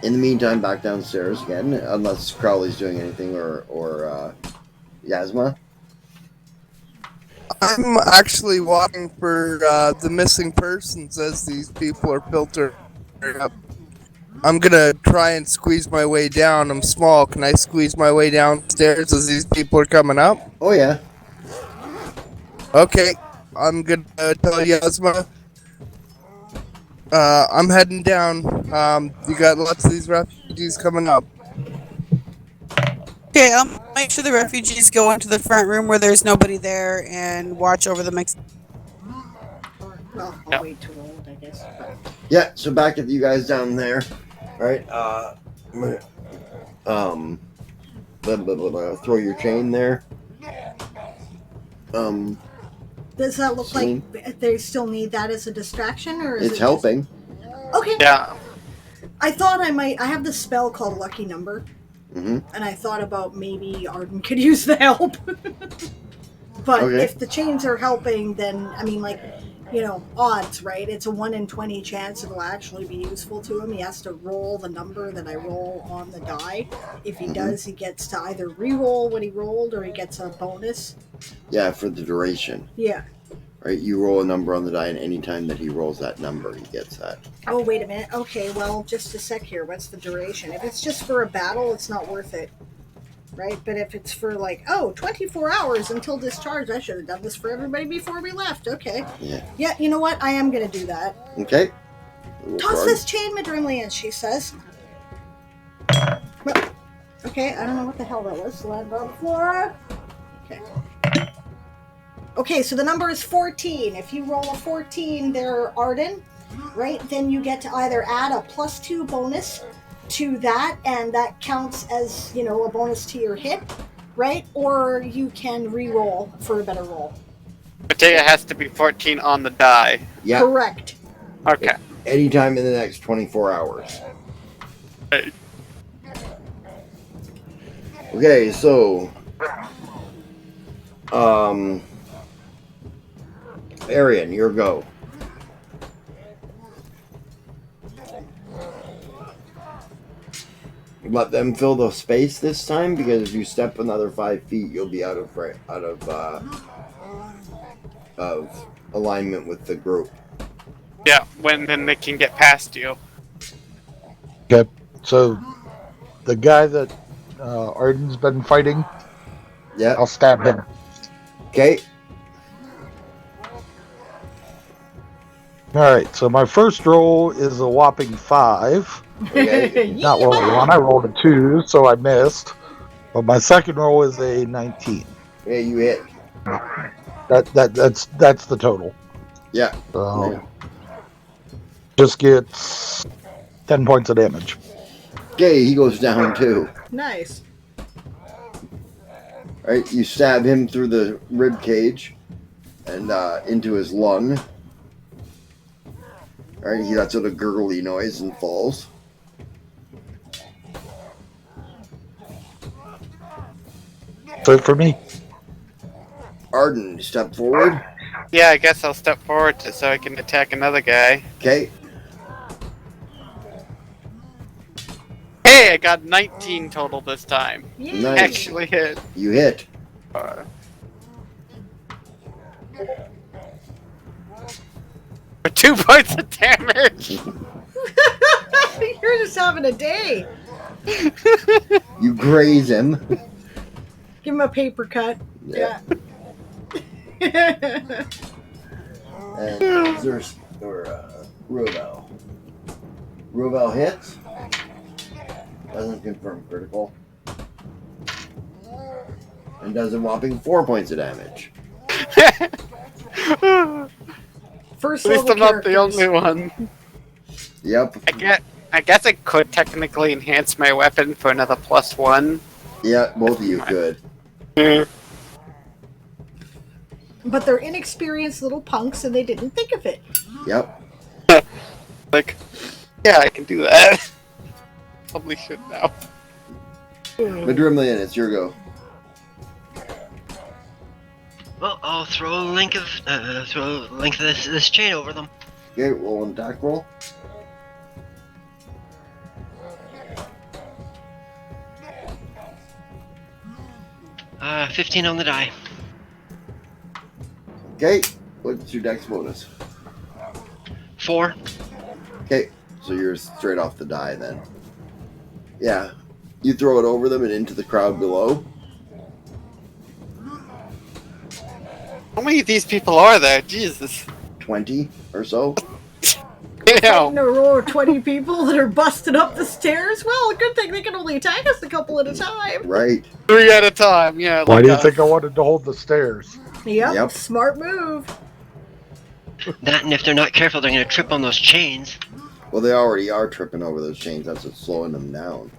In the meantime, back downstairs again, unless Crowley's doing anything or Yasma. I'm actually watching for the missing persons as these people are filtering up. I'm gonna try and squeeze my way down. I'm small. Can I squeeze my way downstairs as these people are coming up? Oh yeah. Okay. I'm gonna tell Yasma. I'm heading down. You got lots of these refugees coming up. Okay, I'll make sure the refugees go into the front room where there's nobody there and watch over the mix. Well, I'll wait till old, I guess. But... Yeah, so back at you guys down there. Right? Throw your chain there. Does that look like they still need that as a distraction, or is it's it helping. Just... Okay. Yeah. I thought I have this spell called Lucky Number, Mm-hmm. and I thought about maybe Arden could use the help. But Okay. if the chains are helping, then I mean, like, you know, odds, right? It's a 1 in 20 chance it'll actually be useful to him. He has to roll the number that I roll on the die. If he does, he gets to either re-roll what he rolled, or he gets a bonus. Yeah, for the duration. Yeah. Right? You roll a number on the die, and any time that he rolls that number, he gets that. Oh, wait a minute. Okay, well, just a sec here. What's the duration? If it's just for a battle, it's not worth it. Right? But if it's for, like, 24 hours until discharge, I should have done this for everybody before we left. Okay. Yeah. Yeah, you know what? I am going to do that. Okay. Toss this chain, Madrimlian, she says. Well, okay, I don't know what the hell that was. Land on the floor. Okay. Okay, so the number is 14. If you roll a 14 there, Arden, right, then you get to either add a +2 bonus to that, and that counts as, you know, a bonus to your hit, right? Or you can re-roll for a better roll. But it has to be 14 on the die. Yeah. Correct. Okay. Anytime in the next 24 hours. Hey. Okay, so Arian, your go. Let them fill the space this time, because if you step another 5 feet, you'll be out of alignment with the group. Yeah, then they can get past you. Okay, so the guy that Arden's been fighting, Yeah. I'll stab him. Okay. All right, so my first roll is a whopping 5. Okay. Not roll a 1, I rolled a 2, so I missed. But my second roll is a 19. Yeah, you hit. That's the total. Yeah. So Yeah. just gets 10 points of damage. Okay, he goes down too. Nice. Right, you stab him through the rib cage and into his lung. Right, he lets out a gurgly noise and falls. So for me. Arden, step forward. Yeah, I guess I'll step forward so I can attack another guy. Okay. Hey, I got 19 total this time. Yay. Nice. Actually hit. You hit. For 2 points of damage. You're just having a day. You graze him. Give him a paper cut. Yeah. Yeah. And Zerst or Ruvel. Ruvel hits. Doesn't confirm critical. And does a whopping 4 points of damage. First At least level I'm not the characters. only one. Yep. I guess I could technically enhance my weapon for another +1. Yeah, both of you could. But they're inexperienced little punks and they didn't think of it. Yep. Like, yeah, I can do that. Probably should now. Madrimlian, it's your go. Well, I'll throw a link of this chain over them. Okay, roll an attack roll. Uh, 15 on the die. Okay, what's your dex bonus? 4. Okay, so you're straight off the die then. Yeah, you throw it over them and into the crowd below. How many of these people are there? Jesus. 20 or so. In a row of 20 people that are busting up the stairs. Well, good thing they can only attack us a couple at a time. Right. 3 at a time, yeah. Why like do you us. think I wanted to hold the stairs? Yep. Smart move. That, and if they're not careful, they're going to trip on those chains. Well, they already are tripping over those chains. That's what's slowing them down.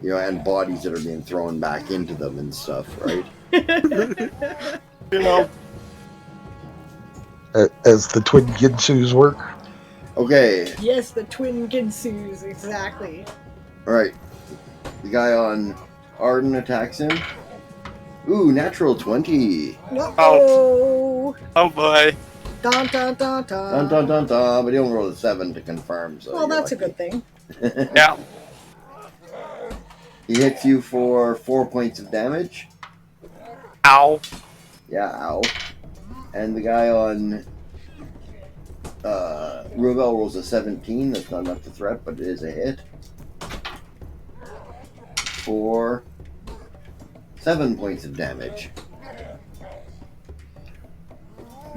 You know, and bodies that are being thrown back into them and stuff, right? You know. As the twin Ginsus work. Okay, Yes, the twin Ginsus, exactly. alright. The guy on Arden attacks him. Ooh, natural 20. Uh-oh. Oh boy. Dun, dun, dun, dun. Dun dun dun dun, but he only rolled a 7 to confirm, so Well, you're that's a lucky. good thing. Yeah. He hits you for 4 points of damage. Ow. Yeah, ow. And the guy on Ruvel rolls a 17. That's not enough to threat, but it is a hit. For 7 points of damage.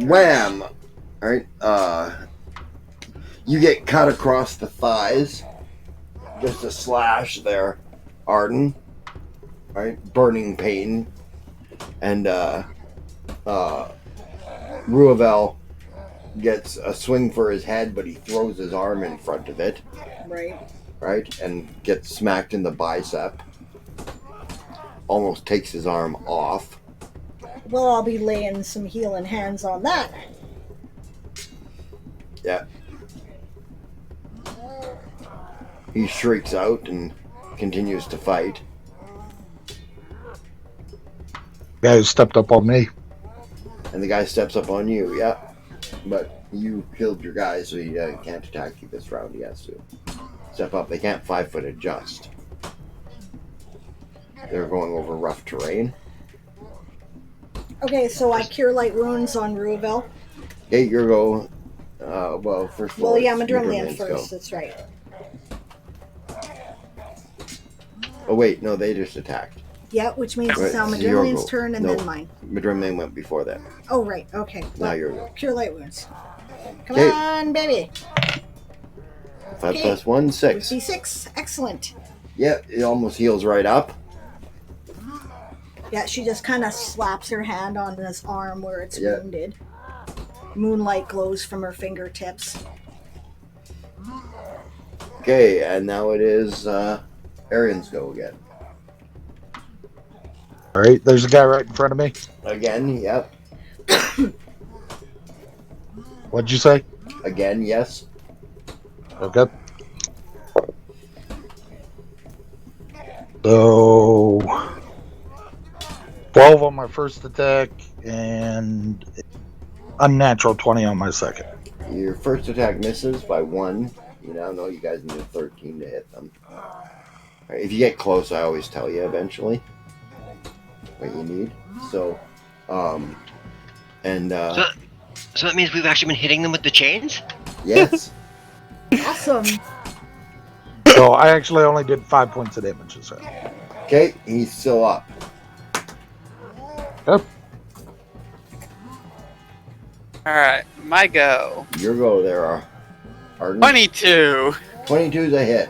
Wham! Alright, you get cut across the thighs. Just a slash there, Arden. Right? Burning pain. And, Ruvel gets a swing for his head, but he throws his arm in front of it. Right. Right? And gets smacked in the bicep. Almost takes his arm off. Well, I'll be laying some healing hands on that. Yeah. He shrieks out and continues to fight. Guy who stepped up on me. And the guy steps up on you. Yeah. But you killed your guy, so he can't attack you this round. He has to step up. They can't 5-foot adjust. They're going over rough terrain. Okay, so I cure light wounds on Ruaville. Okay, your go. Well, first of all, Well, yeah, it's Madrumlian Madrumlian's first. go. That's right. Oh wait, no, they just attacked. Yeah, which means Right, it's now so your Madrumlian's go. turn and No, then mine. Madrumlian went before that. Oh, right. Okay. Now Well, your go. cure light wounds. Come Okay. on, baby. 5 Okay. plus 1, 6. D6. Excellent. Yep, it almost heals right up. Yeah, she just kind of slaps her hand on his arm where it's Yeah. wounded. Moonlight glows from her fingertips. Okay, and now it is Arian's go again. All right, there's a guy right in front of me. Again, yep. What'd you say? Again, yes. Okay. So 12 on my first attack and unnatural 20 on my second. Your first attack misses by 1. You now know you guys need a 13 to hit them. Alright, if you get close, I always tell you eventually what you need. So, So that means we've actually been hitting them with the chains? yes. Awesome. So I actually only did 5 points of damage this round. Okay, he's still up. Yep. Alright, my go. Your go there, Arden. 22! 22's a hit.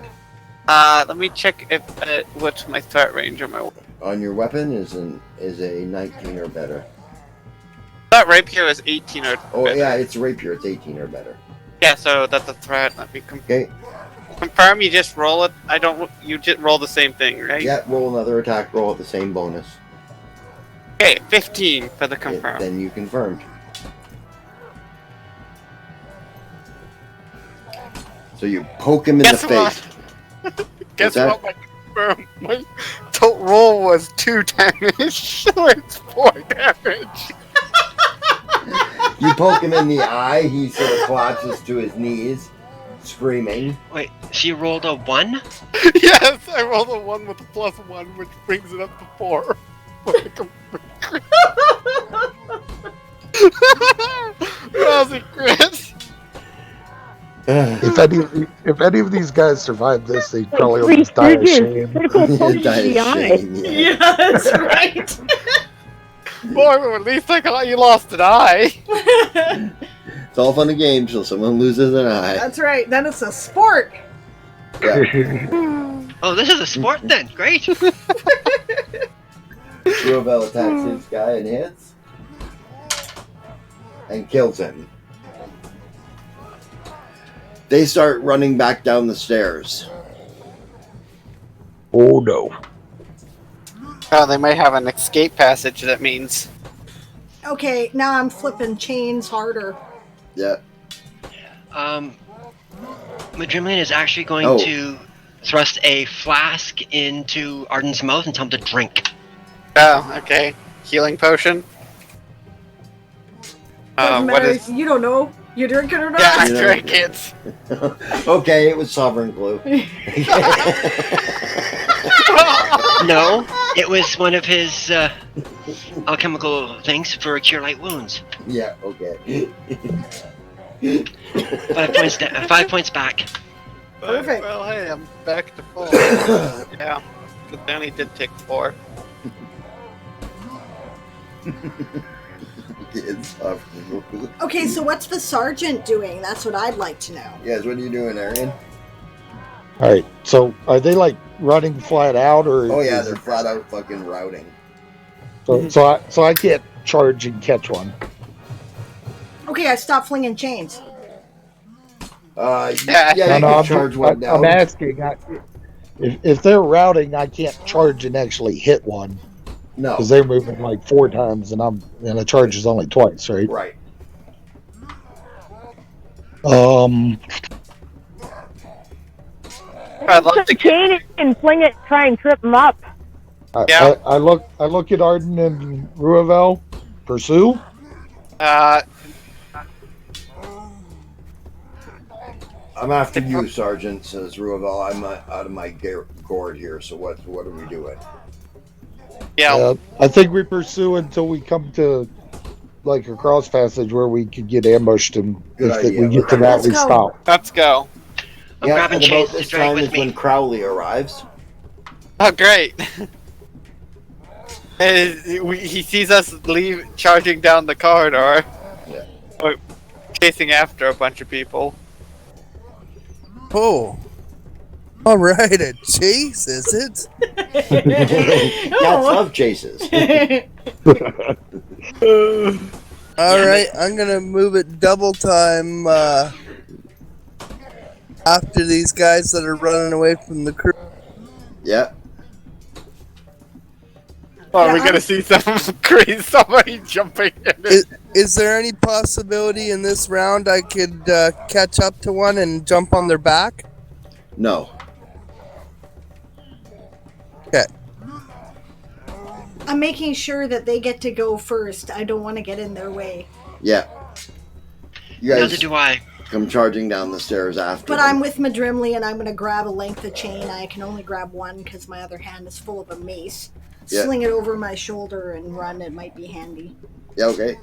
Let me check if what's my threat range on my On your weapon is a 19 or better. threat rapier is 18 or Oh better. yeah, it's rapier. It's 18 or better. Yeah, so that's a threat. Let me Okay. confirm. You just roll it. You just roll the same thing, right? Yeah, roll another attack roll with the same bonus. Okay, 15 for the confirm. Then you confirmed. So you poke him in Guess the what? face. Guess that? what? My total roll was 2 damage, so it's 4 damage. You poke him in the eye. He sort of collapses to his knees, screaming. Wait, she rolled a 1? Yes, I rolled a 1 with a +1, which brings it up to 4. Rousey Chris. If any of these guys survive this, they'd probably almost die of shame. Critical punch Die to the of eye. shame, yeah. Yeah, that's right. Boy, at least I got you lost an eye. It's all fun and games till someone loses an eye. That's right. Then it's a sport. Yeah. Oh, this is a sport then. Great. Ruabel attacks his guy and hits. And kills him. They start running back down the stairs. Oh no. Oh, they might have an escape passage, that means. Okay, now I'm flipping chains harder. Yeah. Madrimlian is actually going Oh. to thrust a flask into Arden's mouth and tell him to drink. Oh, okay. Healing potion. Doesn't What matter. is? You don't know. You drink it or not? Yeah, I You know- drank it. Okay, it was sovereign glue. No, it was one of his alchemical things for cure light wounds. Yeah, okay. 5 points. 5 points back. Perfect. Well, hey, I'm back to full. Yeah, but Danny did take 4. It's sovereign glue. Okay, so what's the sergeant doing? That's what I'd like to know. Yes, what are you doing, Arian? All right. So are they like running flat out, or? Oh yeah, is they're it- flat out fucking routing. So I can't charge and catch one. Okay, I stopped flinging chains. Yeah. Yeah, you No, can I'm, charge one down. I'm asking. If they're routing, I can't charge and actually hit one No. because they're moving like 4 times, and the charge is only twice, right? Right. I'd love to get. chain and fling it, try and trip him up. Yeah. I look at Arden and Ruavel. Pursue. I'm after you, Sergeant, says Ruavel. I'm out of my gourd here, so what are we doing? Yeah. I think we pursue until we come to like a cross passage where we could get ambushed, and Good if idea. we get to that, Let's we go. stop. Let's go. I'll Yeah, grab a and chase about to this drag time with is me. when Crowley arrives. Oh, great. He sees us charging down the corridor. Yeah. Or chasing after a bunch of people. Oh. All right, a chase, is it? Cats love chases. All right, I'm gonna move it double time after these guys that are running away from the crew. Yeah. Oh, Yeah, we're gonna see somebody jumping in. Is there any possibility in this round I could catch up to one and jump on their back? No. Okay. I'm making sure that they get to go first. I don't want to get in their way. Yeah. You Neither guys do I. come charging down the stairs after. But them. I'm with Madrimley, and I'm going to grab a length of chain. I can only grab one because my other hand is full of a mace. Yeah. Sling it over my shoulder and run. It might be handy. Yeah, okay.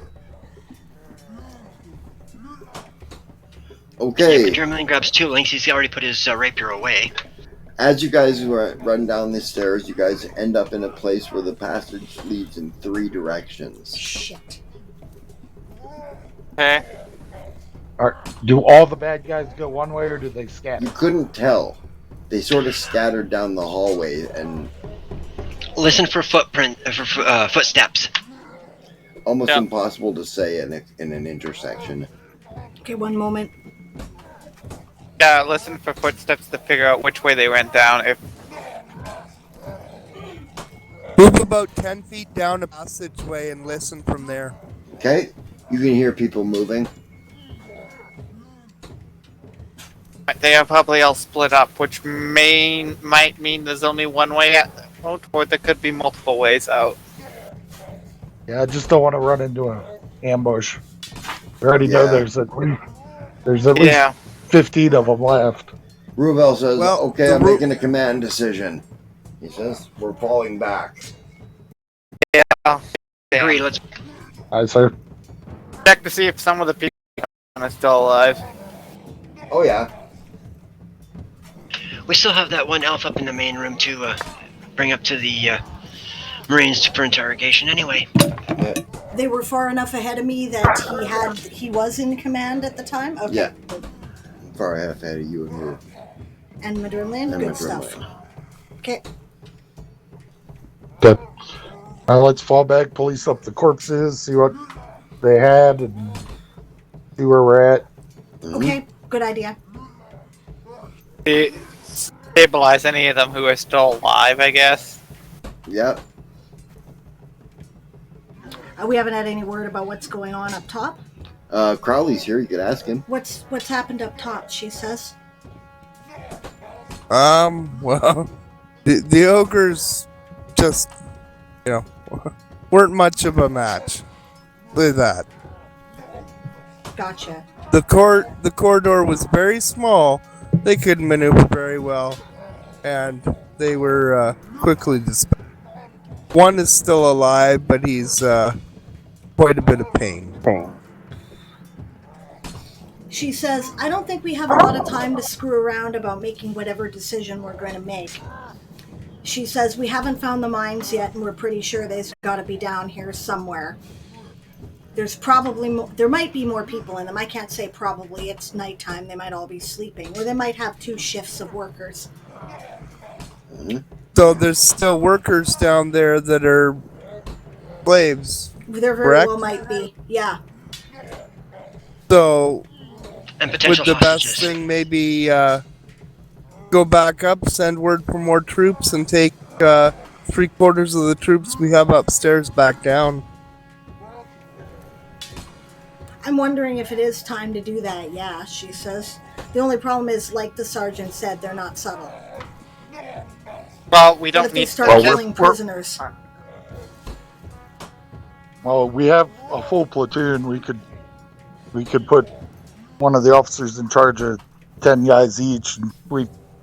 Okay. If German grabs 2 links, he's already put his rapier away. As you guys run down the stairs, you guys end up in a place where the passage leads in 3 directions. Shit. Okay. Do all the bad guys go one way, or do they scatter? You couldn't tell. They sort of scattered down the hallway, and Listen for footsteps. almost impossible to say in an intersection. Okay, one moment. Yeah, listen for footsteps to figure out which way they went down. If Move about 10 feet down a passageway and listen from there. Okay? You can hear people moving. they are probably all split up, which might mean there's only one way out, or there could be multiple ways out. Yeah, I just don't want to run into an ambush. We already know there's at least 15 of them left. Ruvel says, Well, okay, I'm making a command decision. He says, we're falling back. Yeah. Agree, let's... Aye, sir. Check to see if some of the people are still alive. Oh, yeah. We still have that one elf up in the main room to bring up to the Marines for interrogation anyway. Yeah. They were far enough ahead of me that he was in command at the time? Okay. Yeah. Far ahead of you and her. And Madrimland? Good stuff. Okay. Good. Now let's fall back, police up the corpses, see what they had, and see where we're at. Okay, good idea. Stabilize any of them who are still alive, I guess. Yep. We haven't had any word about what's going on up top. Crowley's here. You could ask him. What's happened up top? She says. Well, the ogres just, weren't much of a match. Look at that. Gotcha. The corridor was very small. They couldn't maneuver very well, and they were quickly dispelled. One is still alive, but he's quite a bit of pain. She says, I don't think we have a lot of time to screw around about making whatever decision we're going to make. She says, we haven't found the mines yet, and we're pretty sure they've got to be down here somewhere. There's probably there might be more people in them. I can't say probably. It's nighttime. They might all be sleeping. Or they might have 2 shifts of workers. So there's still workers down there that are slaves. There very correct? well might be. Yeah. So And would potential the best hostages. thing maybe go back up, send word for more troops, and take 3/4 of the troops we have upstairs back down? I'm wondering if it is time to do that. Yeah, she says. The only problem is, like the sergeant said, they're not subtle. Well, we What don't if they need start killing prisoners? Well, we have a full platoon. We could put one of the officers in charge of 10 guys each, and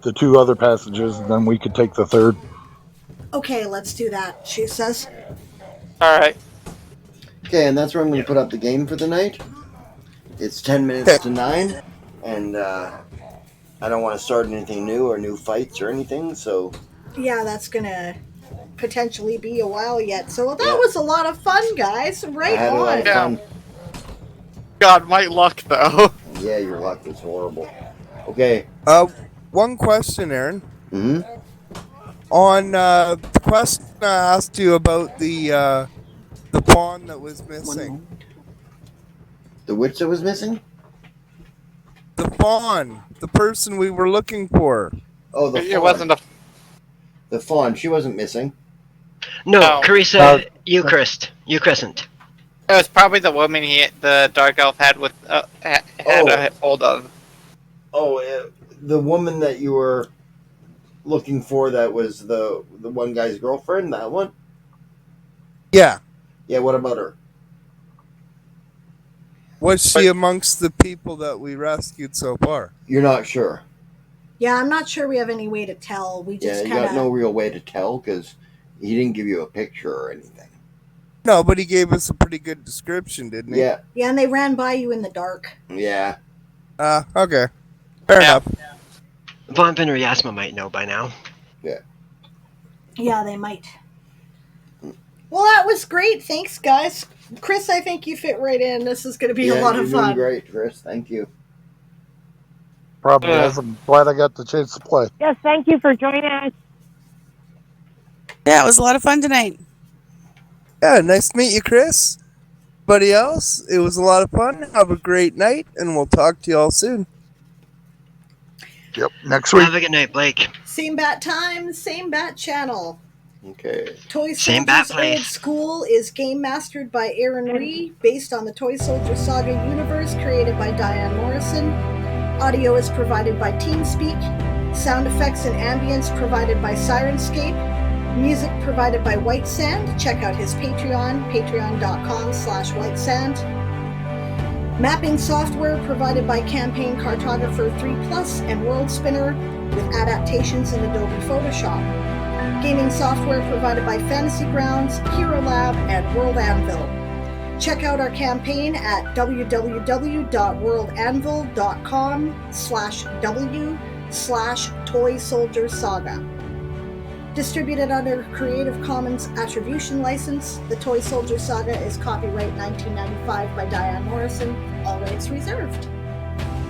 the 2 other passages, and then we could take the third. Okay, let's do that, she says. All right. Okay, and that's where I'm going to put up the game for the night. It's 10 minutes to 9, and I don't want to start anything new or new fights or anything, so... Yeah, that's gonna potentially be a while yet. So that was a lot of fun, guys. Right I had a lot of on. fun. God, my luck though. Yeah, your luck was horrible. Okay. One question, Aaron. Mm-hmm. On the question I asked you about the pawn that was missing. The witch that was missing? The fawn, the person we were looking for. Oh, the fawn. It wasn't a... The fawn, she wasn't missing. No, Carissa, Eucharist. Eucrescent. It was probably the woman the dark elf had with had a hold of. Oh, the woman that you were looking for that was the one guy's girlfriend, that one? Yeah. Yeah, what about her? Was she amongst the people that we rescued so far? You're not sure. Yeah, I'm not sure we have any way to tell. We just you kind of... got no real way to tell because he didn't give you a picture or anything. No, but he gave us a pretty good description, didn't he? Yeah. Yeah, and they ran by you in the dark. Yeah. Okay. Fair enough. Von Vin or Yasma might know by now. Yeah. Yeah, they might. Well, that was great. Thanks, guys. Chris, I think you fit right in. This is going to be a lot of fun. Doing great, Chris. Thank you. Probably is. I'm glad I got the chance to play. Yes, thank you for joining us. Yeah, it was a lot of fun tonight. Yeah, nice to meet you, Chris. Buddy else, it was a lot of fun. Have a great night, and we'll talk to you all soon. Yep, next week. Have a good night, Blake. Same bat time, same bat channel. Okay. Toy Same bat Soldiers Old place. School is game mastered by Aaron Ree, based on the Toy Soldier Saga universe created by Diane Morrison. Audio is provided by TeamSpeak. Sound effects and ambience provided by Sirenscape. Music provided by White Sand. Check out his Patreon, patreon.com/whitesand. Mapping software provided by Campaign Cartographer 3+ and World Spinner with adaptations in Adobe Photoshop. Gaming software provided by Fantasy Grounds, Hero Lab, and World Anvil. Check out our campaign at www.worlanvil.com/w/Toy Soldier Saga. Distributed under Creative Commons Attribution License, the Toy Soldier Saga is copyright 1995 by Diane Morrison, all rights reserved.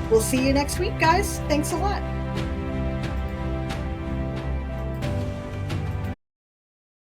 We'll see you next week, guys. Thanks a lot.